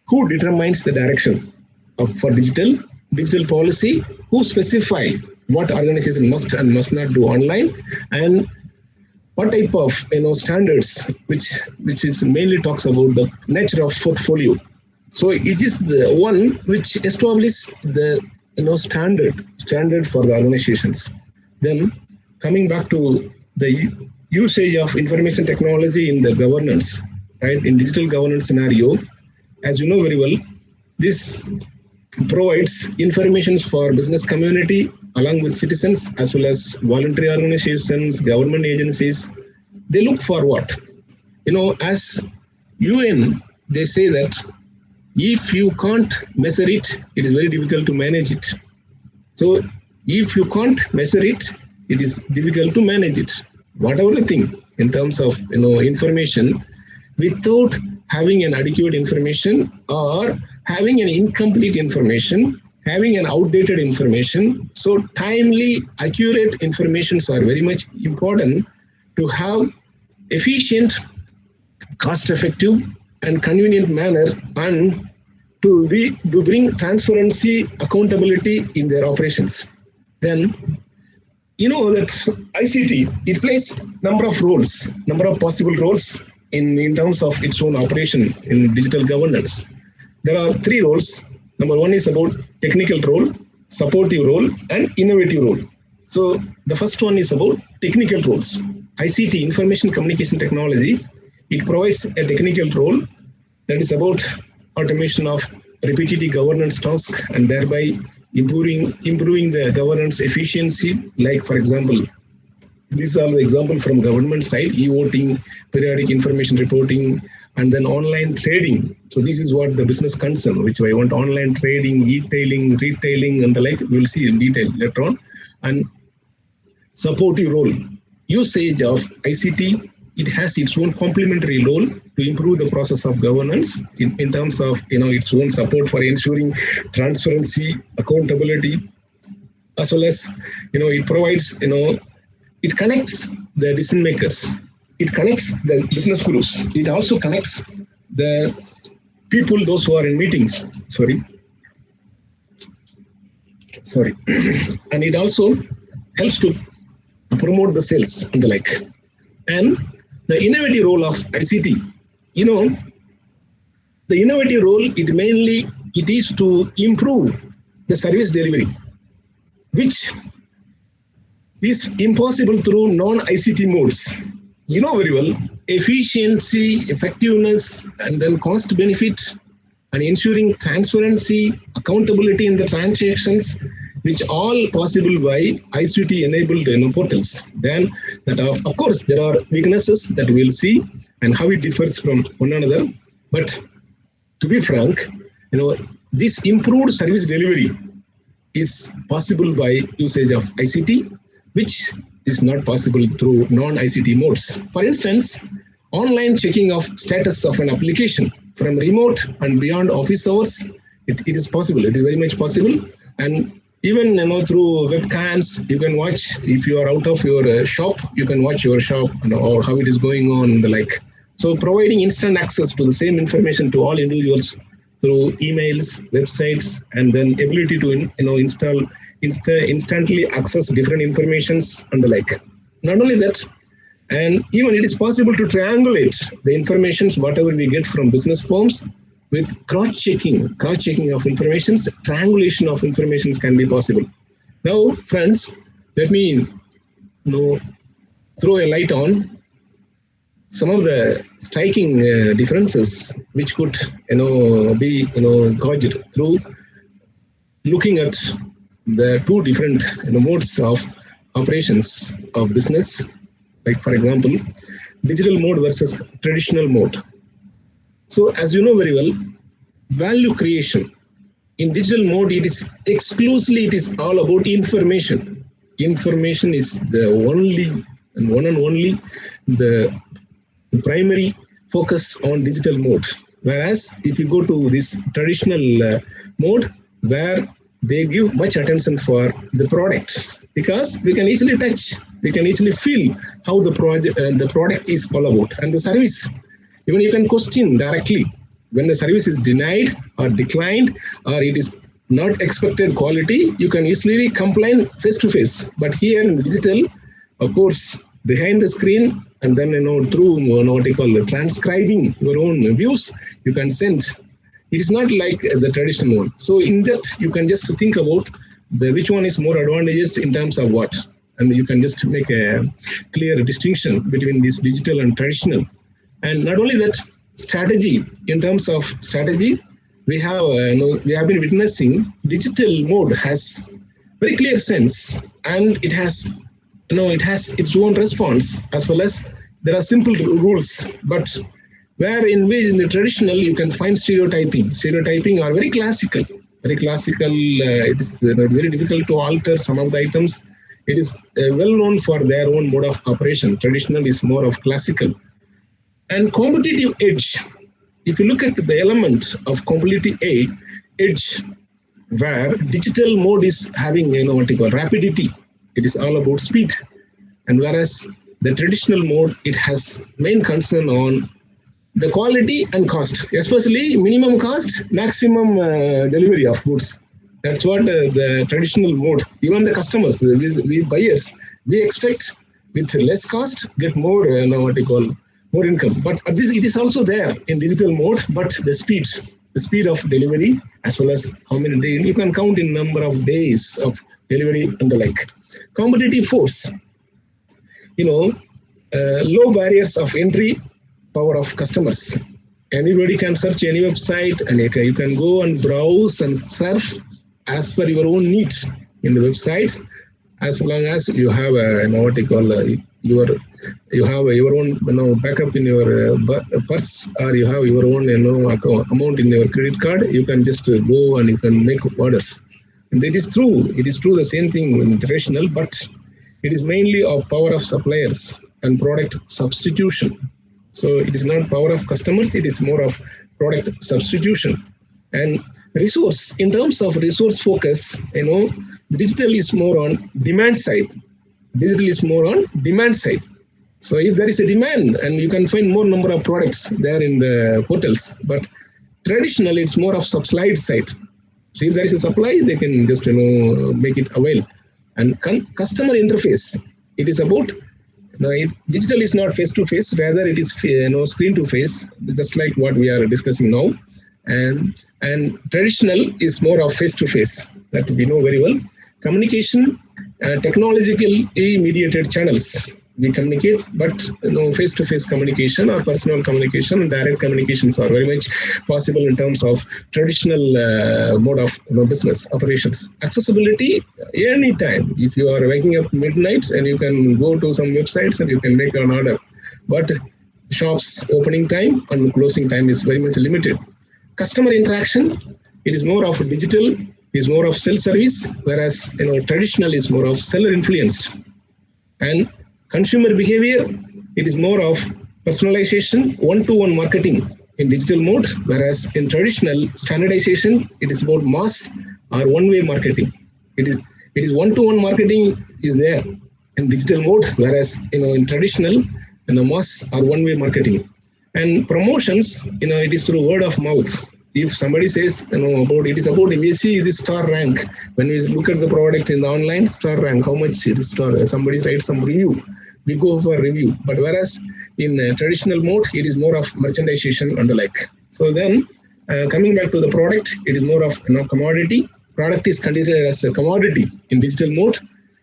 who determines the direction for digital policy, who specify what organization must and must not do online, and what type of standards, which is mainly talks about the nature of portfolio. So it is the one which establishes the standard for the organizations. Then coming back to the usage of information technology in the governance, right? In digital governance scenario, as you know very well, this provides information for business community along with citizens as well as voluntary organizations, government agencies. They look for what? As UN, they say that if you can't measure it, it is very difficult to manage it. So if you can't measure it, it is difficult to manage it. Whatever the thing in terms of information, without having an adequate information or having an incomplete information, having an outdated information. So timely, accurate informations are very much important to have efficient, cost-effective, and convenient manner, and to bring transparency, accountability in their operations. Then, that ICT, it plays number of possible roles. in terms of its own operation in digital governance. There are 3 roles. Number 1 is about technical role, supportive role, and innovative role. So the first one is about technical roles. ICT, information communication technology, it provides a technical role that is about automation of repetitive governance tasks and thereby improving the governance efficiency. Like, for example, these are the example from government side: e-voting, periodic information reporting, and then online trading. So this is what the business concern, which I want: online trading, e-tailing, retailing, and the like. We'll see in detail later on. And supportive role, usage of ICT, it has its own complementary role to improve the process of governance in terms of its own support for ensuring transparency, accountability, as well as it provides it connects the decision makers, it connects the business groups, it also connects the people, those who are in meetings. Sorry, and it also helps to promote the sales and the like. And the innovative role of ICT, the innovative role, it is to improve the service delivery, which is impossible through non-ICT modes. You know very well, efficiency, effectiveness, and then cost benefit, and ensuring transparency, accountability in the transactions, which all possible by ICT enabled portals. Then that of course there are weaknesses that we'll see and how it differs from one another. But to be frank, this improved service delivery is possible by usage of ICT, which is not possible through non-ICT modes. For instance, online checking of status of an application from remote and beyond office hours, it is possible. It is very much possible. And even through webcams, you can watch. If you are out of your shop, you can watch your shop or how it is going on and the like. So providing instant access to the same information to all individuals through emails, websites, and then ability to instantly access different informations and the like. Not only that, and even it is possible to triangulate the informations whatever we get from business firms with cross-checking of informations, triangulation of informations can be possible. Now, friends, let me throw a light on some of the striking differences which could be gauged through looking at the 2 different modes of operations of business. Like, for example, digital mode versus traditional mode. So as you know very well, value creation in digital mode, it is all about information. Information is the only and one and only the primary focus on digital mode. Whereas if you go to this traditional mode, where they give much attention for the product, because we can easily touch, we can easily feel how the product is all about, and the service. Even you can question directly when the service is denied or declined, or it is not expected quality, you can easily complain face to face. But here in digital, of course, behind the screen, and then through what you call transcribing your own views, you can send. It is not like the traditional one. So in that, you can just think about which one is more advantageous in terms of what, and you can just make a clear distinction between this digital and traditional. And not only that, strategy. In terms of strategy, we have been witnessing digital mode has very clear sense, and it has its own response, as well as there are simple rules. But where in the traditional, you can find stereotyping. Stereotyping are very classical. It is very difficult to alter some of the items. It is well known for their own mode of operation. Traditional is more of classical. And competitive edge, if you look at the element of competitive edge, where digital mode is having what you call rapidity, it is all about speed. And whereas the traditional mode, it has main concern on the quality and cost, especially minimum cost, maximum delivery of goods. That's what the traditional mode, even the customers, we buyers, we expect with less cost, get more what you call more income. But it is also there in digital mode, but the speed of delivery, as well as how many days, you can count in number of days of delivery and the like. Competitive force, low barriers of entry, power of customers. Anybody can search any website and you can go and browse and surf as per your own needs in the websites, as long as you have you have your own backup in your purse, or you have your own amount in your credit card. You can just go and you can make orders. And it is true the same thing in traditional, but it is mainly of power of suppliers and product substitution. So it is not power of customers, it is more of product substitution. And resource, in terms of resource focus, digital is more on demand side. So if there is a demand, and you can find more number of products there in the portals, but traditionally it's more of supply side. So if there is a supply, they can just make it avail. And customer interface, it is about digital is not face to face, rather it is screen to face, just like what we are discussing now. And traditional is more of face to face, that we know very well. Communication, technologically mediated channels. We communicate, but face-to-face communication or personal communication and direct communications are very much possible in terms of traditional mode of business operations. Accessibility, anytime. If you are waking up midnight and you can go to some websites and you can make an order, but shops opening time and closing time is very much limited. Customer interaction, it is more of digital, is more of self-service, whereas traditional is more of seller-influenced. And consumer behavior, it is more of personalization, one-to-one marketing in digital mode, whereas in traditional standardization, it is about mass or one-way marketing. It is one-to-one marketing is there in digital mode, whereas in traditional, mass or one-way marketing. And promotions, it is through word of mouth. If somebody says, it is about, we see this star rank. When we look at the product in the online, star rank, how much it is star, somebody writes some review, we go for review. But whereas in traditional mode, it is more of merchandisation and the like. So then, coming back to the product, it is more of commodity. Product is considered as a commodity in digital mode,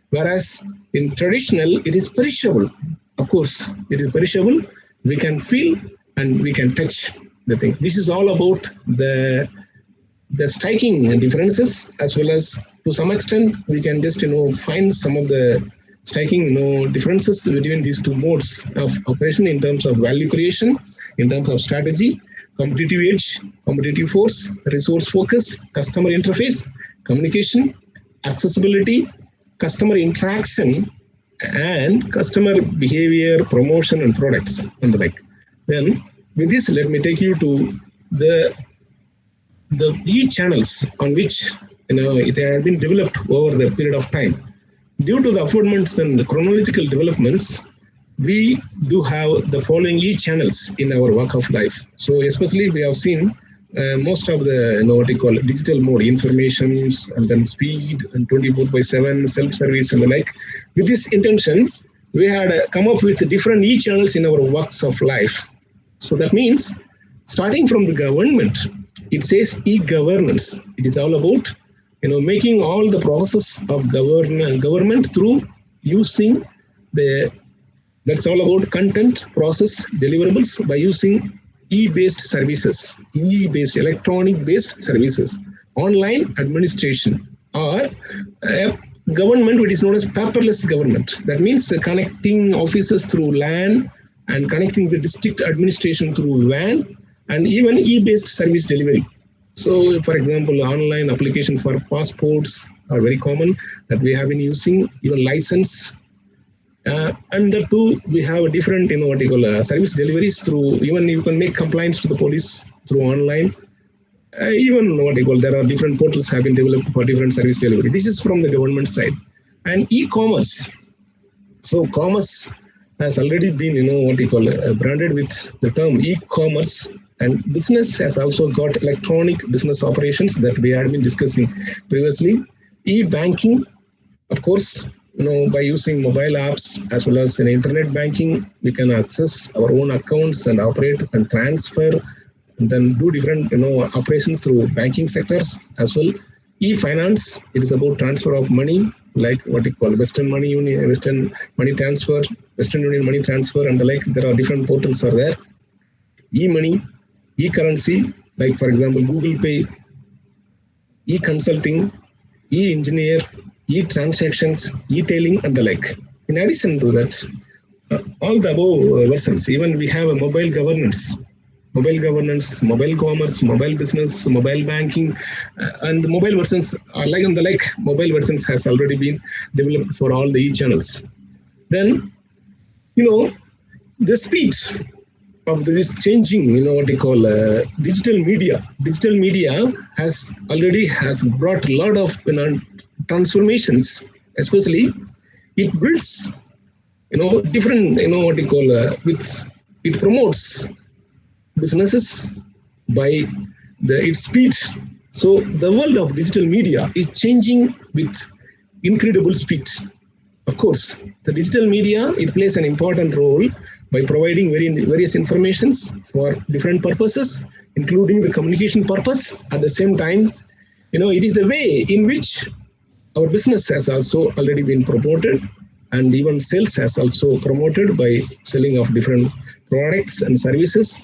whereas in traditional, it is perishable. Of course, it is perishable. We can feel and we can touch the thing. This is all about the striking differences, as well as to some extent we can just find some of the striking differences between these two modes of operation in terms of value creation, in terms of strategy, competitive edge, competitive force, resource focus, customer interface, communication, accessibility, customer interaction, and customer behavior, promotion, and products and the like. Then with this, let me take you to the e-channels on which it has been developed over the period of time. Due to the affordments and chronological developments, we do have the following e-channels in our walk of life. So especially we have seen most of the what you call digital mode, informations and then speed and 24/7 self-service and the like. With this intention, we had come up with different e-channels in our walks of life. So that means, starting from the government, it says e-governance. It is all about making all the process of government through using that's all about content, process, deliverables by using e-based services, electronic-based services, online administration, or government, which is known as paperless government. That means connecting offices through LAN and connecting the district administration through WAN, and even e-based service delivery. So, for example, online application for passports are very common that we have been using, even license. And the two, we have different, service deliveries through, even you can make complaints to the police through online. There are different portals have been developed for different service delivery. This is from the government side. And e-commerce. So commerce has already been, branded with the term e-commerce, and business has also got electronic business operations that we had been discussing previously. E-banking, of course, by using mobile apps as well as in internet banking, we can access our own accounts and operate and transfer, and then do different operations through banking sectors as well. E-finance, it is about transfer of money, like what you call Western Money Union, Western Money Transfer, Western Union Money Transfer, and the like. There are different portals are there. E-money, e-currency, like for example Google Pay, e-consulting, e-engineer, e-transactions, e-tailing, and the like. In addition to that, all the above versions, even we have a mobile governance, mobile commerce, mobile business, mobile banking, and the mobile versions are like and the like. Mobile versions has already been developed for all the e-channels. Then, the speed of this changing, what they call digital media. Digital media has brought a lot of transformations. Especially, it builds, different, what they call it promotes businesses by its speed. So the world of digital media is changing with incredible speed. Of course, the digital media, it plays an important role by providing various informations for different purposes, including the communication purpose. At the same time, it is the way in which our business has also already been promoted, and even sales has also promoted by selling of different products and services.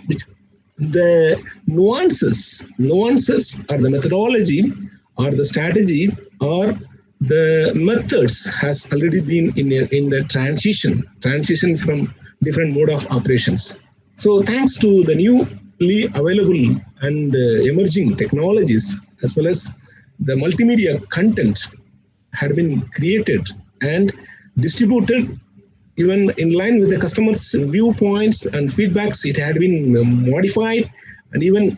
The nuances or the methodology or the strategy or the methods has already been in the transition from different mode of operations. So thanks to the newly available and emerging technologies, as well as the multimedia content had been created and distributed even in line with the customers' viewpoints and feedbacks, it had been modified and even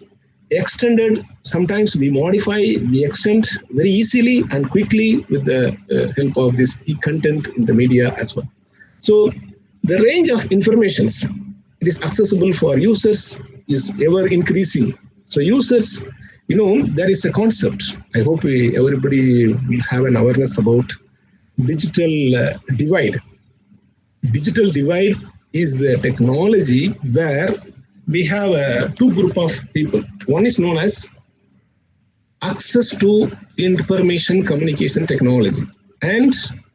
extended. Sometimes we modify, we extend very easily and quickly with the help of this e-content in the media as well. So the range of informations it is accessible for users is ever increasing. So users, there is a concept. I hope everybody will have an awareness about digital divide. Digital divide is the technology where we have two group of people. One is known as access to information communication technology and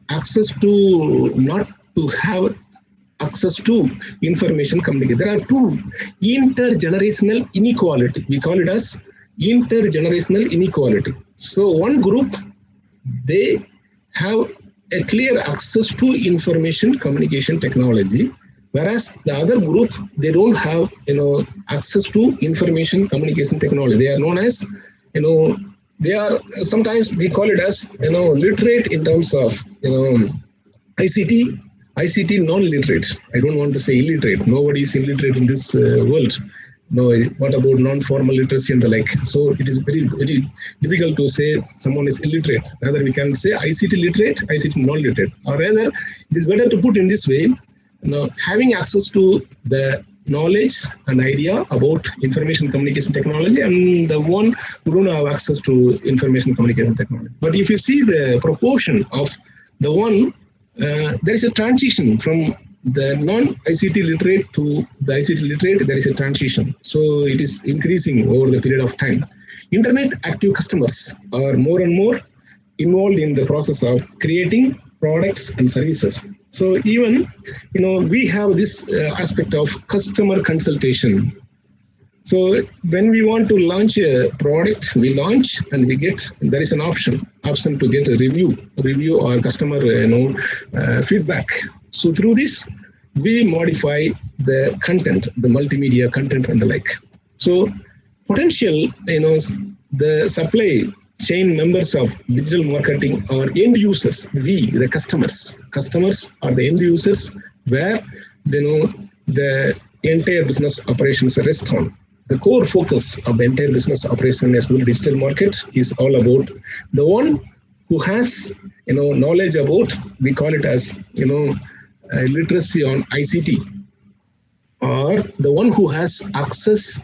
access to not to have access to information communication. There are two intergenerational inequality. We call it as intergenerational inequality. So one group, they have a clear access to information communication technology, whereas the other group, they don't have access to information communication technology. They are known as they are sometimes we call it as literate in terms of ICT non-literate. I don't want to say illiterate. Nobody is illiterate in this world. No, what about non-formal literacy and the like? So it is very, very difficult to say someone is illiterate. Rather, we can say ICT literate, ICT non-literate. Or rather, it is better to put in this way, having access to the knowledge and idea about information communication technology and the one who don't have access to information communication technology. But if you see the proportion of the one, there is a transition from the non-ICT literate to the ICT literate, there is a transition. So it is increasing over the period of time. Internet active customers are more and more involved in the process of creating products and services. So even, we have this aspect of customer consultation. So when we want to launch a product, we launch and we get, there is an option to get a review or customer feedback. So through this, we modify the content, the multimedia content and the like. So potential, the supply chain members of digital marketing are end users. We, the customers are the end users where the entire business operations rest on. The core focus of the entire business operation as well digital market is all about the one who has knowledge about, we call it as literacy on ICT, or the one who has access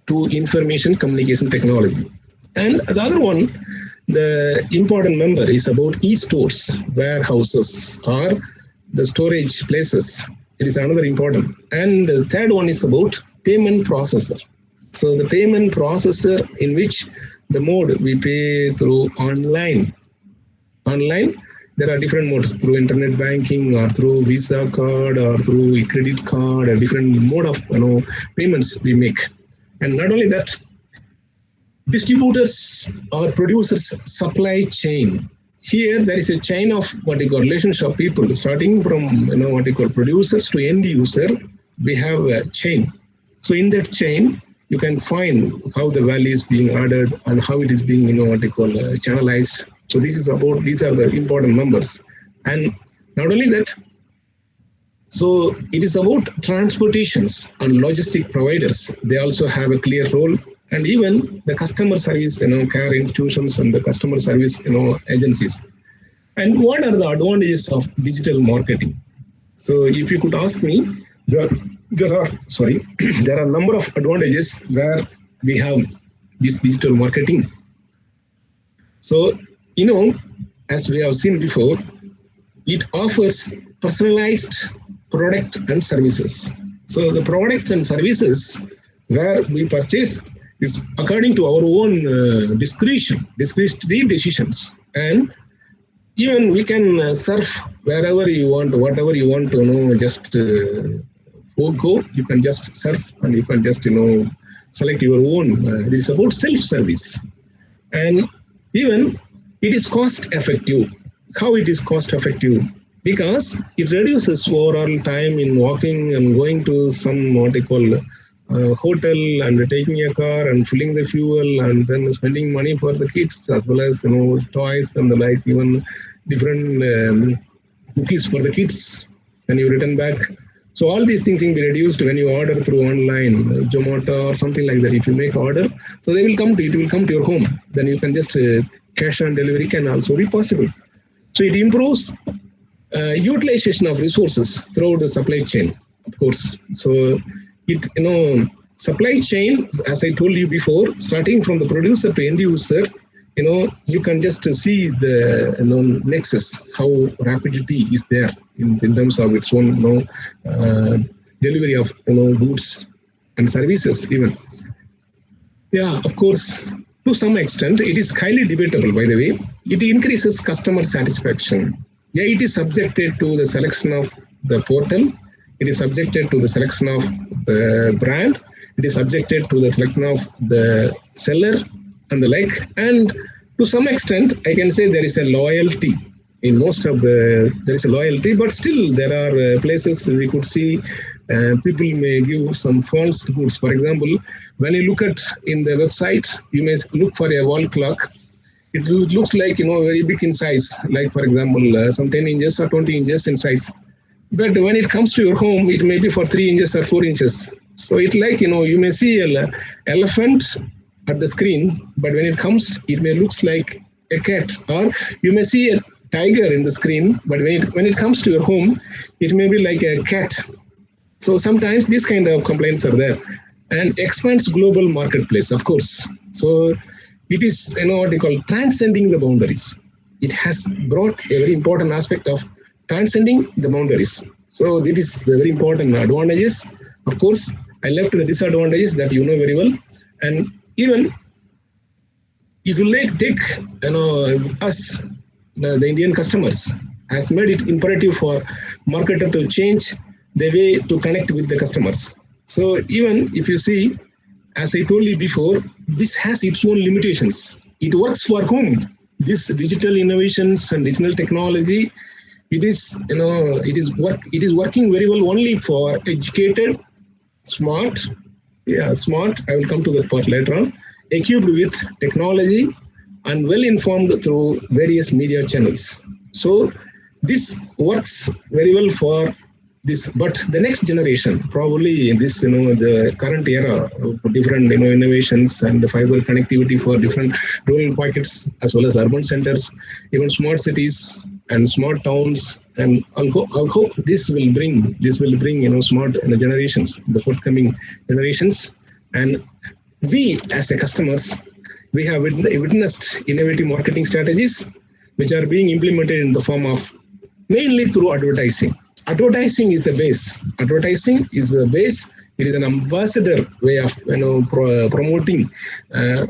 to information communication technology. And the other one, the important member is about e-stores, warehouses, or the storage places. It is another important. And the third one is about payment processor. So the payment processor in which the mode we pay through online. Online, there are different modes through internet banking or through Visa card or through a credit card, a different mode of payments we make. And not only that, distributors or producers supply chain. Here there is a chain of what you call relationship of people, starting from what you call producers to end user. We have a chain. So in that chain, you can find how the value is being added and how it is being what you call channelized. So these are the important numbers. And not only that, so it is about transportations and logistic providers. They also have a clear role. And even the customer service, care institutions and the customer service, agencies. And what are the advantages of digital marketing? So if you could ask me, there are a number of advantages where we have this digital marketing. So, as we have seen before, it offers personalized product and services. So the products and services where we purchase is according to our own discretionary decisions. And even we can surf wherever you want, whatever you want to know, just go, you can just surf and you can just, select your own. It is about self-service. And even it is cost effective. How it is cost effective? Because it reduces overall time in walking and going to some what they call hotel and taking a car and filling the fuel and then spending money for the kids as well as toys and the like, even different cookies for the kids when you return back. So all these things can be reduced when you order through online, Zomato or something like that. If you make order, so they will come to it will come to your home. Then you can just cash on delivery can also be possible. So it improves utilization of resources throughout the supply chain, of course. So it, supply chain, as I told you before, starting from the producer to end user, you can just see the nexus, how rapidity is there in terms of its own delivery of goods and services even. Yeah, of course, to some extent, it is highly debatable, by the way. It increases customer satisfaction. Yeah, it is subjected to the selection of the portal. It is subjected to the selection of the brand. It is subjected to the selection of the seller and the like. And to some extent, I can say there is a loyalty. In most of there is a loyalty, but still there are places we could see people may give some false goods. For example, when you look at in the website, you may look for a wall clock. It looks like, very big in size, like for example, some 10 inches or 20 inches in size. But when it comes to your home, it may be for 3 inches or 4 inches. So it's like, you may see an elephant at the screen, but when it comes, it may looks like a cat. Or you may see a tiger in the screen, but when it comes to your home, it may be like a cat. So sometimes these kind of complaints are there. And expands global marketplace, of course. So it is, what they call transcending the boundaries. It has brought a very important aspect of transcending the boundaries. So this is the very important advantages. Of course, I left the disadvantages that you know very well. And even if you take us, the Indian customers, has made it imperative for marketer to change the way to connect with the customers. So even if you see, as I told you before, this has its own limitations. It works for whom? This digital innovations and digital technology, it is working very well only for educated, smart. I will come to that part later on. Equipped with technology and well informed through various media channels. So this works very well for this, but the next generation, probably this, the current era of different, innovations and the fiber connectivity for different rural pockets as well as urban centers, even smart cities and smart towns, and I'll hope this will bring, smart generations, the forthcoming generations, and we as a customers, we have witnessed innovative marketing strategies which are being implemented in the form of mainly through advertising. Advertising is the base. Advertising is the base. It is an ambassador way of promoting,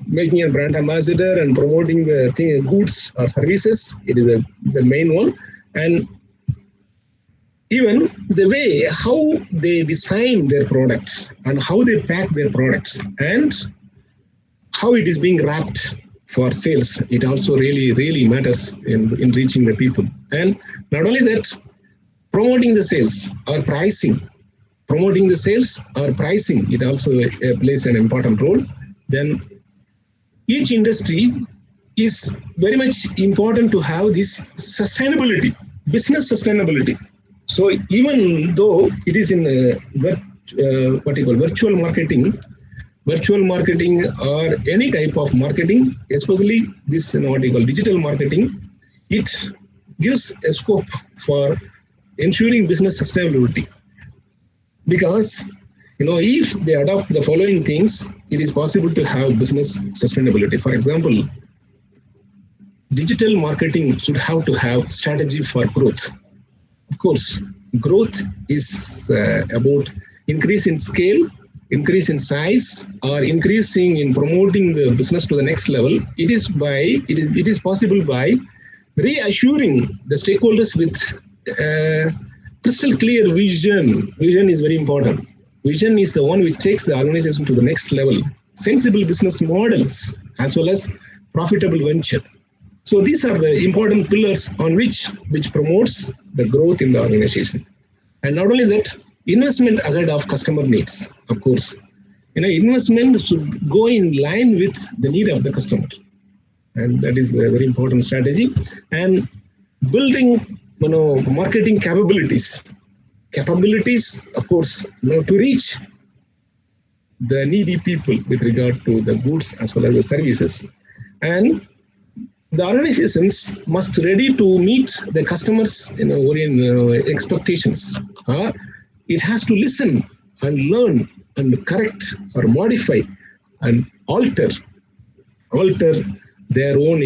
making a brand ambassador and promoting the goods or services. It is the main one. And even the way how they design their products and how they pack their products and how it is being wrapped for sales, it also really matters in reaching the people. And not only that, promoting the sales or pricing, it also plays an important role. Then each industry is very much important to have this sustainability, business sustainability. So even though it is in virtual marketing or any type of marketing, especially this digital marketing, it gives a scope for ensuring business sustainability. Because if they adopt the following things, it is possible to have business sustainability. For example, digital marketing should have to have strategy for growth. Of course, growth is about increase in scale, increase in size, or increasing in promoting the business to the next level. It is possible by reassuring the stakeholders with crystal clear vision. Vision is very important. Vision is the one which takes the organization to the next level. Sensible business models as well as profitable venture. So these are the important pillars on which promotes the growth in the organization. And not only that, investment ahead of customer needs. Of course, investment should go in line with the need of the customer, and that is the very important strategy. And building, marketing capabilities, of course, to reach the needy people with regard to the goods as well as the services. And the organizations must ready to meet the customers' expectations. It has to listen and learn and correct or modify and alter their own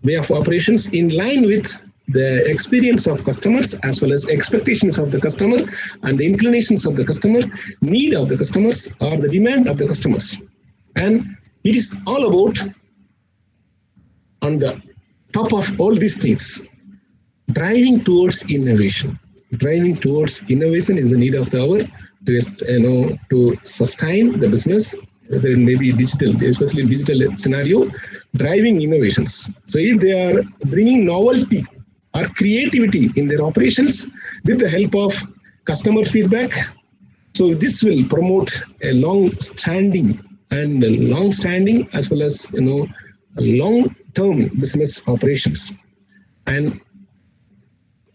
way of operations in line with the experience of customers as well as expectations of the customer and the inclinations of the customer, need of the customers or the demand of the customers. And it is all about, on the top of all these things, driving towards innovation. Driving towards innovation is the need of the hour to sustain the business. There may be digital, especially digital scenario, driving innovations. So if they are bringing novelty or creativity in their operations with the help of customer feedback, so this will promote a long-standing as well as long-term business operations. And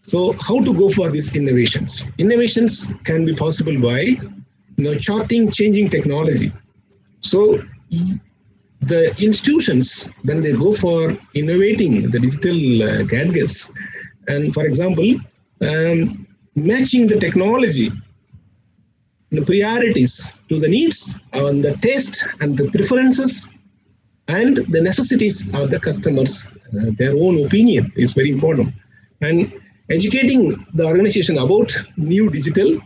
so how to go for these innovations? Innovations can be possible by charting changing technology. So the institutions, when they go for innovating the digital gadgets, and for example, matching the technology priorities to the needs and the taste and the preferences and the necessities of the customers, their own opinion is very important. And educating the organization about new digital,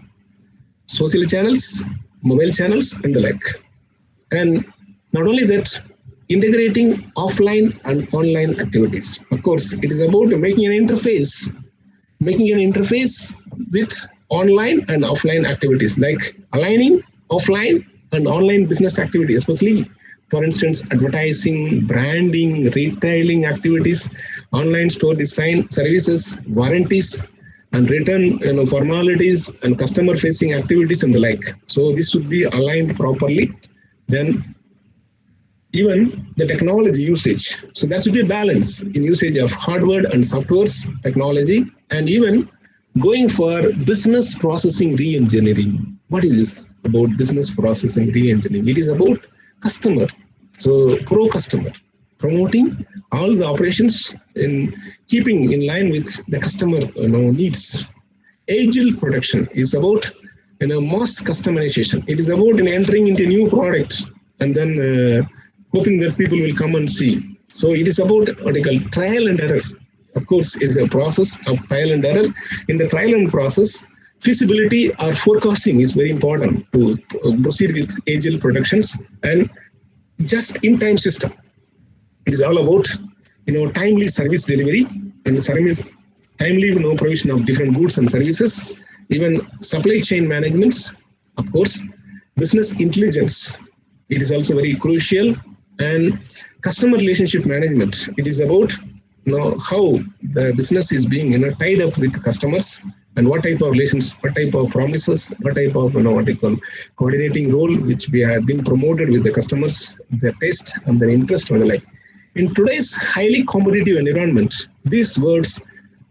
social channels, mobile channels, and the like. And not only that, integrating offline and online activities. Of course, it is about making an interface with online and offline activities, like aligning offline and online business activities, especially, for instance, advertising, branding, retailing activities, online store design services, warranties, and return formalities, and customer-facing activities, and the like. So this should be aligned properly. Then even the technology usage. So there should be a balance in usage of hardware and software technology, and even going for business processing re-engineering. What is this about business processing re-engineering? It is about customer. So pro-customer, promoting all the operations in keeping in line with the customer needs. Agile production is about mass customization. It is about entering into new product and then hoping that people will come and see. So it is about what I call trial and error. Of course, it's a process of trial and error. In the trial and process, feasibility or forecasting is very important to proceed with agile productions and just-in-time system. It is all about timely service delivery and service timely provision of different goods and services, even supply chain management, of course, business intelligence. It is also very crucial, and customer relationship management. It is about how the business is being tied up with customers and what type of relations, what type of promises, what type of what I call coordinating role which we have been promoted with the customers, their taste and their interest and the like. In today's highly competitive environment, these words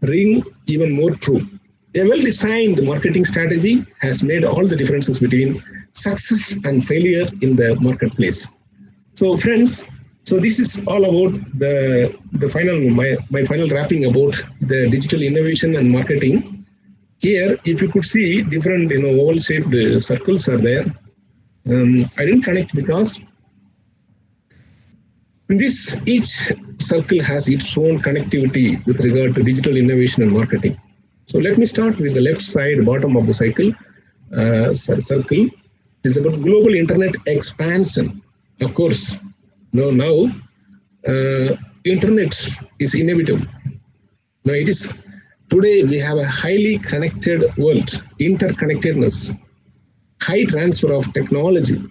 ring even more true. A well-designed marketing strategy has made all the differences between success and failure in the marketplace. So friends, so this is all about the final my final wrapping about the digital innovation and marketing. Here, if you could see different oval-shaped circles are there. I didn't connect because each circle has its own connectivity with regard to digital innovation and marketing. So let me start with the left side, bottom of the circle. Is about global internet expansion. Of course, now internet is inevitable. Now it is today we have a highly connected world. Interconnectedness, high transfer of technology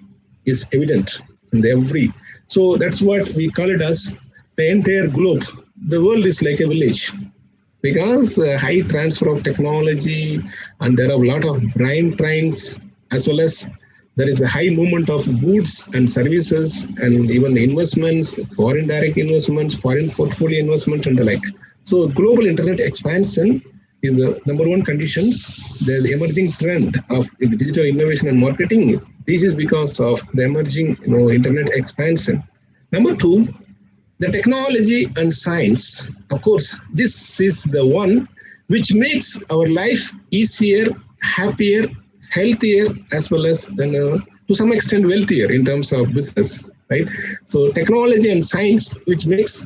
is evident in every. So that's what we call it as the entire globe. The world is like a village because high transfer of technology, and there are a lot of brain trains, as well as there is a high movement of goods and services and even investments, foreign direct investments, foreign portfolio investment and the like. So global internet expansion is the number one condition. The emerging trend of digital innovation and marketing. This is because of the emerging internet expansion. Number two, the technology and science. Of course, this is the one which makes our life easier, happier, healthier, as well as to some extent wealthier in terms of business, right? So technology and science, which makes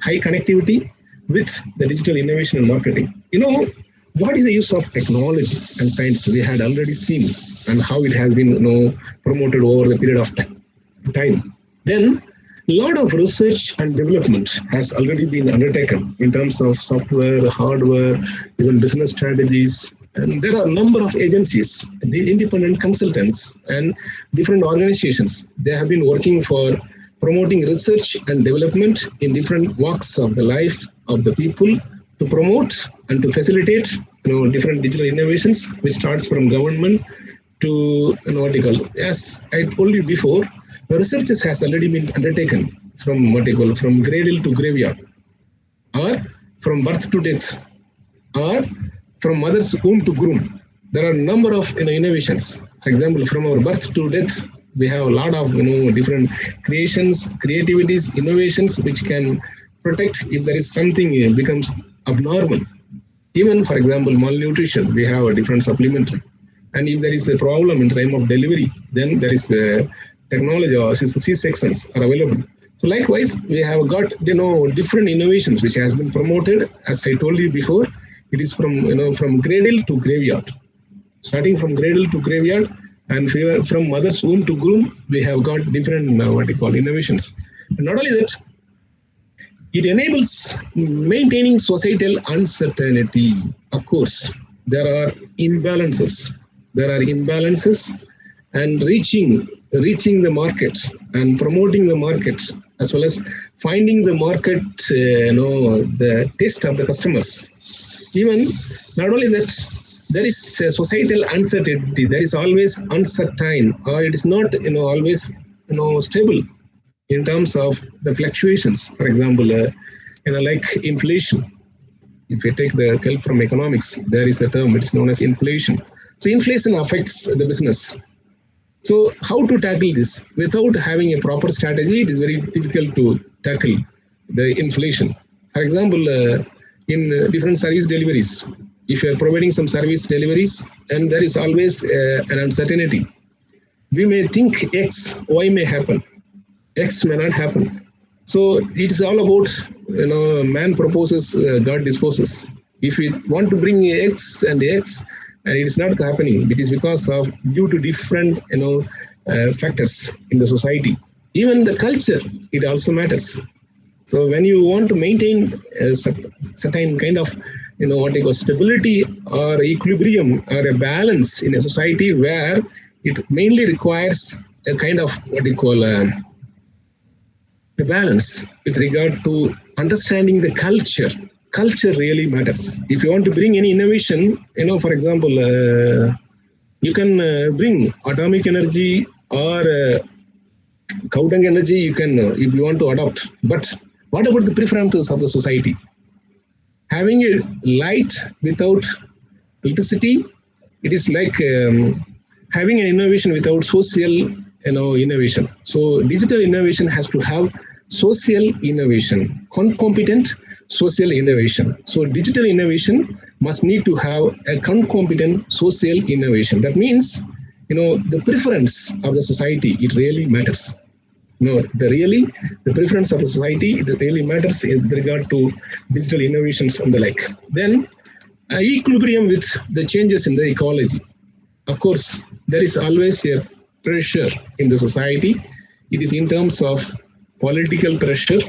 high connectivity with the digital innovation and marketing. What is the use of technology and science? We had already seen and how it has been promoted over the period of time. Then a lot of research and development has already been undertaken in terms of software, hardware, even business strategies. And there are a number of agencies, the independent consultants and different organizations. They have been working for promoting research and development in different walks of the life of the people to promote and to facilitate different digital innovations, which starts from government to as I told you before, the research has already been undertaken from from cradle to graveyard, or from birth to death, or from mother's womb to groom. There are a number of innovations. For example, from our birth to death, we have a lot of different creations, creativities, innovations which can protect if there is something becomes abnormal. Even for example, malnutrition, we have a different supplementary. And if there is a problem in time of delivery, then there is a technology or C-sections are available. So likewise, we have got different innovations which has been promoted. As I told you before, it is from from cradle to graveyard. Starting from cradle to graveyard, and from mother's womb to groom, we have got different innovations. And not only that, it enables maintaining societal uncertainty. Of course, there are imbalances. And reaching the market and promoting the market, as well as finding the market, the taste of the customers. Even not only that, there is a societal uncertainty. There is always uncertain, or it is not always stable in terms of the fluctuations. For example, like inflation. If you take the help from economics, there is a term, it's known as inflation. So inflation affects the business. So how to tackle this? Without having a proper strategy, it is very difficult to tackle the inflation. For example, in different service deliveries, if you are providing some service deliveries, and there is always an uncertainty. We may think X, Y may happen. X may not happen. So it's all about, man proposes, God disposes. If we want to bring X, and it is not happening, it is because of due to different, factors in the society. Even the culture, it also matters. So when you want to maintain a certain kind of, what you call stability or equilibrium or a balance in a society where it mainly requires a kind of what you call a balance with regard to understanding the culture. Culture really matters. If you want to bring any innovation, for example, you can bring atomic energy or cow dung energy, you can, if you want to adopt. But what about the preferences of the society? Having a light without electricity, it is like having an innovation without social, innovation. So digital innovation has to have social innovation, concomitant social innovation. So digital innovation must need to have a concomitant social innovation. That means, the preference of the society, it really matters. The preference of the society, it really matters with regard to digital innovations and the like. Then equilibrium with the changes in the ecology. Of course, there is always a pressure in the society. It is in terms of political pressure,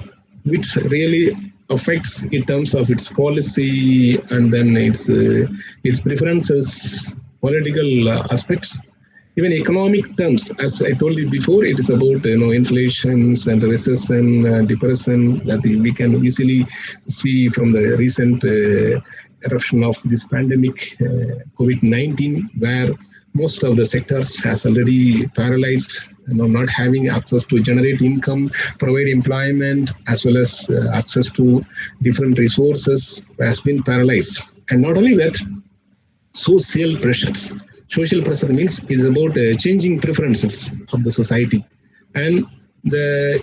which really affects in terms of its policy and then its preferences, political aspects. Even economic terms, as I told you before, it is about inflations and recession, depression that we can easily see from the recent eruption of this pandemic, COVID-19, where most of the sectors has already paralyzed, not having access to generate income, provide employment, as well as access to different resources has been paralyzed. And not only that, social pressures. Social pressure means is about changing preferences of the society and the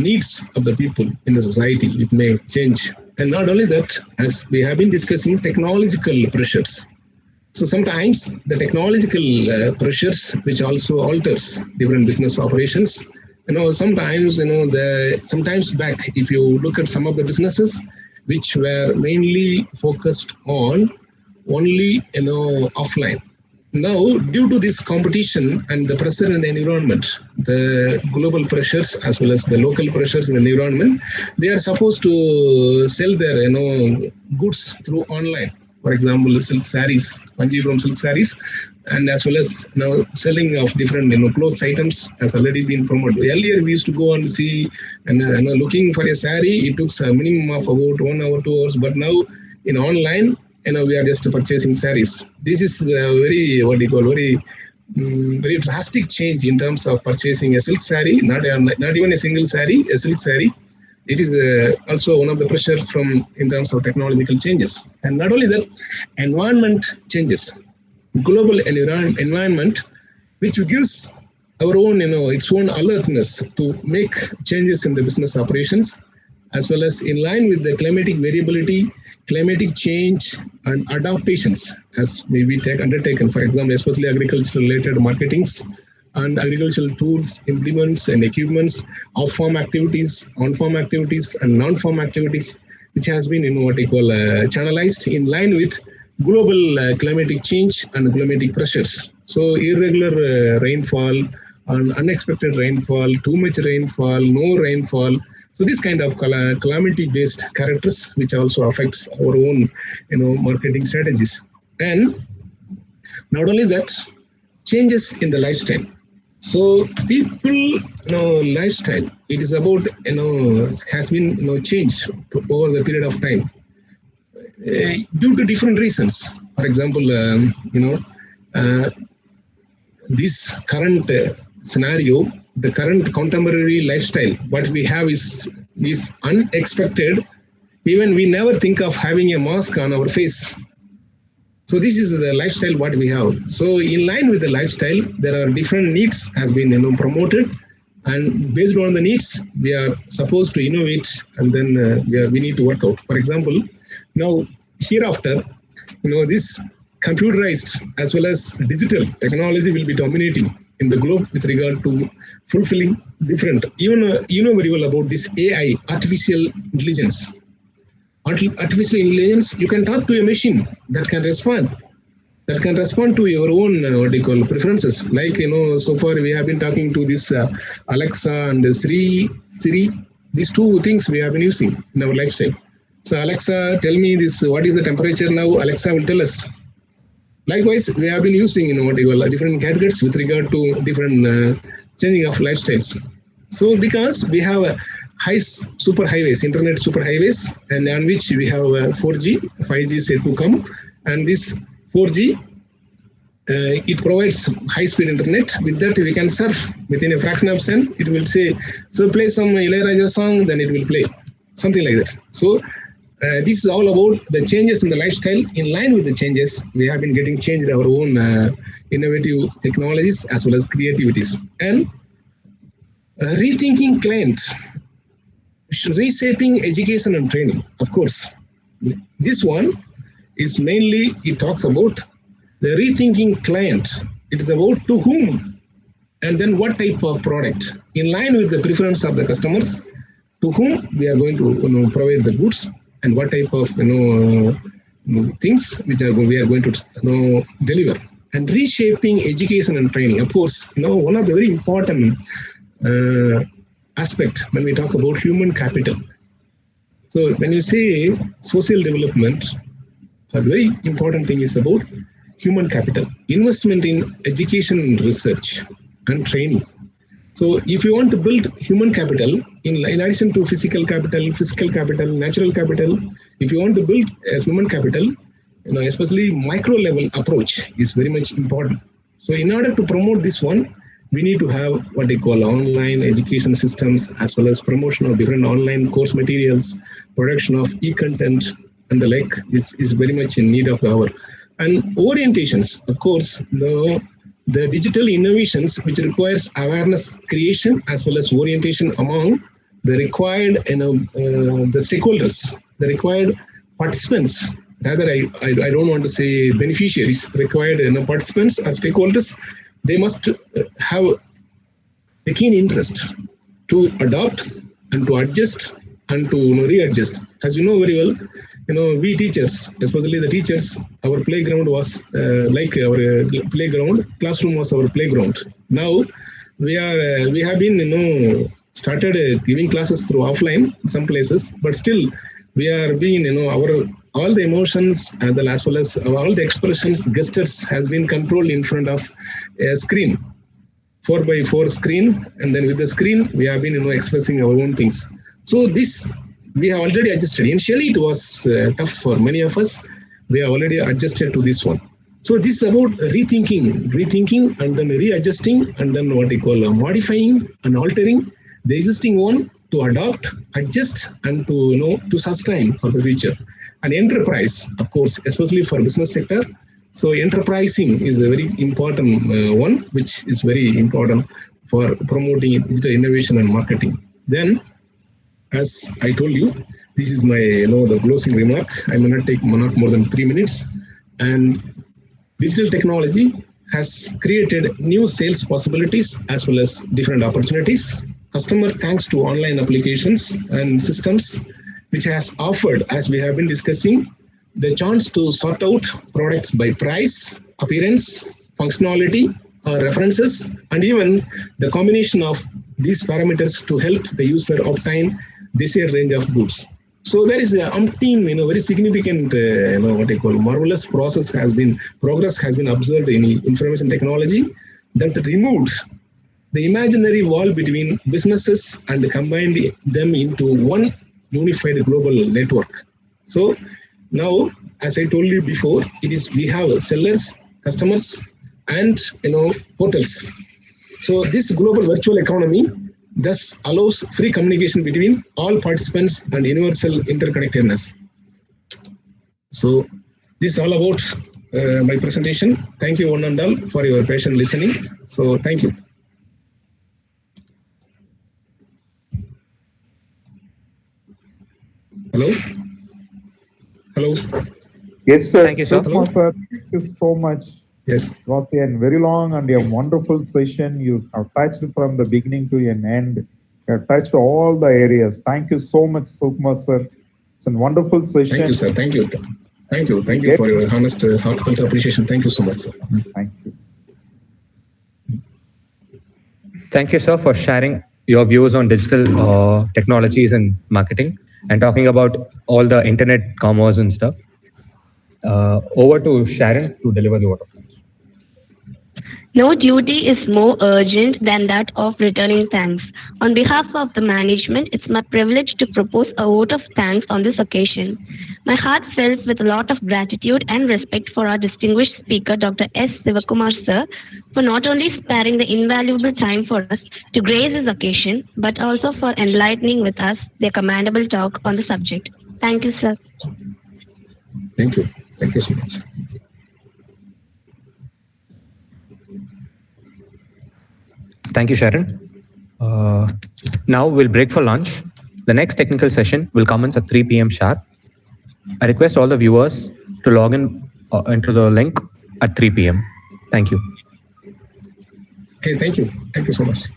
needs of the people in the society. It may change. And not only that, as we have been discussing, technological pressures. So sometimes the technological pressures, which also alters different business operations. Sometimes back, if you look at some of the businesses which were mainly focused on only offline. Now, due to this competition and the pressure in the environment, the global pressures as well as the local pressures in the environment, they are supposed to sell their goods through online. For example, silk saris, Kanjipuram silk saris, and as well as selling of different clothes items has already been promoted. Earlier, we used to go and see and looking for a sari. It took a minimum of about 1 hour, 2 hours. But now in online, we are just purchasing saris. This is very drastic change in terms of purchasing a silk sari, not even a single sari, a silk sari. It is also one of the pressure from in terms of technological changes. And not only that, environment changes, global environment, which gives our own, its own alertness to make changes in the business operations, as well as in line with the climatic variability, climatic change, and adaptations as may be undertaken. For example, especially agriculture-related marketings and agricultural tools, implements, and equipments, off-farm activities, on-farm activities, and non-farm activities, which has been channelized in line with global climatic change and climatic pressures. So irregular rainfall, and unexpected rainfall, too much rainfall, no rainfall. So this kind of calamity-based characters, which also affects our own, marketing strategies. And not only that, changes in the lifestyle. So people, lifestyle, it is about, has been, changed over the period of time due to different reasons. For example, this current scenario, the current contemporary lifestyle, what we have is unexpected. Even we never think of having a mask on our face. So this is the lifestyle what we have. So in line with the lifestyle, there are different needs has been promoted, and based on the needs, we are supposed to innovate, and then we need to work out. For example, now hereafter, this computerized as well as digital technology will be dominating. in the globe with regard to fulfilling different, even you know very well about this AI, artificial intelligence. Artificial intelligence, you can talk to a machine that can respond to your own preferences. Like, so far we have been talking to this Alexa and Siri. These two things we have been using in our lifestyle. So Alexa, tell me this, what is the temperature now? Alexa will tell us. Likewise, we have been using different gadgets with regard to different changing of lifestyles. So because we have a superhighways, internet superhighways, and on which we have 4G, 5G is yet to come, and this 4G, it provides high-speed internet. With that, we can surf within a fraction of a second. It will say, so play some Ilayaraja song, then it will play, something like that. So this is all about the changes in the lifestyle. In line with the changes, we have been getting changed our own innovative technologies as well as creativities. And rethinking client, reshaping education and training. Of course, this one is mainly, it talks about the rethinking client. It is about to whom and then what type of product in line with the preference of the customers, to whom we are going to provide the goods and what type of things which we are going to deliver. And reshaping education and training. Of course, one of the very important aspect when we talk about human capital. So when you say social development, a very important thing is about human capital, investment in education and research and training. So if you want to build human capital, in addition to physical capital, natural capital, if you want to build a human capital, especially micro level approach is very much important. So in order to promote this one, we need to have what they call online education systems, as well as promotion of different online course materials, production of e-content and the like is very much in need of the hour. And orientations, of course, the digital innovations which requires awareness creation as well as orientation among the required the stakeholders, the required participants. Rather, I don't want to say beneficiaries, required participants or stakeholders. They must have a keen interest to adopt and to adjust and to readjust. As you know very well, we teachers, especially the teachers, our playground was like our playground. Classroom was our playground. Now we have been started giving classes through offline in some places, but still we are being all the emotions and as well as all the expressions, gestures has been controlled in front of a screen, 4x4 screen, and then with the screen we have been expressing our own things. So this we have already adjusted. Initially it was tough for many of us. We have already adjusted to this one. So this is about rethinking and then readjusting and then what we call modifying and altering the existing one to adopt, adjust, and to sustain for the future. And enterprise, of course, especially for business sector. So enterprising is a very important one, which is very important for promoting digital innovation and marketing. Then, as I told you, this is my the closing remark. I may not take not more than 3 minutes. And digital technology has created new sales possibilities as well as different opportunities. Customer, thanks to online applications and systems, which has offered, as we have been discussing, the chance to sort out products by price, appearance, functionality, or references, and even the combination of these parameters to help the user obtain desired range of goods. So there is a umpteen, very significant, what they call marvelous progress has been observed in information technology that removed the imaginary wall between businesses and combined them into one unified global network. So now, as I told you before, we have sellers, customers, and portals. So this global virtual economy thus allows free communication between all participants and universal interconnectedness. So this is all about my presentation. Thank you one and all for your patient listening. So thank you. Hello? Hello? Yes, sir. Thank you, sir. Sir, thank you so much Yes. It was a very long and a wonderful session. You have touched from the beginning to an end. You have touched all the areas. Thank you so much, Sukumar sir. It's a wonderful session. Thank you, sir. Thank you. Thank you. Thank you for your honest, heartfelt appreciation. Thank you so much, sir. Thank you. Thank you, sir, for sharing your views on digital technologies and marketing and talking about all the internet commerce and stuff. Over to Sharon to deliver the vote of thanks. No duty is more urgent than that of returning thanks. On behalf of the management, it's my privilege to propose a vote of thanks on this occasion. My heart fills with a lot of gratitude and respect for our distinguished speaker, Dr. S. Sivakumar sir, for not only sparing the invaluable time for us to grace this occasion, but also for enlightening with us their commendable talk on the subject. Thank you, sir. Thank you. Thank you so much. Thank you, Sharon. Now we'll break for lunch. The next technical session will commence at 3 p.m. sharp. I request all the viewers to log in into the link at 3 p.m. Thank you. Okay, thank you. Thank you so much.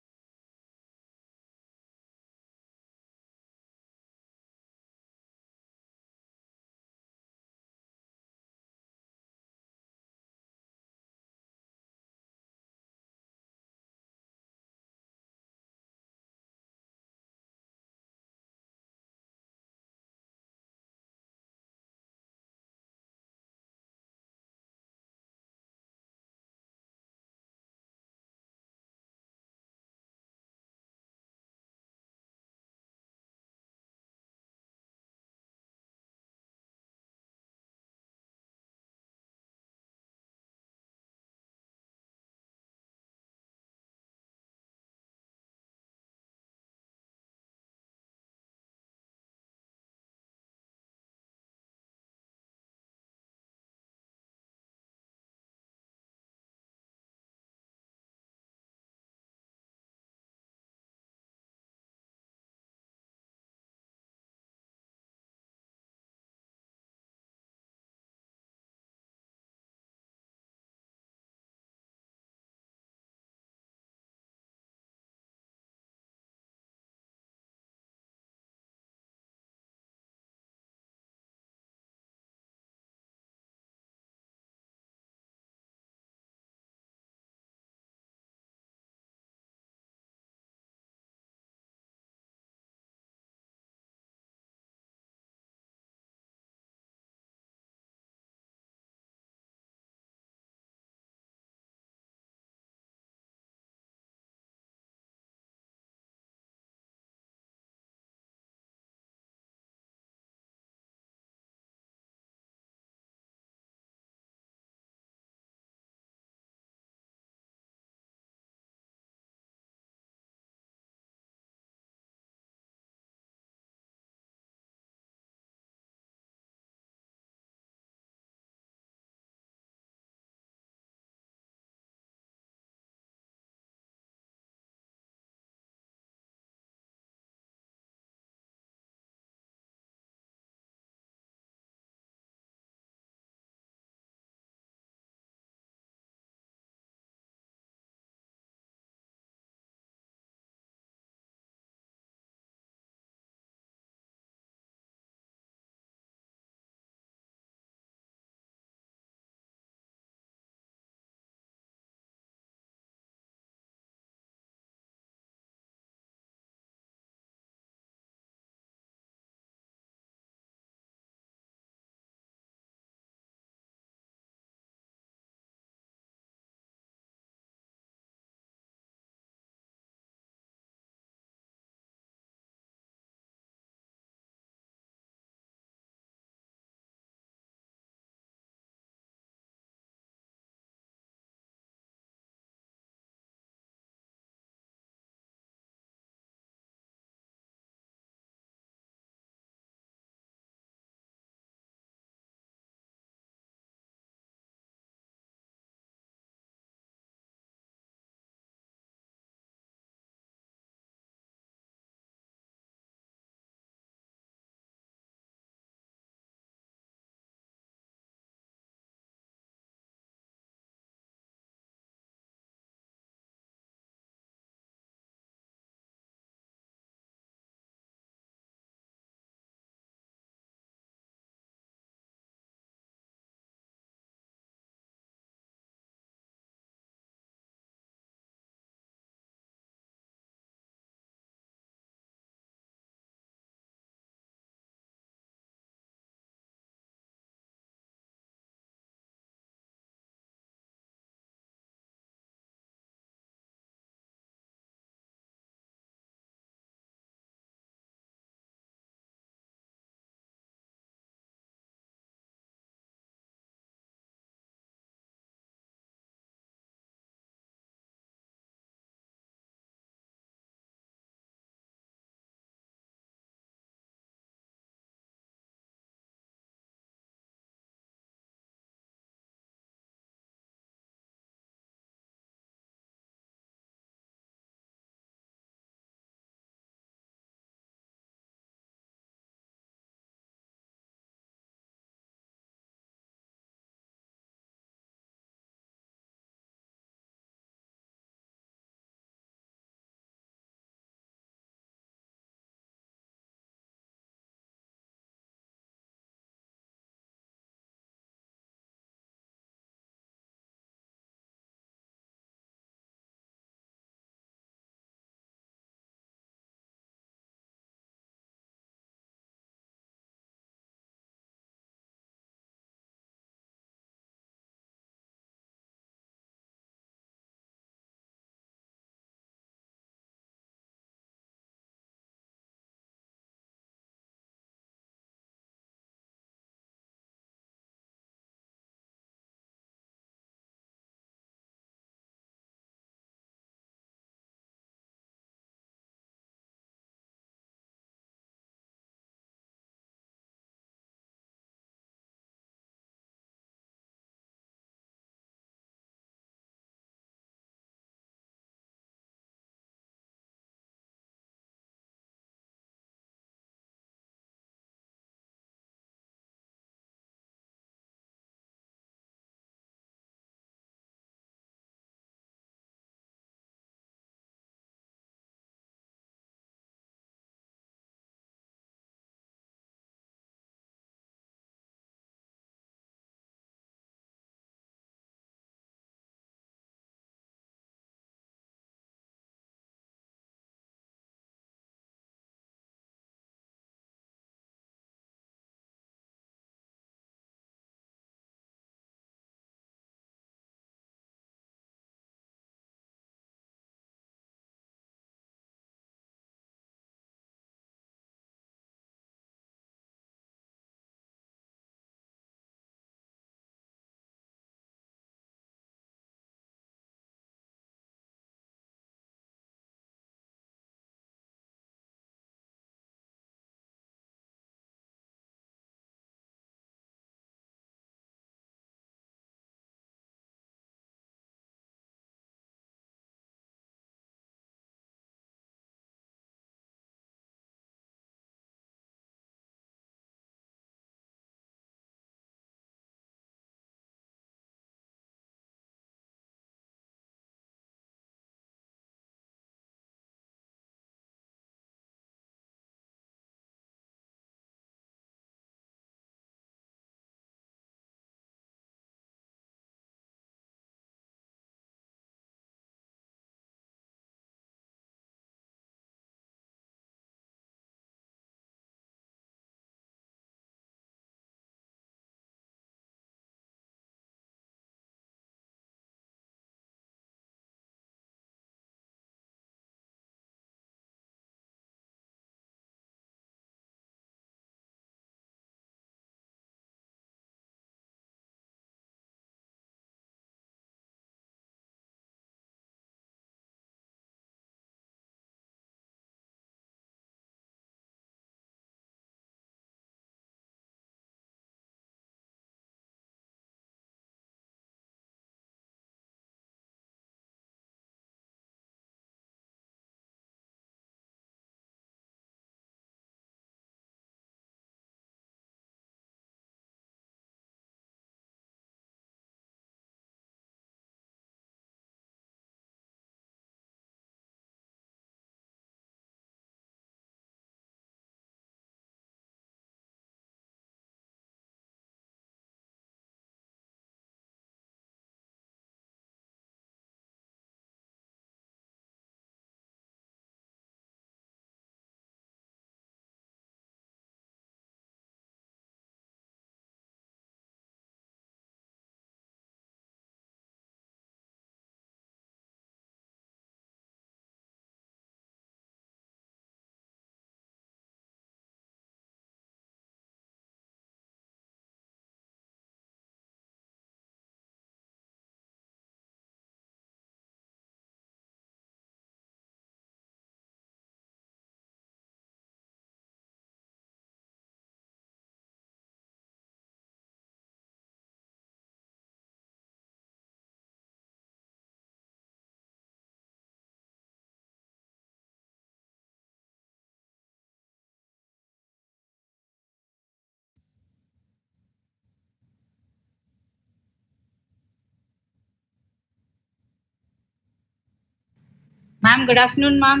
Ma'am, good afternoon, ma'am.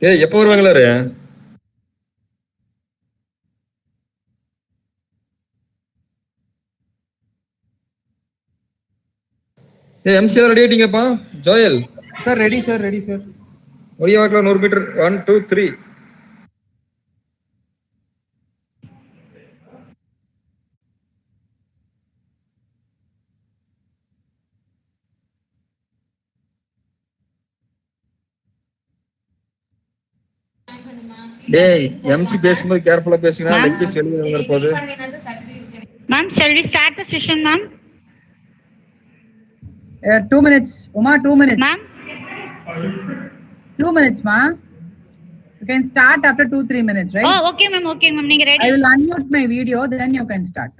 ஏய் எப்போ வருவாங்களா? ஏய் MCR ready ஆயிட்டீங்கப்பா. Joel Sir, ready, sir, ready, sir. ஒடியா வாக்கில் 100 metre 1 2 3. டேய் MC பேசும்போது கேர்ஃபுல்லா பேசுங்க லெக் பீஸ் வெளிய வந்துற போகுது. Ma'am, shall we start the session, ma'am? 2 minutes. Uma, 2 minutes. Ma'am? 2 minutes, ma. You can start after 2-3 minutes, right? Oh, okay, ma'am. Okay, ma'am. You're ready. I will unmute my video, then you can start.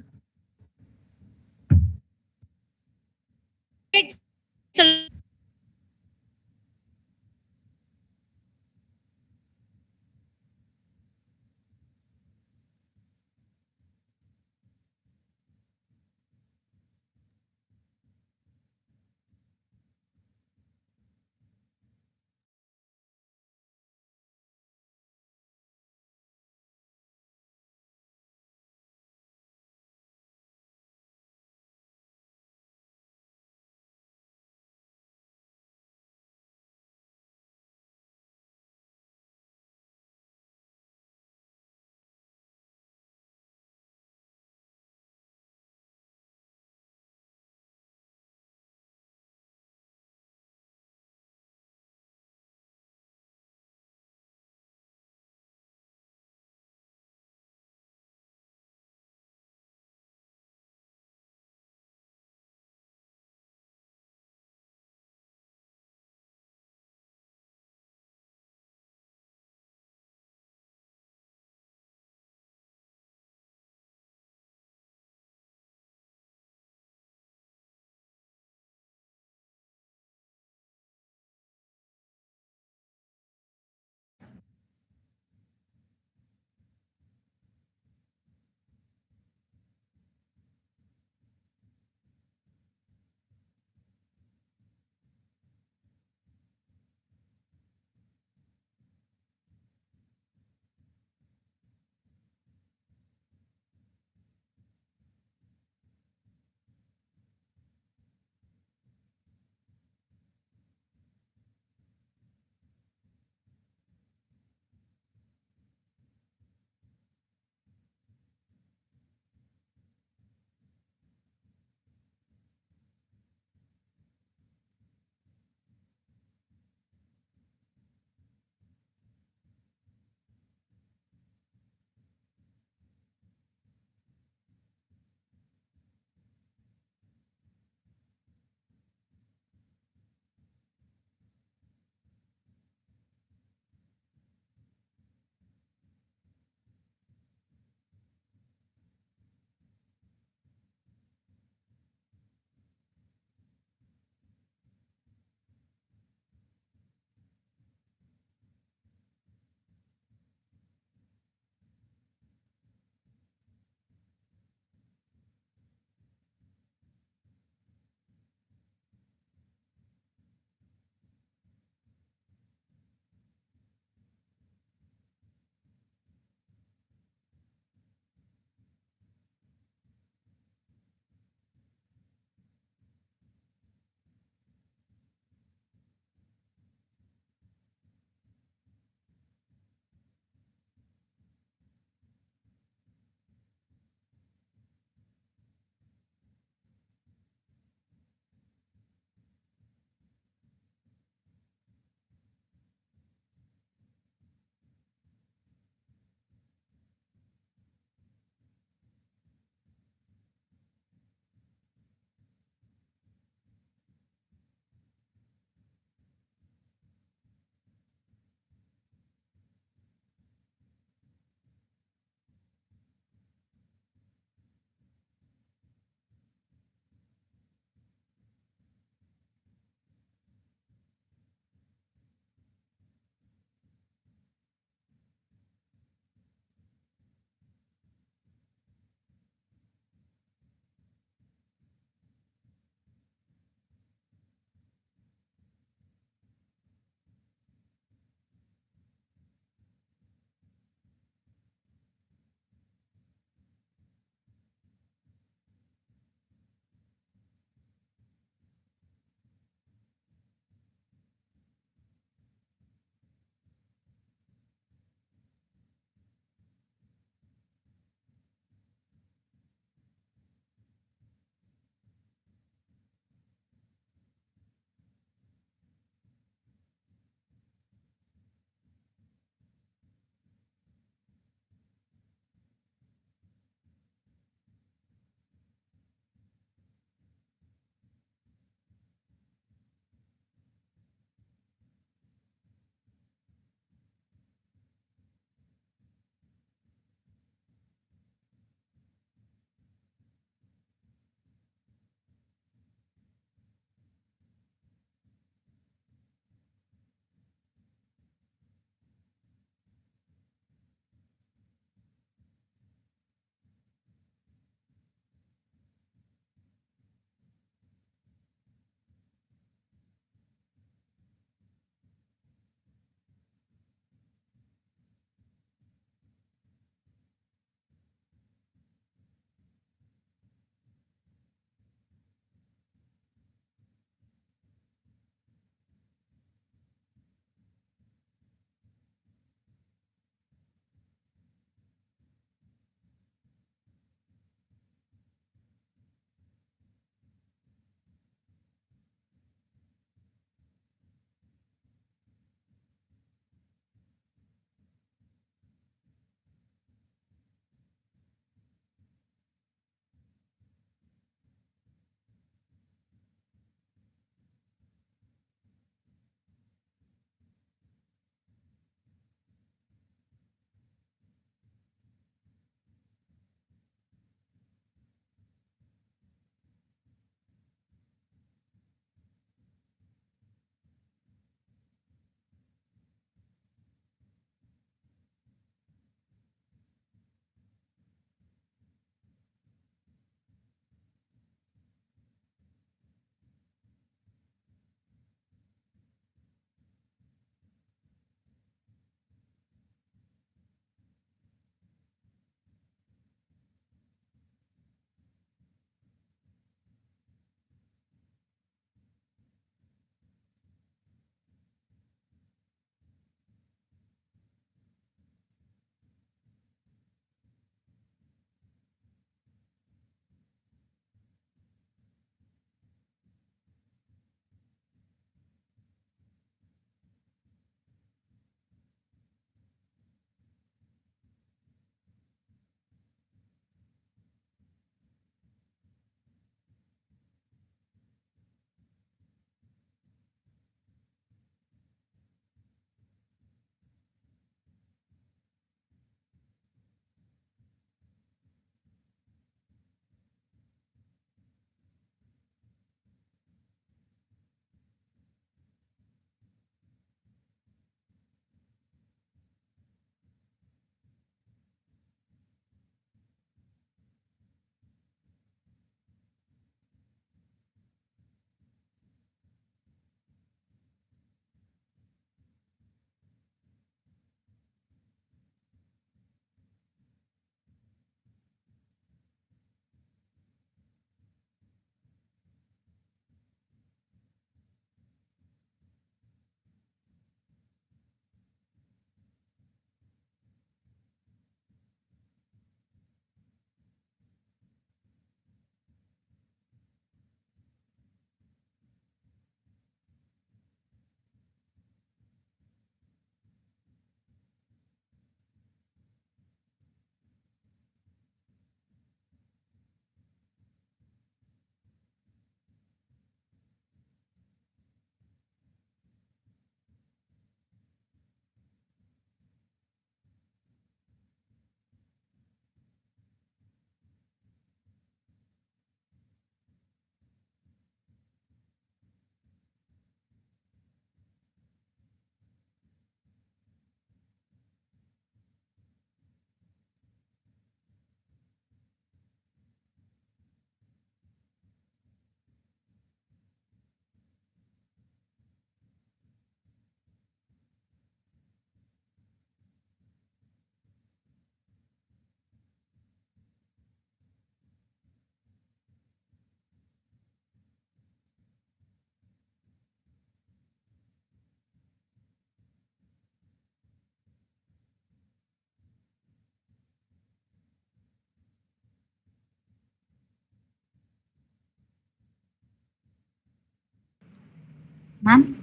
Ma'am?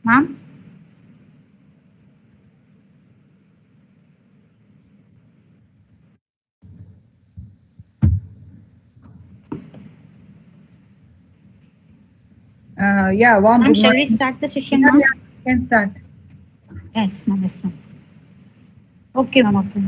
Ma'am? Yeah, warm Ma'am, good shall we morning. start the session, Yeah, ma'am? yeah, you can start. Yes, ma'am. Yes, ma'am. Okay, ma'am. Okay.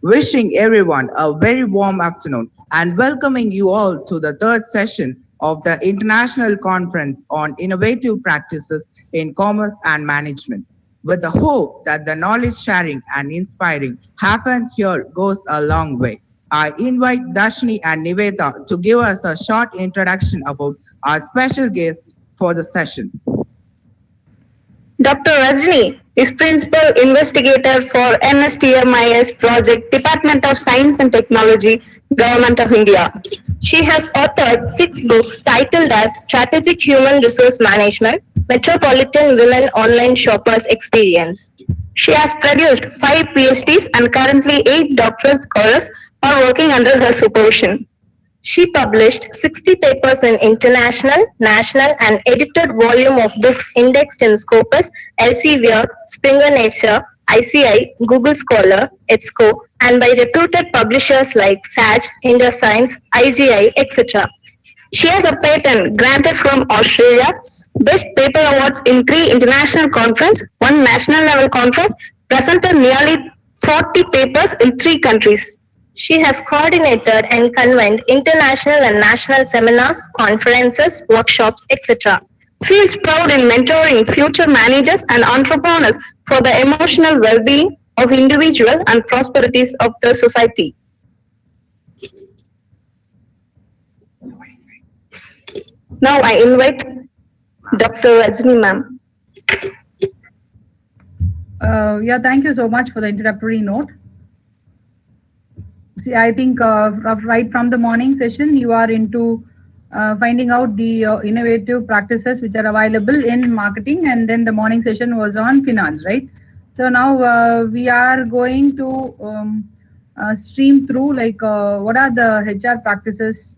Wishing everyone a very warm afternoon and welcoming you all to the third session of the International Conference on Innovative Practices in Commerce and Management. With the hope that the knowledge sharing and inspiring happen here goes a long way. I invite Dashni and Niveta to give us a short introduction about our special guest for the session. Dr. Rajni is Principal Investigator for NSTMIS Project, Department of Science and Technology, Government of India. She has authored 6 books titled as Strategic Human Resource Management, Metropolitan Women Online Shoppers Experience. She has produced 5 PhDs and currently 8 doctoral scholars are working under her supervision. She published 60 papers in international, national, and edited volume of books indexed in Scopus, Elsevier, Springer Nature, ICI, Google Scholar, EBSCO, and by reputed publishers like SAGE, India Science, IGI, etc. She has a patent granted from Australia, Best Paper Awards in 3 international conferences, 1 national level conference, presented nearly 40 papers in 3 countries. She has coordinated and convened international and national seminars, conferences, workshops, etc. Feels proud in mentoring future managers and entrepreneurs for the emotional well-being of individual and prosperities of the society. Now I invite Dr. Rajni ma'am. Yeah, thank you so much for the introductory note. See, I think right from the morning session, you are into finding out the innovative practices which are available in marketing, and then the morning session was on finance, right? So now we are going to stream through like what are the HR practices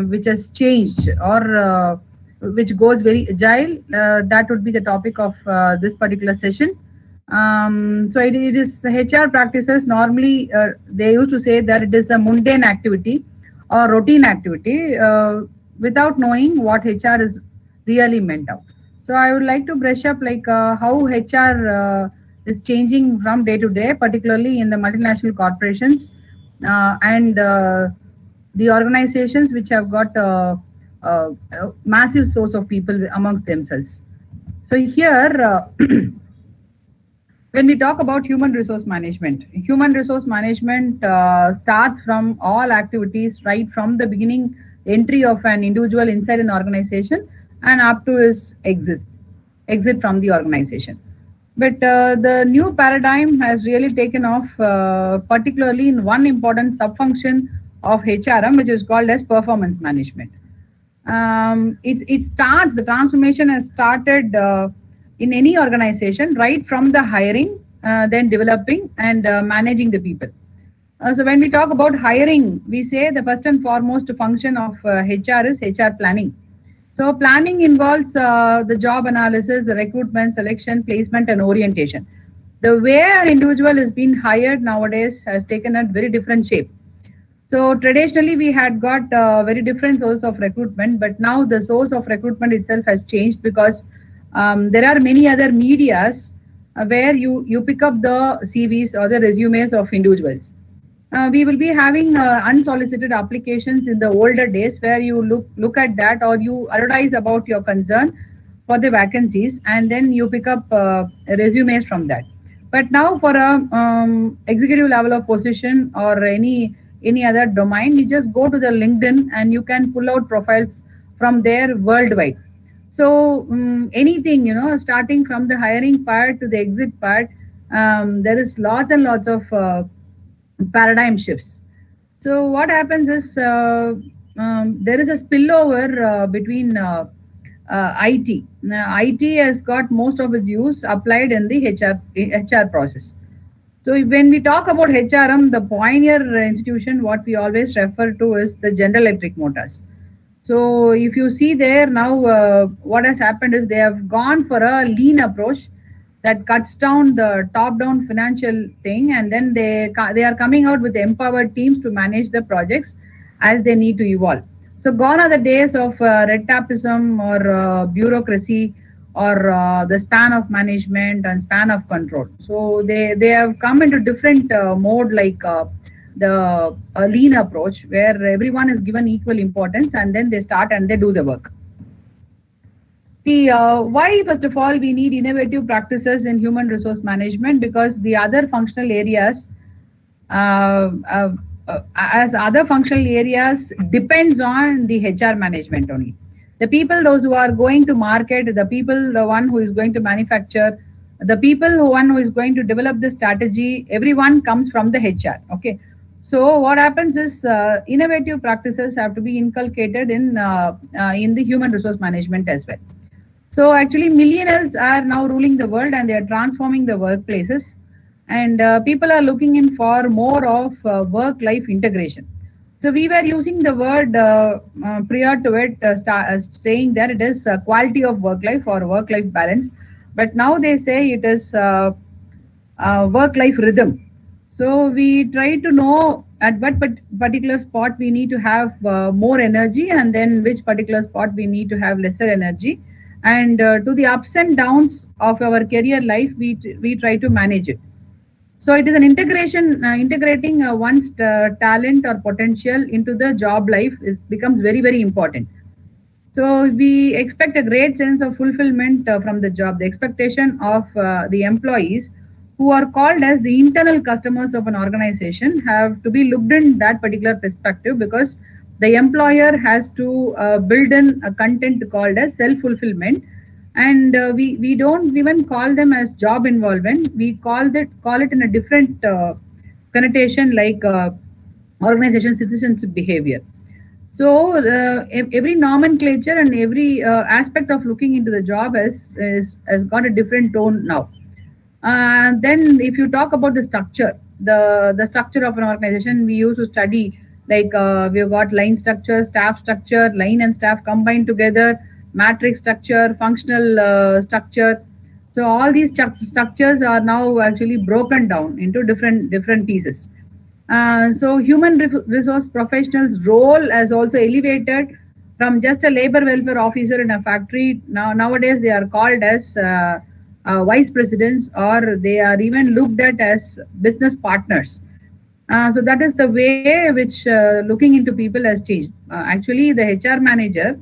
which has changed or which goes very agile. That would be the topic of this particular session. So it is HR practices. Normally, they used to say that it is a mundane activity or routine activity without knowing what HR is really meant out. So I would like to brush up like how HR is changing from day to day, particularly in the multinational corporations and the organizations which have got a massive source of people amongst themselves. So here. When we talk about human resource management starts from all activities right from the beginning, entry of an individual inside an organization and up to his exit from the organization. But the new paradigm has really taken off, particularly in one important subfunction of HRM, which is called as performance management. The transformation has started in any organization, right from the hiring, then developing and managing the people. So when we talk about hiring, we say the first and foremost function of HR is HR planning. So planning involves the job analysis, the recruitment, selection, placement, and orientation. The way an individual is being hired nowadays has taken a very different shape. So traditionally, we had got very different source of recruitment, but now the source of recruitment itself has changed because there are many other medias where you pick up the CVs or the resumes of individuals. We will be having unsolicited applications in the older days where you look at that or you advertise about your concern for the vacancies and then you pick up resumes from that. But now for a executive level of position or any other domain, you just go to the LinkedIn and you can pull out profiles from there worldwide. So anything, starting from the hiring part to the exit part, there is lots and lots of paradigm shifts. So what happens is there is a spillover between IT. Now, IT has got most of its use applied in the HR process. So when we talk about HRM, the pioneer institution, what we always refer to is the General Electric Motors. So if you see there now, what has happened is they have gone for a lean approach that cuts down the top-down financial thing, and then they are coming out with empowered teams to manage the projects as they need to evolve. So gone are the days of red tapeism or bureaucracy or the span of management and span of control. So they have come into different mode like the lean approach where everyone is given equal importance and then they start and they do the work. Why, first of all, we need innovative practices in human resource management, because the other functional areas, as other functional areas, depends on the HR management only. The people, those who are going to market, the people, the one who is going to manufacture, the people, one who is going to develop the strategy, everyone comes from the HR. Okay. So what happens is innovative practices have to be inculcated in the human resource management as well. So actually millennials are now ruling the world and they are transforming the workplaces, and people are looking in for more of work-life integration. So we were using the word prior to it, saying that it is quality of work-life or work-life balance, but now they say it is work-life rhythm. So we try to know at what particular spot we need to have more energy, and then which particular spot we need to have lesser energy. And to the ups and downs of our career life, we try to manage it. So it is an integration, integrating one's talent or potential into the job life becomes very, very important. So we expect a great sense of fulfillment from the job. The expectation of the employees who are called as the internal customers of an organization have to be looked in that particular perspective, because the employer has to build in a content called as self-fulfillment, and we don't even call them as job involvement. We call it in a different connotation like organization citizenship behavior. So every nomenclature and every aspect of looking into the job has got a different tone now. Then if you talk about the structure, the structure of an organization, we used to study like we've got line structure, staff structure, line and staff combined together, matrix structure, functional structure. So all these structures are now actually broken down into different pieces. So human resource professionals' role has also elevated from just a labor welfare officer in a factory. Nowadays they are called as vice presidents, or they are even looked at as business partners. So that is the way which looking into people has changed. Actually, the HR manager,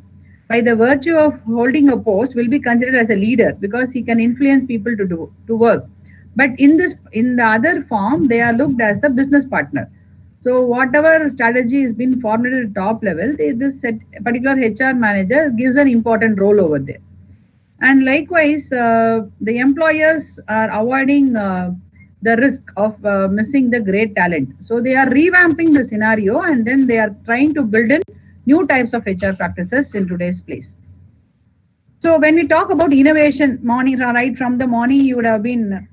by the virtue of holding a post, will be considered as a leader because he can influence people to work. But in the other form, they are looked as a business partner. So whatever strategy is being formulated at top level, this particular HR manager gives an important role over there. And likewise, the employers are avoiding the risk of missing the great talent. So they are revamping the scenario, and then they are trying to build in new types of HR practices in today's place. So when we talk about innovation, right from the morning, you would have been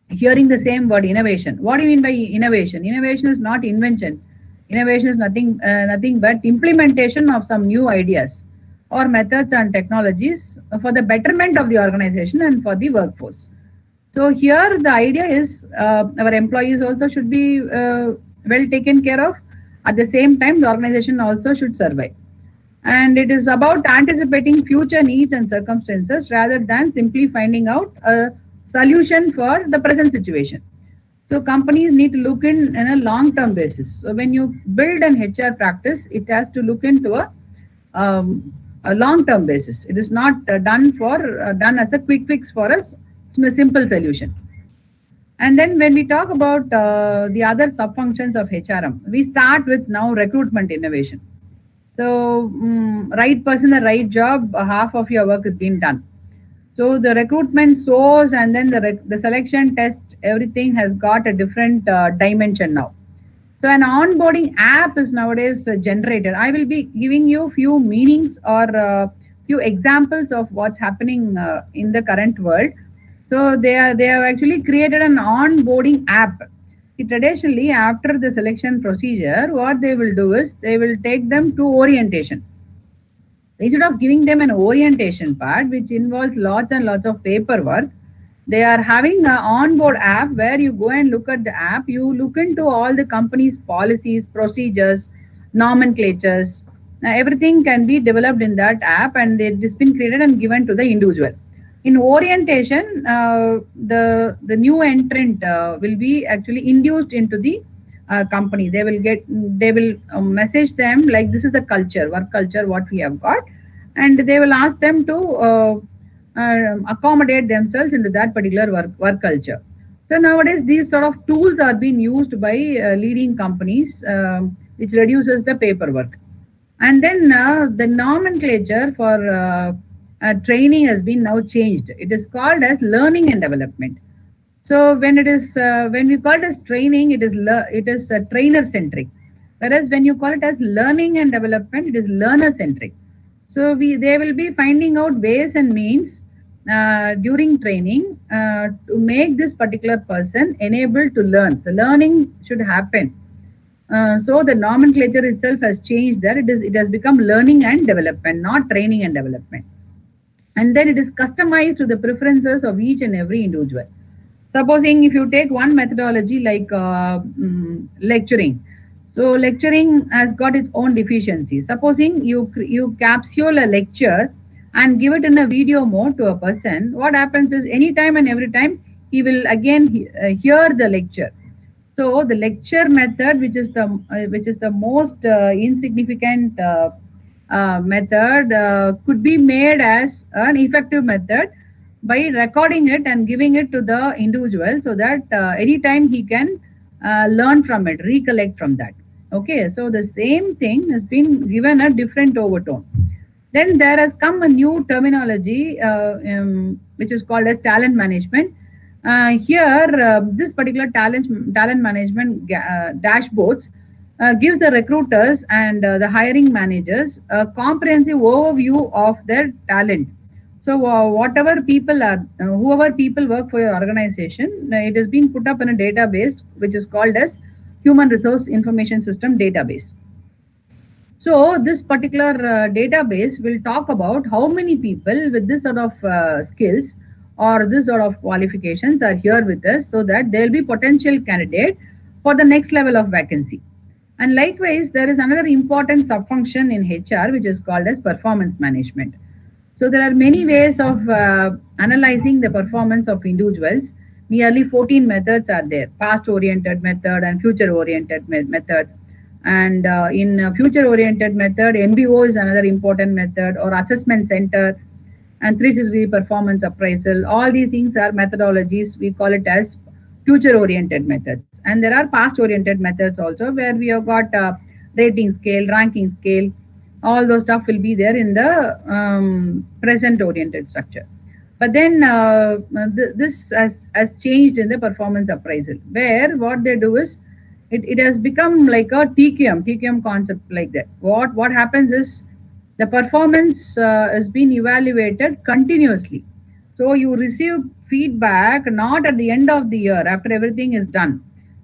hearing the same word, innovation. What do you mean by innovation? Innovation is not invention. Innovation is nothing but implementation of some new ideas or methods and technologies for the betterment of the organization and for the workforce. So here the idea is our employees also should be well taken care of. At the same time, the organization also should survive. And it is about anticipating future needs and circumstances rather than simply finding out a solution for the present situation. So companies need to look in a long-term basis. So when you build an HR practice, it has to look into a long-term basis. It is not done as a quick fix for us. It's a simple solution. And then when we talk about the other sub-functions of HRM, we start with now recruitment innovation. So right person, the right job, half of your work is being done. So the recruitment source and then the selection test, everything has got a different dimension now. So an onboarding app is nowadays generated. I will be giving you few meanings or few examples of what's happening in the current world. So they have actually created an onboarding app. Traditionally, after the selection procedure, what they will do is they will take them to orientation. Instead of giving them an orientation part, which involves lots and lots of paperwork, they are having an onboard app where you go and look at the app. You look into all the company's policies, procedures, nomenclatures. Everything can be developed in that app, and it has been created and given to the individual. In orientation, the new entrant will be actually induced into the company. They will message them like, this is the culture, work culture, what we have got, and they will ask them to accommodate themselves into that particular work culture. So nowadays these sort of tools are being used by leading companies, which reduces the paperwork. And then the nomenclature for training has been now changed. It is called as learning and development. So when we call it as training, it is trainer centric. Whereas when you call it as learning and development, it is learner centric. So they will be finding out ways and means during training to make this particular person enabled to learn. The learning should happen. So the nomenclature itself has changed there. It has become learning and development, not training and development. And then it is customized to the preferences of each and every individual. Supposing if you take one methodology like lecturing. So lecturing has got its own deficiencies. Supposing you capsule a lecture and give it in a video mode to a person, what happens is anytime and every time he will again hear the lecture. So the lecture method, which is the most insignificant method, could be made as an effective method by recording it and giving it to the individual, so that anytime he can learn from it, recollect from that. Okay, so the same thing has been given a different overtone. Then there has come a new terminology which is called as talent management. Here, this particular talent management dashboards gives the recruiters and the hiring managers a comprehensive overview of their talent. So whoever people work for your organization, it has been put up in a database which is called as Human Resource Information System database. So this particular database will talk about how many people with this sort of skills or this sort of qualifications are here with us, so that there will be potential candidate for the next level of vacancy. And likewise, there is another important subfunction in HR which is called as performance management. So there are many ways of analyzing the performance of individuals. Nearly 14 methods are there: past-oriented method and future-oriented method. And in future-oriented method, MBO is another important method, or assessment center, and 360 performance appraisal. All these things are methodologies. We call it as future-oriented methods. And there are past-oriented methods also, where we have got rating scale, ranking scale. All those stuff will be there in the present-oriented structure. But then this has changed in the performance appraisal, where what they do is it has become like a TQM concept like that. What happens is the performance is being evaluated continuously. So you receive feedback not at the end of the year after everything is done.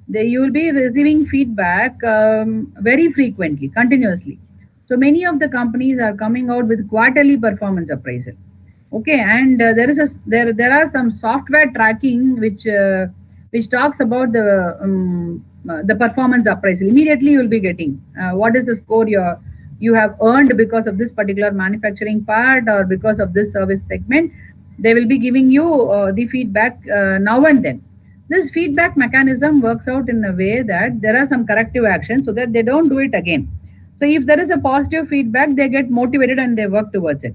You will be receiving feedback very frequently, continuously. So many of the companies are coming out with quarterly performance appraisal. Okay, and there are some software tracking which talks about the performance appraisal. Immediately you will be getting what is the score you have earned because of this particular manufacturing part or because of this service segment. They will be giving you the feedback now and then. This feedback mechanism works out in a way that there are some corrective actions so that they don't do it again. So if there is a positive feedback, they get motivated and they work towards it.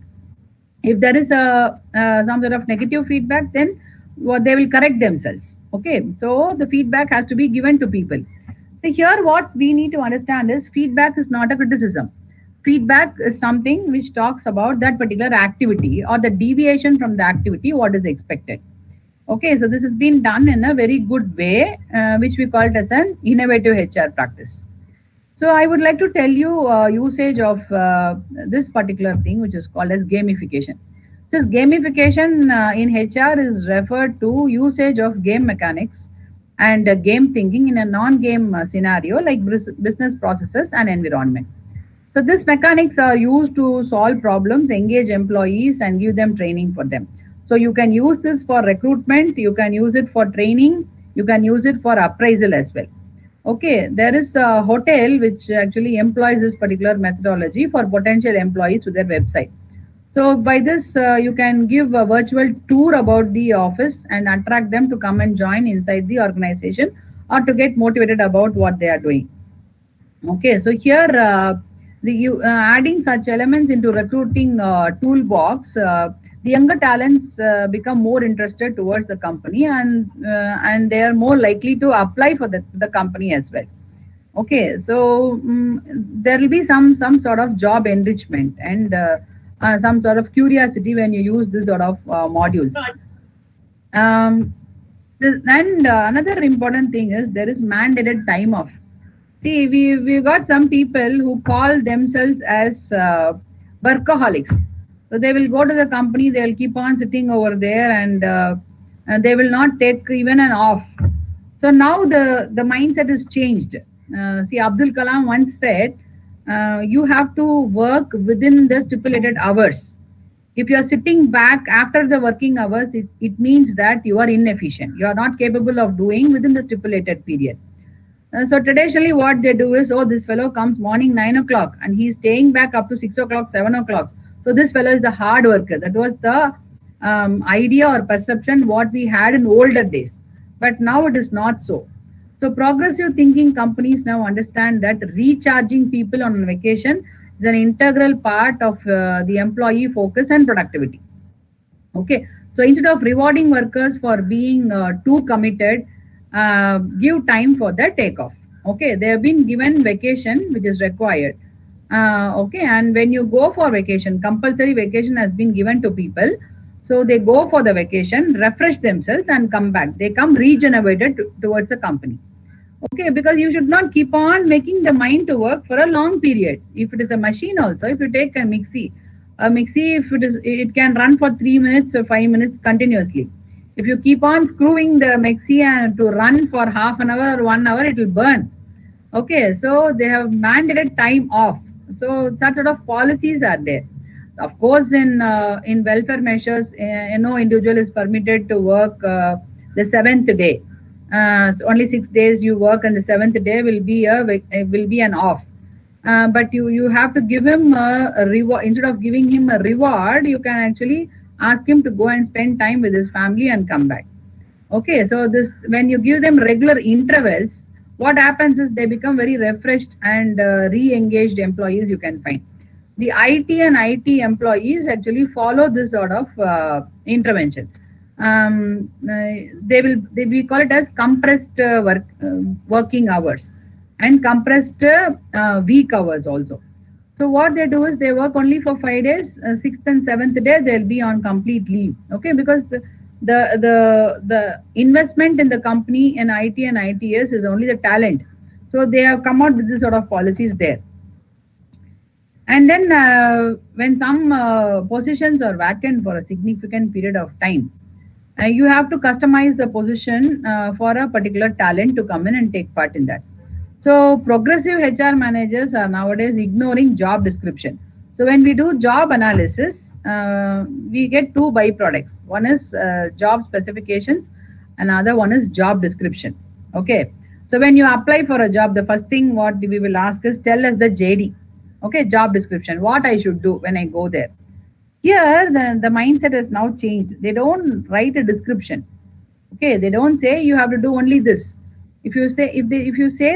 If there is some sort of negative feedback, then they will correct themselves. Okay, so the feedback has to be given to people. So here what we need to understand is feedback is not a criticism. Feedback is something which talks about that particular activity or the deviation from the activity, what is expected. Okay, so this has been done in a very good way, which we call it as an innovative HR practice. So I would like to tell you usage of this particular thing, which is called as gamification. This gamification in HR is referred to usage of game mechanics and game thinking in a non-game scenario like business processes and environment. So these mechanics are used to solve problems, engage employees, and give them training for them. So you can use this for recruitment, you can use it for training, you can use it for appraisal as well. Okay, there is a hotel which actually employs this particular methodology for potential employees to their website. So by this, you can give a virtual tour about the office and attract them to come and join inside the organization or to get motivated about what they are doing. Okay, so here adding such elements into recruiting toolbox, the younger talents become more interested towards the company and they are more likely to apply for the company as well. Okay, so there will be some sort of job enrichment and some sort of curiosity when you use this sort of modules. Another important thing is there is mandated time off. See, we've got some people who call themselves as workaholics. So they will go to the company, they will keep on sitting over there and they will not take even an off. So now the mindset is changed. See, Abdul Kalam once said, you have to work within the stipulated hours. If you are sitting back after the working hours, it means that you are inefficient. You are not capable of doing within the stipulated period. So traditionally what they do is, oh, this fellow comes morning 9 o'clock and he's staying back up to 6 o'clock, 7 o'clock. So this fellow is the hard worker. That was the idea or perception what we had in older days. But now it is not so. So progressive thinking companies now understand that recharging people on vacation is an integral part of the employee focus and productivity. Okay, so instead of rewarding workers for being too committed, give time for the takeoff. Okay, they have been given vacation which is required. Okay, and when you go for vacation, compulsory vacation has been given to people. So they go for the vacation, refresh themselves and come back. They come regenerated towards the company. Okay, because you should not keep on making the mind to work for a long period. If it is a machine also, if you take a mixie, if it can run for 3 minutes or 5 minutes continuously. If you keep on screwing the mixie and to run for half an hour or 1 hour, it will burn. Okay, so they have mandated time off. So such sort of policies are there. Of course, in welfare measures, no individual is permitted to work the 7th day. So only 6 days you work, and the 7th day will be an off. But you have to give him a reward. Instead of giving him a reward, you can actually ask him to go and spend time with his family and come back. Okay, so this when you give them regular intervals, what happens is they become very refreshed and re-engaged employees you can find. The IT and IT employees actually follow this sort of intervention. We call it as compressed working hours and compressed week hours also. So what they do is they work only for 5 days. 6th and 7th day they'll be on complete leave. Okay, because the investment in the company in IT and ITS is only the talent. So they have come out with this sort of policies there. And then when some positions are vacant for a significant period of time, you have to customize the position for a particular talent to come in and take part in that. So progressive HR managers are nowadays ignoring job description. So when we do job analysis, we get two byproducts. One is job specifications, another one is job description. Okay. So when you apply for a job, the first thing what we will ask is tell us the JD. Okay, job description, what I should do when I go there. Here, the mindset has now changed. They don't write a description. Okay, they don't say you have to do only this. If you say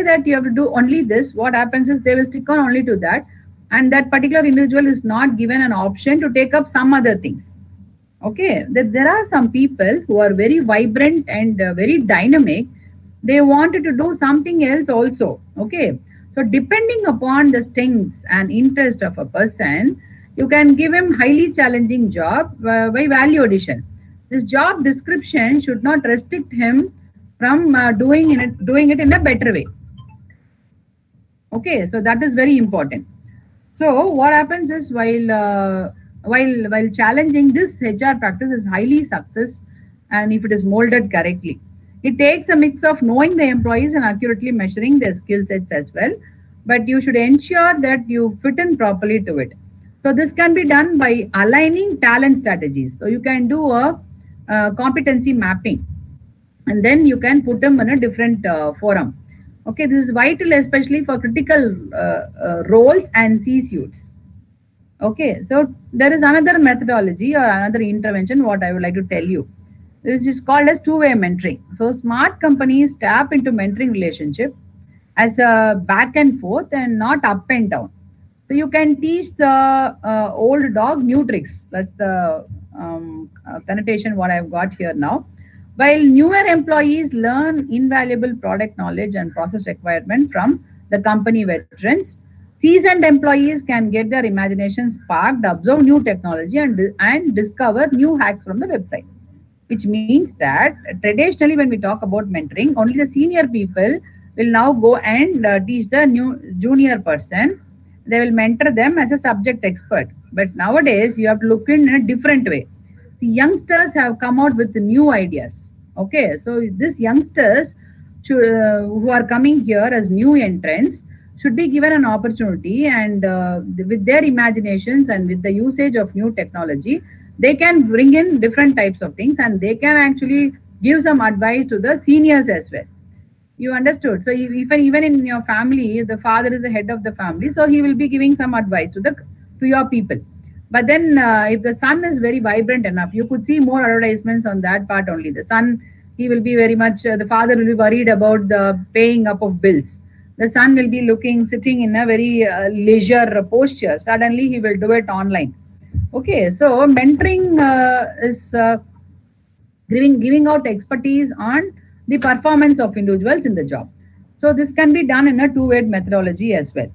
that you have to do only this, what happens is they will stick on only to that, and that particular individual is not given an option to take up some other things. Okay, there are some people who are very vibrant and very dynamic. They wanted to do something else also. Okay, so depending upon the strengths and interest of a person, you can give him highly challenging job by value addition. This job description should not restrict him from doing it in a better way. Okay, so that is very important. So what happens is while while challenging, this HR practice is highly success, and if it is molded correctly. It takes a mix of knowing the employees and accurately measuring their skill sets as well, but you should ensure that you fit in properly to it. So this can be done by aligning talent strategies. So you can do a competency mapping, and then you can put them in a different forum. Okay, this is vital, especially for critical roles and C-suites. Okay, so there is another methodology or another intervention what I would like to tell you, which is called as two-way mentoring. So smart companies tap into mentoring relationship as a back and forth and not up and down. So you can teach the old dog new tricks. That's the connotation what I've got here now. While newer employees learn invaluable product knowledge and process requirement from the company veterans, seasoned employees can get their imagination sparked, observe new technology, and discover new hacks from the website. Which means that traditionally, when we talk about mentoring, only the senior people will now go and teach the new junior person. They will mentor them as a subject expert. But nowadays, you have to look in a different way. The youngsters have come out with the new ideas. Okay, so these youngsters who are coming here as new entrants should be given an opportunity, and with their imaginations and with the usage of new technology, they can bring in different types of things, and they can actually give some advice to the seniors as well. You understood? So even in your family, the father is the head of the family, so he will be giving some advice to your people. But then if the son is very vibrant enough, you could see more advertisements on that part only. The son, he will be very much, the father will be worried about the paying up of bills. The son will be sitting in a very leisure posture. Suddenly he will do it online. Okay, so mentoring is giving out expertise on the performance of individuals in the job. So this can be done in a two-way methodology as well.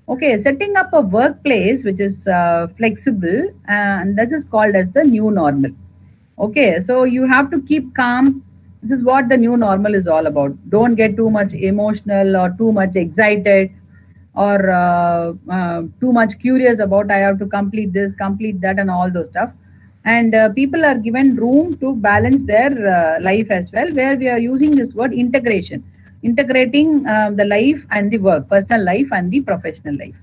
Okay, setting up a workplace which is flexible, and that is called as the new normal. Okay, so you have to keep calm. This is what the new normal is all about. Don't get too much emotional or too much excited or too much curious about I have to complete this, complete that, and all those stuff. And people are given room to balance their life as well, where we are using this word integration, integrating the life and the work, personal life and the professional life.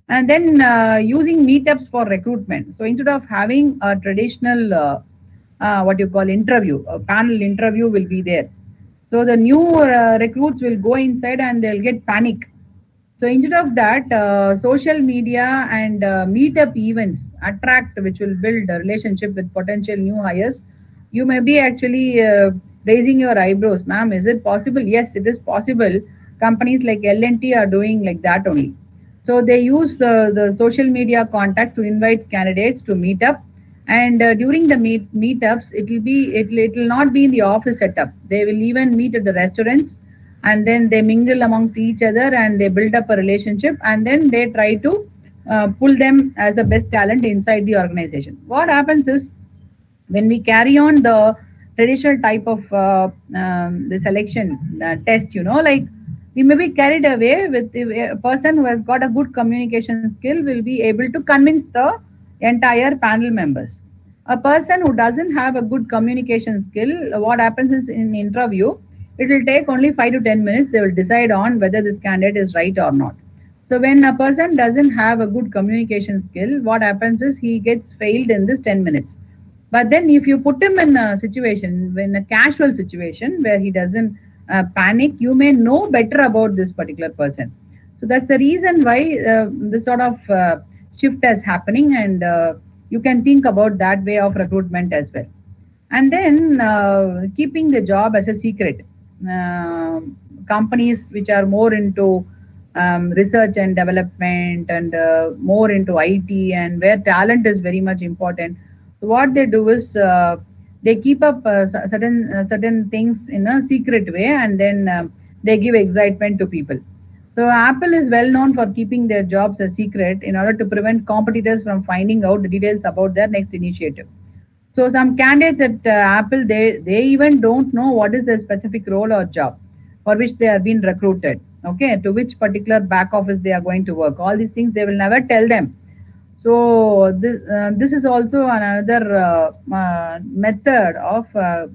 And then using meetups for recruitment. So instead of having a traditional what you call interview, a panel interview will be there. So the new recruits will go inside and they'll get panic. So instead of that, social media and meetup events attract, which will build a relationship with potential new hires. You may be actually raising your eyebrows, ma'am, is it possible? Yes, it is possible. Companies like L&T are doing like that only. So they use the social media contact to invite candidates to meet up. And during the meetups, it will not be in the office setup. They will even meet at the restaurants, and then they mingle amongst each other and they build up a relationship, and then they try to pull them as a best talent inside the organization. What happens is, when we carry on the traditional type of the selection test, like we may be carried away with a person who has got a good communication skill will be able to convince the entire panel members. A person who doesn't have a good communication skill, what happens is in interview, it will take only 5 to 10 minutes. They will decide on whether this candidate is right or not. So when a person doesn't have a good communication skill, what happens is he gets failed in this 10 minutes. But then if you put him in a situation, in a casual situation where he doesn't panic, you may know better about this particular person. So that's the reason why this sort of shift is happening, and you can think about that way of recruitment as well. And then keeping the job as a secret. Companies which are more into research and development and more into IT, and where talent is very much important. So what they do is they keep up certain things in a secret way, and then they give excitement to people. So Apple is well known for keeping their jobs a secret in order to prevent competitors from finding out the details about their next initiative. So some candidates at Apple, they even don't know what is their specific role or job for which they are being recruited. Okay, to which particular back office they are going to work. All these things they will never tell them. So this is also another method of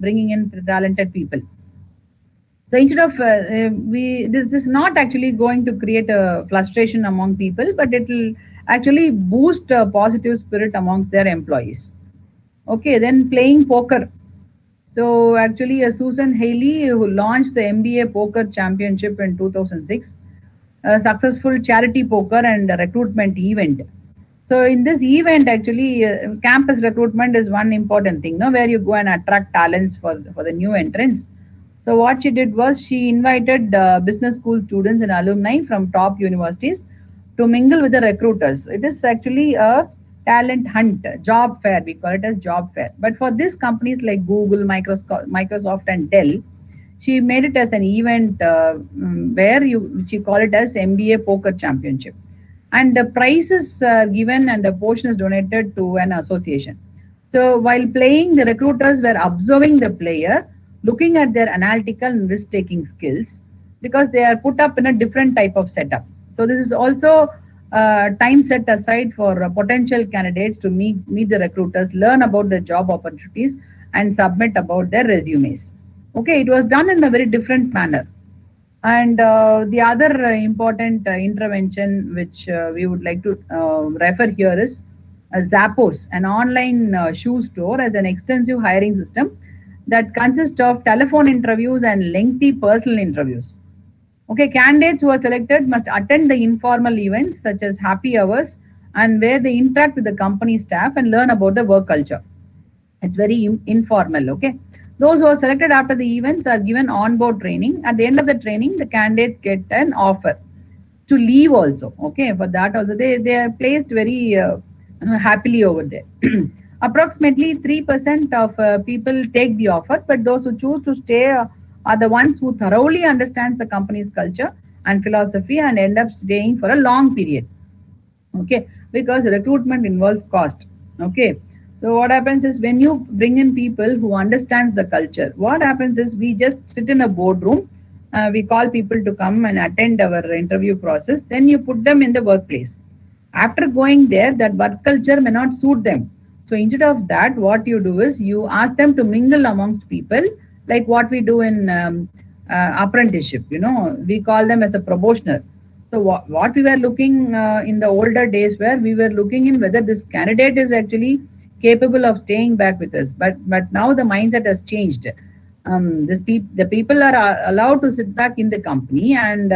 bringing in talented people. So instead of this is not actually going to create a frustration among people, but it will actually boost a positive spirit amongst their employees. Okay, then playing poker. So actually, Susan Haley, who launched the MBA Poker Championship in 2006, a successful charity poker and a recruitment event. So in this event, actually, campus recruitment is one important thing, no, where you go and attract talents for the new entrants. So what she did was she invited business school students and alumni from top universities to mingle with the recruiters. It is actually a talent hunt, job fair. We call it as job fair. But for these companies like Google, Microsoft, and Dell, she made it as an event where she called it as MBA Poker Championship, and the prizes are given and the portion is donated to an association. So while playing, the recruiters were observing the player, looking at their analytical and risk-taking skills, because they are put up in a different type of setup. So this is also time set aside for potential candidates to meet the recruiters, learn about the job opportunities, and submit about their resumes. Okay, it was done in a very different manner. And the other important intervention which we would like to refer here is Zappos, an online shoe store, as an extensive hiring system that consists of telephone interviews and lengthy personal interviews. Okay, candidates who are selected must attend the informal events such as happy hours, and where they interact with the company staff and learn about the work culture. It's very informal. Okay. Those who are selected after the events are given on-board training. At the end of the training, the candidates get an offer to leave also. Okay, for that also they are placed very happily over there. Approximately 3% of people take the offer, but those who choose to stay are the ones who thoroughly understands the company's culture and philosophy and end up staying for a long period. Okay, because recruitment involves cost. Okay, so what happens is, when you bring in people who understands the culture, what happens is we just sit in a boardroom, we call people to come and attend our interview process, then you put them in the workplace. After going there, that work culture may not suit them. So instead of that, what you do is you ask them to mingle amongst people, like what we do in apprenticeship. You know, we call them as a probationer. So what we were looking in the older days, where we were looking in whether this candidate is actually capable of staying back with us. But now the mindset has changed. The people are allowed to sit back in the company, and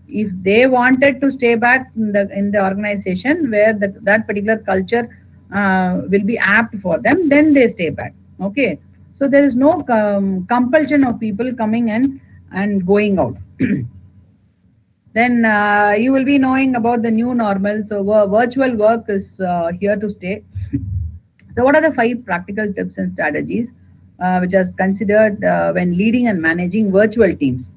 if they wanted to stay back in the organization where that particular culture will be apt for them, then they stay back. Okay, so there is no compulsion of people coming in and going out. Then you will be knowing about the new normal. So virtual work is here to stay. So what are the 5 practical tips and strategies which are considered when leading and managing virtual teams?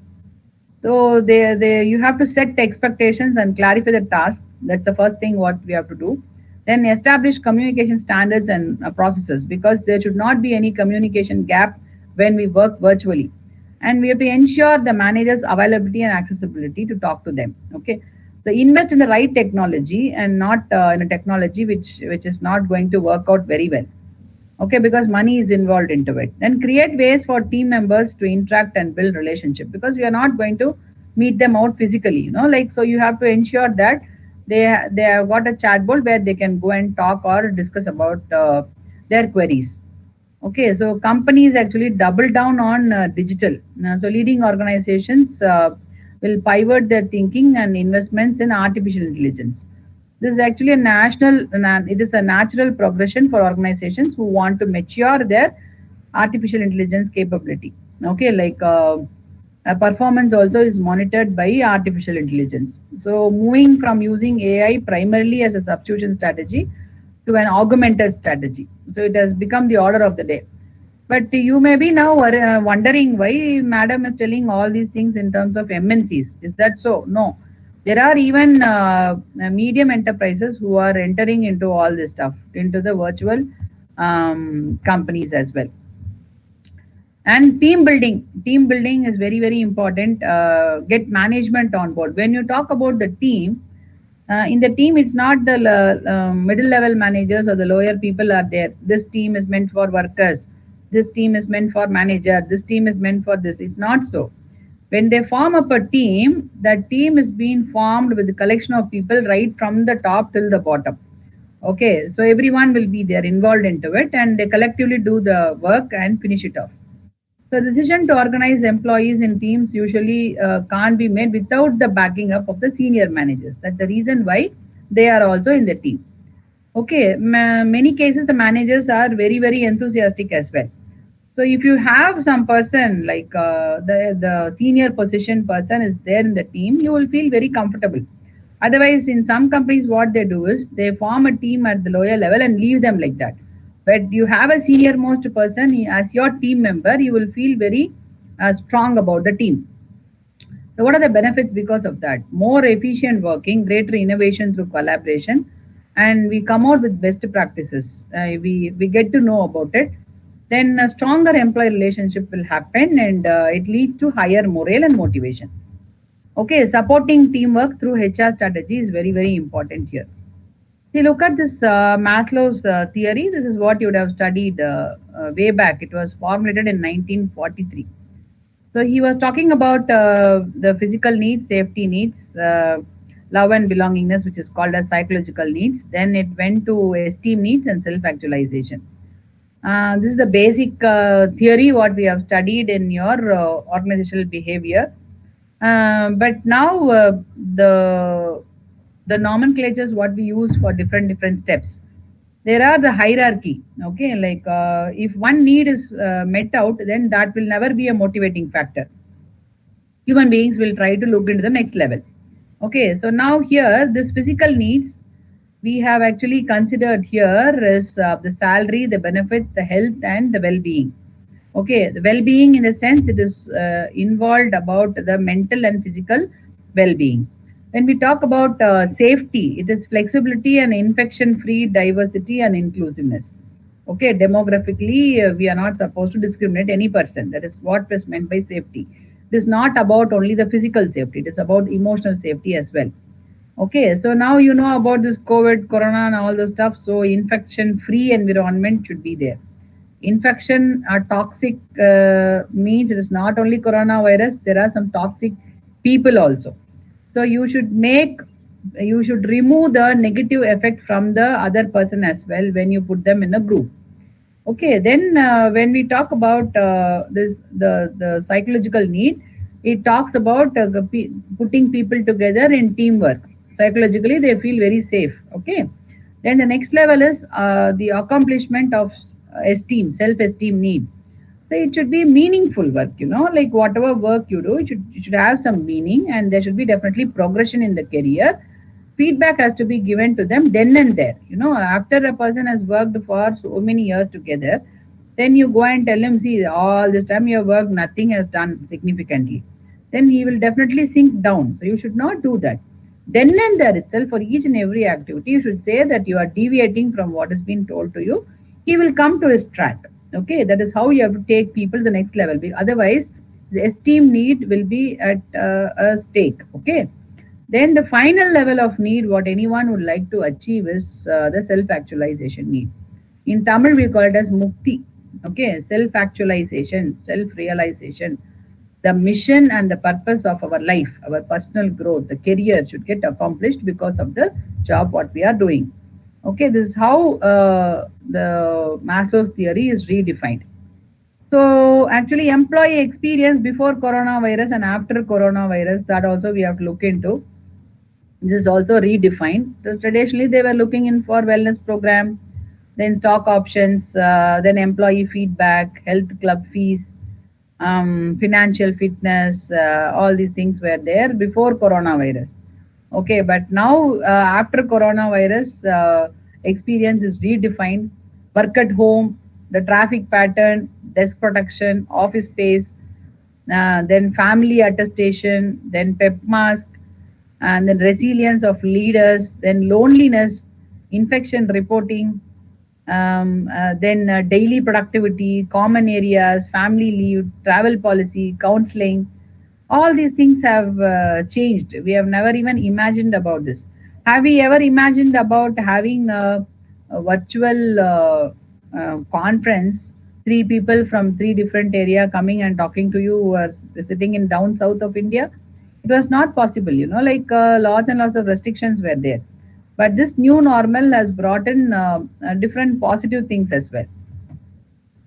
So you have to set the expectations and clarify the task. That's the first thing what we have to do. Then establish communication standards and processes, because there should not be any communication gap when we work virtually. And we have to ensure the manager's availability and accessibility to talk to them. Okay, so invest in the right technology and not in a technology which is not going to work out very well. Okay, because money is involved into it. Then create ways for team members to interact and build relationship, because we are not going to meet them out physically. You know, like, so you have to ensure that they have got a chatbot where they can go and talk or discuss about their queries. Okay, so companies actually double down on digital. So leading organizations will pivot their thinking and investments in artificial intelligence. This is actually it is a natural progression for organizations who want to mature their artificial intelligence capability. Okay, like performance also is monitored by artificial intelligence. So moving from using AI primarily as a substitution strategy to an augmented strategy. So it has become the order of the day. But you may be now wondering why Madam is telling all these things in terms of MNCs. Is that so? No. There are even medium enterprises who are entering into all this stuff, into the virtual companies as well. And team building is very, very important. Get management on board. When you talk about the team, In the team, it's not the middle level managers or the lower people are there. This team is meant for workers. This team is meant for manager. This team is meant for this. It's not so. When they form up a team, that team is being formed with a collection of people right from the top till the bottom. Okay, so everyone will be there involved into it, and they collectively do the work and finish it off. So the decision to organize employees in teams usually can't be made without the backing up of the senior managers. That's the reason why they are also in the team. Okay, many cases the managers are very, very enthusiastic as well. So if you have some person like the senior position person is there in the team, you will feel very comfortable. Otherwise, in some companies, what they do is they form a team at the lower level and leave them like that. But you have a senior most person as your team member, you will feel very strong about the team. So what are the benefits because of that? More efficient working, greater innovation through collaboration, and we come out with best practices. We get to know about it. Then a stronger employee relationship will happen, and it leads to higher morale and motivation. Okay, supporting teamwork through HR strategy is very, very important here. See, look at this Maslow's theory. This is what you would have studied way back. It was formulated in 1943. So he was talking about the physical needs, safety needs, love and belongingness, which is called as psychological needs. Then it went to esteem needs and self-actualization. This is the basic theory what we have studied in your organizational behavior. But now the nomenclatures what we use for different steps. There are the hierarchy. Okay, like if one need is met out, then that will never be a motivating factor. Human beings will try to look into the next level. Okay, so now here this physical needs we have actually considered here is the salary, the benefits, the health, and the well-being. Okay, the well-being in the sense it is involved about the mental and physical well-being. When we talk about safety, it is flexibility and infection-free diversity and inclusiveness. Okay, demographically, we are not supposed to discriminate any person. That is what is meant by safety. It is not about only the physical safety. It is about emotional safety as well. Okay, so now you know about this COVID, corona, and all the stuff. So infection-free environment should be there. Infection are toxic means it is not only coronavirus. There are some toxic people also. So you should remove the negative effect from the other person as well when you put them in a group. Okay, then when we talk about the psychological need, it talks about putting people together in teamwork. Psychologically, they feel very safe. Okay, then the next level is the accomplishment of esteem, self-esteem need. So it should be meaningful work, like whatever work you do, it should have some meaning, and there should be definitely progression in the career. Feedback has to be given to them then and there. After a person has worked for so many years together, then you go and tell him, see, all this time you have worked, nothing has done significantly. Then he will definitely sink down. So you should not do that. Then and there itself, for each and every activity, you should say that you are deviating from what has been told to you. He will come to his track. Okay, that is how you have to take people to the next level. Otherwise, the esteem need will be at a stake. Okay. Then the final level of need, what anyone would like to achieve is the self-actualization need. In Tamil, we call it as mukti. Okay, self-actualization, self-realization. The mission and the purpose of our life, our personal growth, the career should get accomplished because of the job what we are doing. Okay, this is how the Maslow's theory is redefined. So actually employee experience before coronavirus and after coronavirus, that also we have to look into. This is also redefined. So traditionally they were looking in for wellness program, then stock options, then employee feedback, health club fees, financial fitness, all these things were there before coronavirus. Okay, but now after coronavirus, experience is redefined. Work at home, the traffic pattern, desk protection, office space, then family attestation, then PEP mask, and then resilience of leaders, then loneliness, infection reporting, then daily productivity, common areas, family leave, travel policy, counseling. All these things have changed. We have never even imagined about this. Have we ever imagined about having a virtual conference, three people from three different area coming and talking to you who are sitting in down south of India? It was not possible, like lots and lots of restrictions were there. But this new normal has brought in different positive things as well.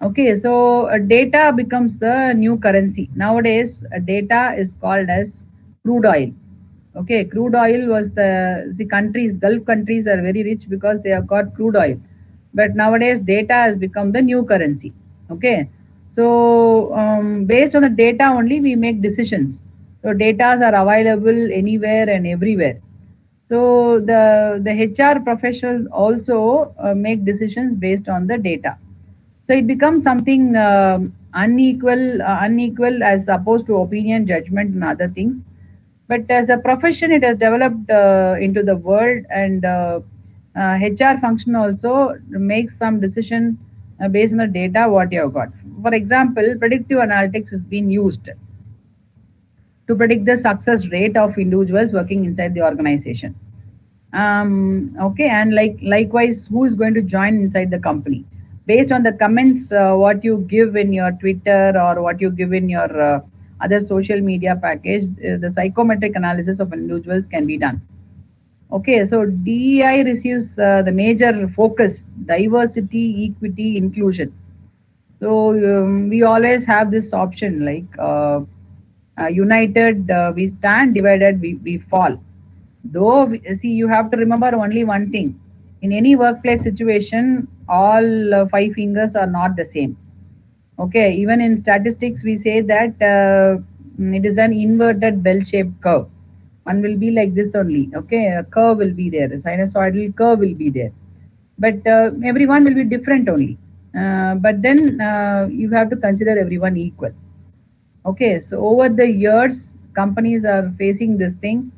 Okay, so data becomes the new currency. Nowadays, data is called as crude oil. Okay, crude oil was the countries, Gulf countries are very rich because they have got crude oil. But nowadays, data has become the new currency. Okay, so based on the data only, we make decisions. So data are available anywhere and everywhere. So the HR professionals also make decisions based on the data. So it becomes something unequal as opposed to opinion, judgment, and other things. But as a profession, it has developed into the world, and HR function also makes some decision based on the data what you have got. For example, predictive analytics is being used to predict the success rate of individuals working inside the organization. Okay, and likewise, who is going to join inside the company based on the comments what you give in your Twitter or what you give in your other social media package. The psychometric analysis of individuals can be done. Okay, so DEI receives the major focus: diversity, equity, inclusion. So we always have this option like united we stand, divided we fall. Though, see, you have to remember only one thing. In any workplace situation, all five fingers are not the same. Okay, even in statistics, we say that it is an inverted bell-shaped curve. One will be like this only. Okay, a curve will be there, a sinusoidal curve will be there. But everyone will be different only. But then you have to consider everyone equal. Okay, so over the years, companies are facing this thing,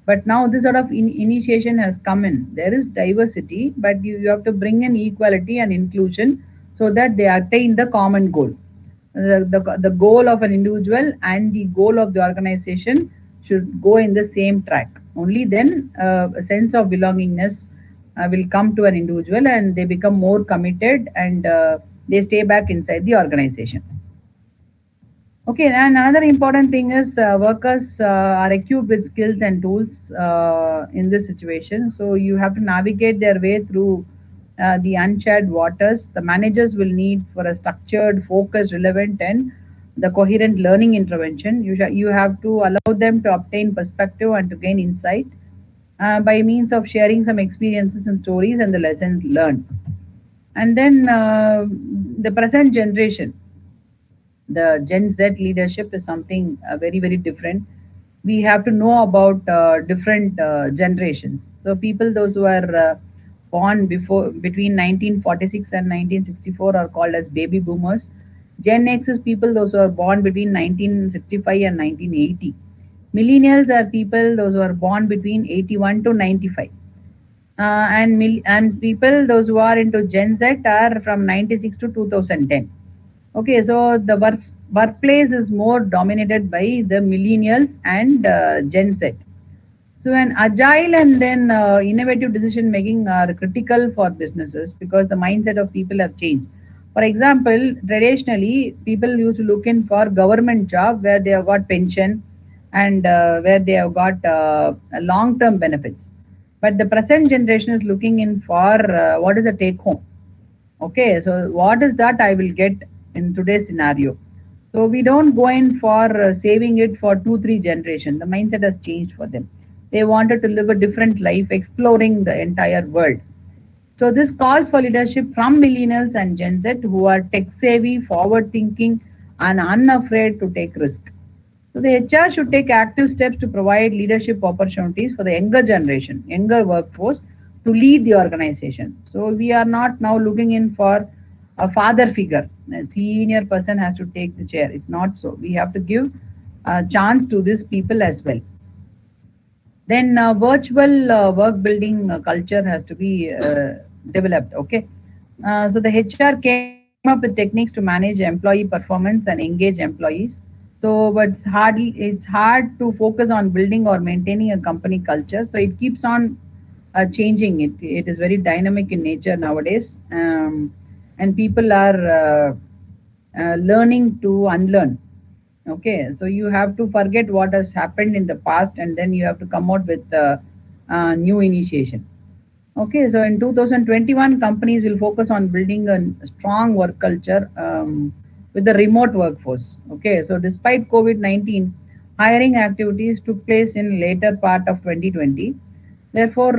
but now this sort of initiation has come in. There is diversity, but you have to bring in equality and inclusion so that they attain the common goal. The goal of an individual and the goal of the organization should go in the same track. Only then a sense of belongingness will come to an individual and they become more committed and they stay back inside the organization. Okay, and another important thing is workers are equipped with skills and tools in this situation. So you have to navigate their way through the uncharted waters. The managers will need for a structured, focused, relevant, and the coherent learning intervention. You have to allow them to obtain perspective and to gain insight by means of sharing some experiences and stories and the lessons learned. And then the present generation, the Gen Z leadership is something very, very different. We have to know about different generations. So people, those who are born between 1946 and 1964 are called as baby boomers. Gen X is people, those who are born between 1965 and 1980. Millennials are people, those who are born between 81 to 95. And people, those who are into Gen Z are from 96 to 2010. Okay, so the workplace is more dominated by the millennials and Gen Z. So an agile and then innovative decision making are critical for businesses because the mindset of people have changed. For example, traditionally, people used to look in for government job where they have got pension and where they have got long-term benefits. But the present generation is looking in for what is a take home. Okay, so what is that I will get in today's scenario? So we don't go in for saving it for 2-3 generations. The mindset has changed for them. They wanted to live a different life, exploring the entire world. So this calls for leadership from millennials and Gen Z who are tech savvy, forward thinking, and unafraid to take risk. So the HR should take active steps to provide leadership opportunities for the younger generation, younger workforce to lead the organization. So we are not now looking in for a father figure. A senior person has to take the chair. It's not so. We have to give a chance to these people as well. Then virtual work building culture has to be developed. Okay, so the HR came up with techniques to manage employee performance and engage employees. So, but it's hard to focus on building or maintaining a company culture. So it keeps on changing. It is very dynamic in nature nowadays, and people are learning to unlearn. Okay, so you have to forget what has happened in the past, and then you have to come out with new initiation. Okay, so in 2021, companies will focus on building a strong work culture with the remote workforce. Okay, so despite COVID-19, hiring activities took place in later part of 2020. Therefore,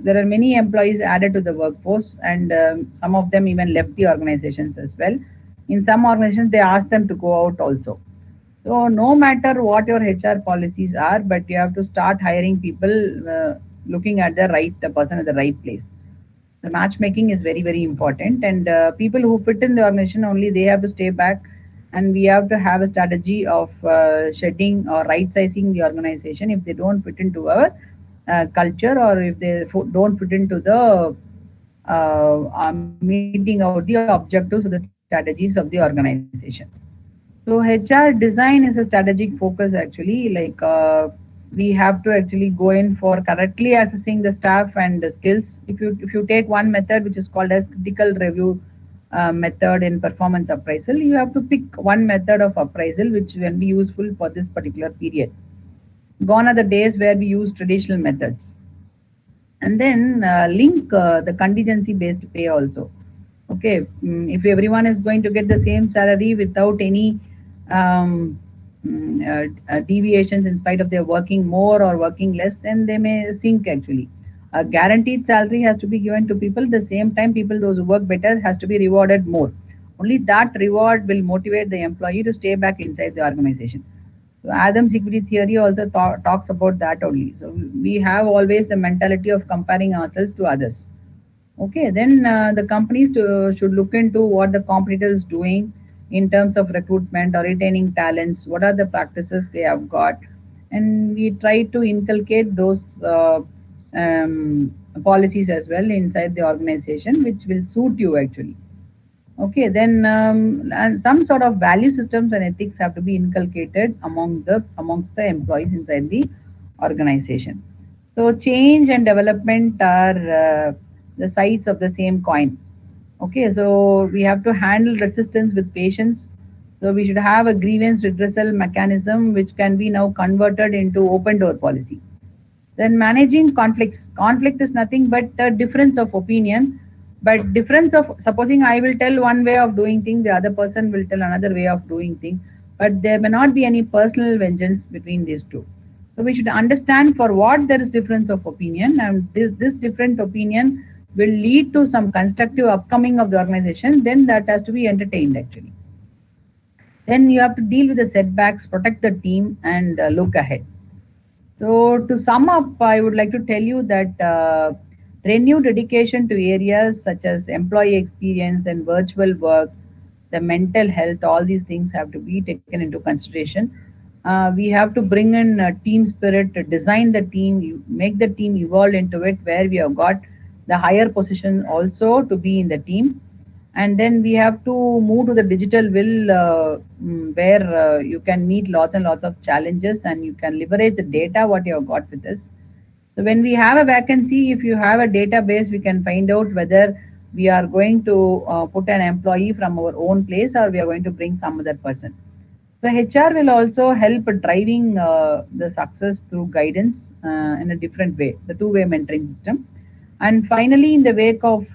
there are many employees added to the workforce, and some of them even left the organizations as well. In some organizations, they asked them to go out also. So no matter what your HR policies are, but you have to start hiring people looking at the person at the right place. The matchmaking is very, very important, and people who fit in the organization only, they have to stay back, and we have to have a strategy of shedding or right sizing the organization if they don't fit into our culture, or if they don't fit into the meeting out the objectives or the strategies of the organization. So HR design is a strategic focus actually. We have to actually go in for correctly assessing the staff and the skills. If you take one method which is called as critical review method in performance appraisal, you have to pick one method of appraisal which will be useful for this particular period. Gone are the days where we use traditional methods. And then link the contingency based pay also. Okay, if everyone is going to get the same salary without any deviations in spite of their working more or working less, then they may sink actually. A guaranteed salary has to be given to people. At the same time, people those who work better has to be rewarded more. Only that reward will motivate the employee to stay back inside the organization. So Adam's equity theory also talks about that only. So we have always the mentality of comparing ourselves to others. Okay, then the companies should look into what the competitor is doing in terms of recruitment or retaining talents. What are the practices they have got, and we try to inculcate those policies as well inside the organization, which will suit you actually. Okay, then and some sort of value systems and ethics have to be inculcated amongst the employees inside the organization. So change and development are the sides of the same coin. Okay, so we have to handle resistance with patience. So we should have a grievance redressal mechanism which can be now converted into open door policy. Then managing conflicts. Conflict is nothing but a difference of opinion. But difference of, supposing I will tell one way of doing things, the other person will tell another way of doing things, but there may not be any personal vengeance between these two. So we should understand for what there is difference of opinion, and this different opinion will lead to some constructive upcoming of the organization, then that has to be entertained actually. Then you have to deal with the setbacks, protect the team, and look ahead. So to sum up, I would like to tell you that renewed dedication to areas such as employee experience and virtual work, the mental health, all these things have to be taken into consideration. We have to bring in team spirit, to design the team, make the team evolve into it, where we have got the higher position also to be in the team. And then we have to move to the digital will where you can meet lots and lots of challenges, and you can leverage the data what you have got with this. So when we have a vacancy, if you have a database, we can find out whether we are going to put an employee from our own place or we are going to bring some other person. So HR will also help driving the success through guidance in a different way, the two-way mentoring system. And finally, in the wake of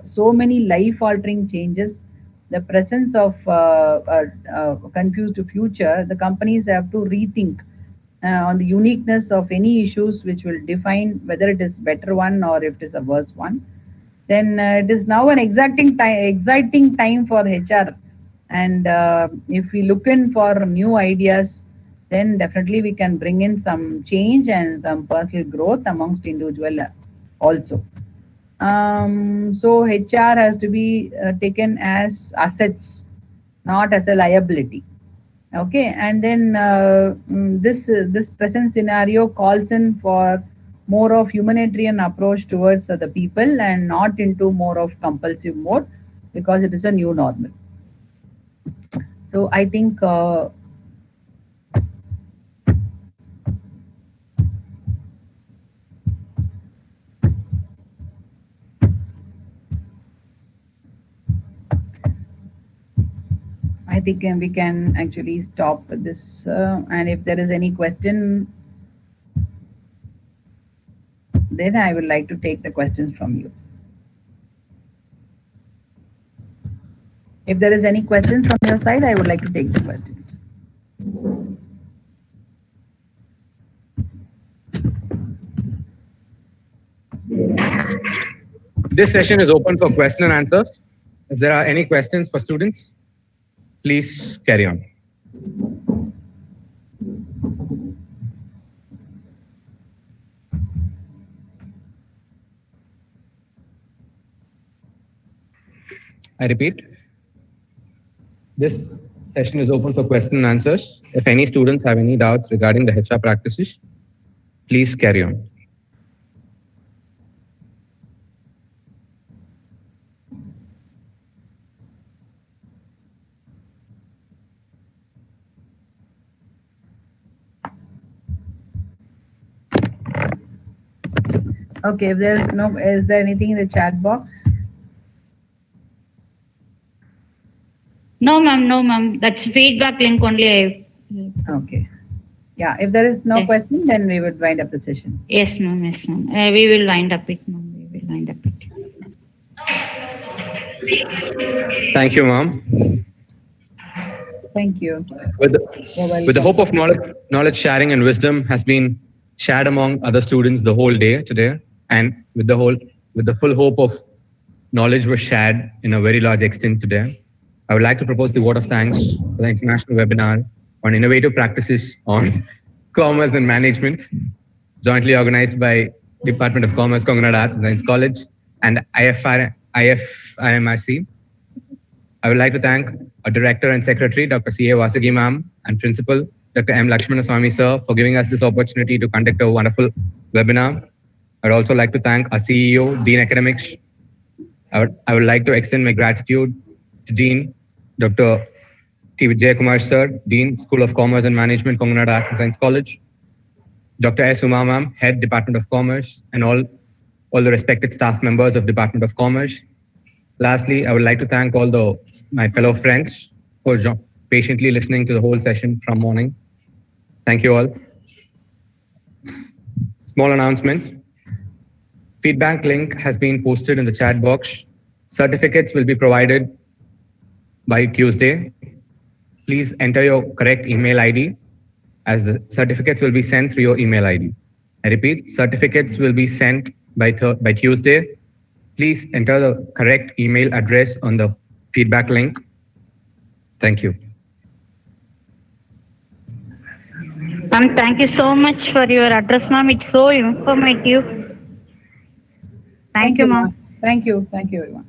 so many life-altering changes, the presence of confused future, the companies have to rethink on the uniqueness of any issues which will define whether it is better one or if it is a worse one. Then it is now an exciting time for HR. And if we look in for new ideas, then definitely we can bring in some change and some personal growth amongst individual also. So HR has to be taken as assets, not as a liability. Okay, and then this present scenario calls in for more of humanitarian approach towards the people and not into more of compulsive mode, because it is a new normal. So I think I think we can actually stop this. And if there is any question, then I would like to take the questions from you. If there is any questions from your side, I would like to take the questions. This session is open for question and answers. If there are any questions for students, please carry on. I repeat, this session is open for question and answers. If any students have any doubts regarding the HR practices, please carry on. Okay, if there is no, is there anything in the chat box? No, ma'am, no, ma'am. That's feedback link only. Okay. Yeah, if there is no question, then we would wind up the session. Yes, ma'am, yes, ma'am. We will wind up it, ma'am. We will wind up it. Thank you, ma'am. Thank you. With the hope of knowledge sharing and wisdom has been shared among other students the whole day today, and with the full hope of knowledge was shared in a very large extent today, I would like to propose the vote of thanks for the international webinar on innovative practices on commerce and management, jointly organized by Department of Commerce, Congo Arts and Science College, and IFSMRC. I would like to thank our Director and Secretary, Dr. C.A. Vasagi ma'am, and Principal, Dr. M. Lakshmanaswamy sir, for giving us this opportunity to conduct a wonderful webinar. I'd also like to thank our CEO, Dean Academics. I would like to extend my gratitude to Dean, Dr. T. Vijayakumar sir, Dean, School of Commerce and Management, Congo Arts and Science College, Dr. S. Uma ma'am, Head, Department of Commerce, and all the respected staff members of Department of Commerce. Lastly, I would like to thank all my fellow friends for patiently listening to the whole session from morning. Thank you all. Small announcement. Feedback link has been posted in the chat box. Certificates will be provided by Tuesday. Please enter your correct email ID, as the certificates will be sent through your email ID. I repeat, certificates will be sent by Tuesday. Please enter the correct email address on the feedback link. Thank you. Ma'am, thank you so much for your address, ma'am. It's so informative. Thank you, ma'am. Thank you. Thank you, everyone.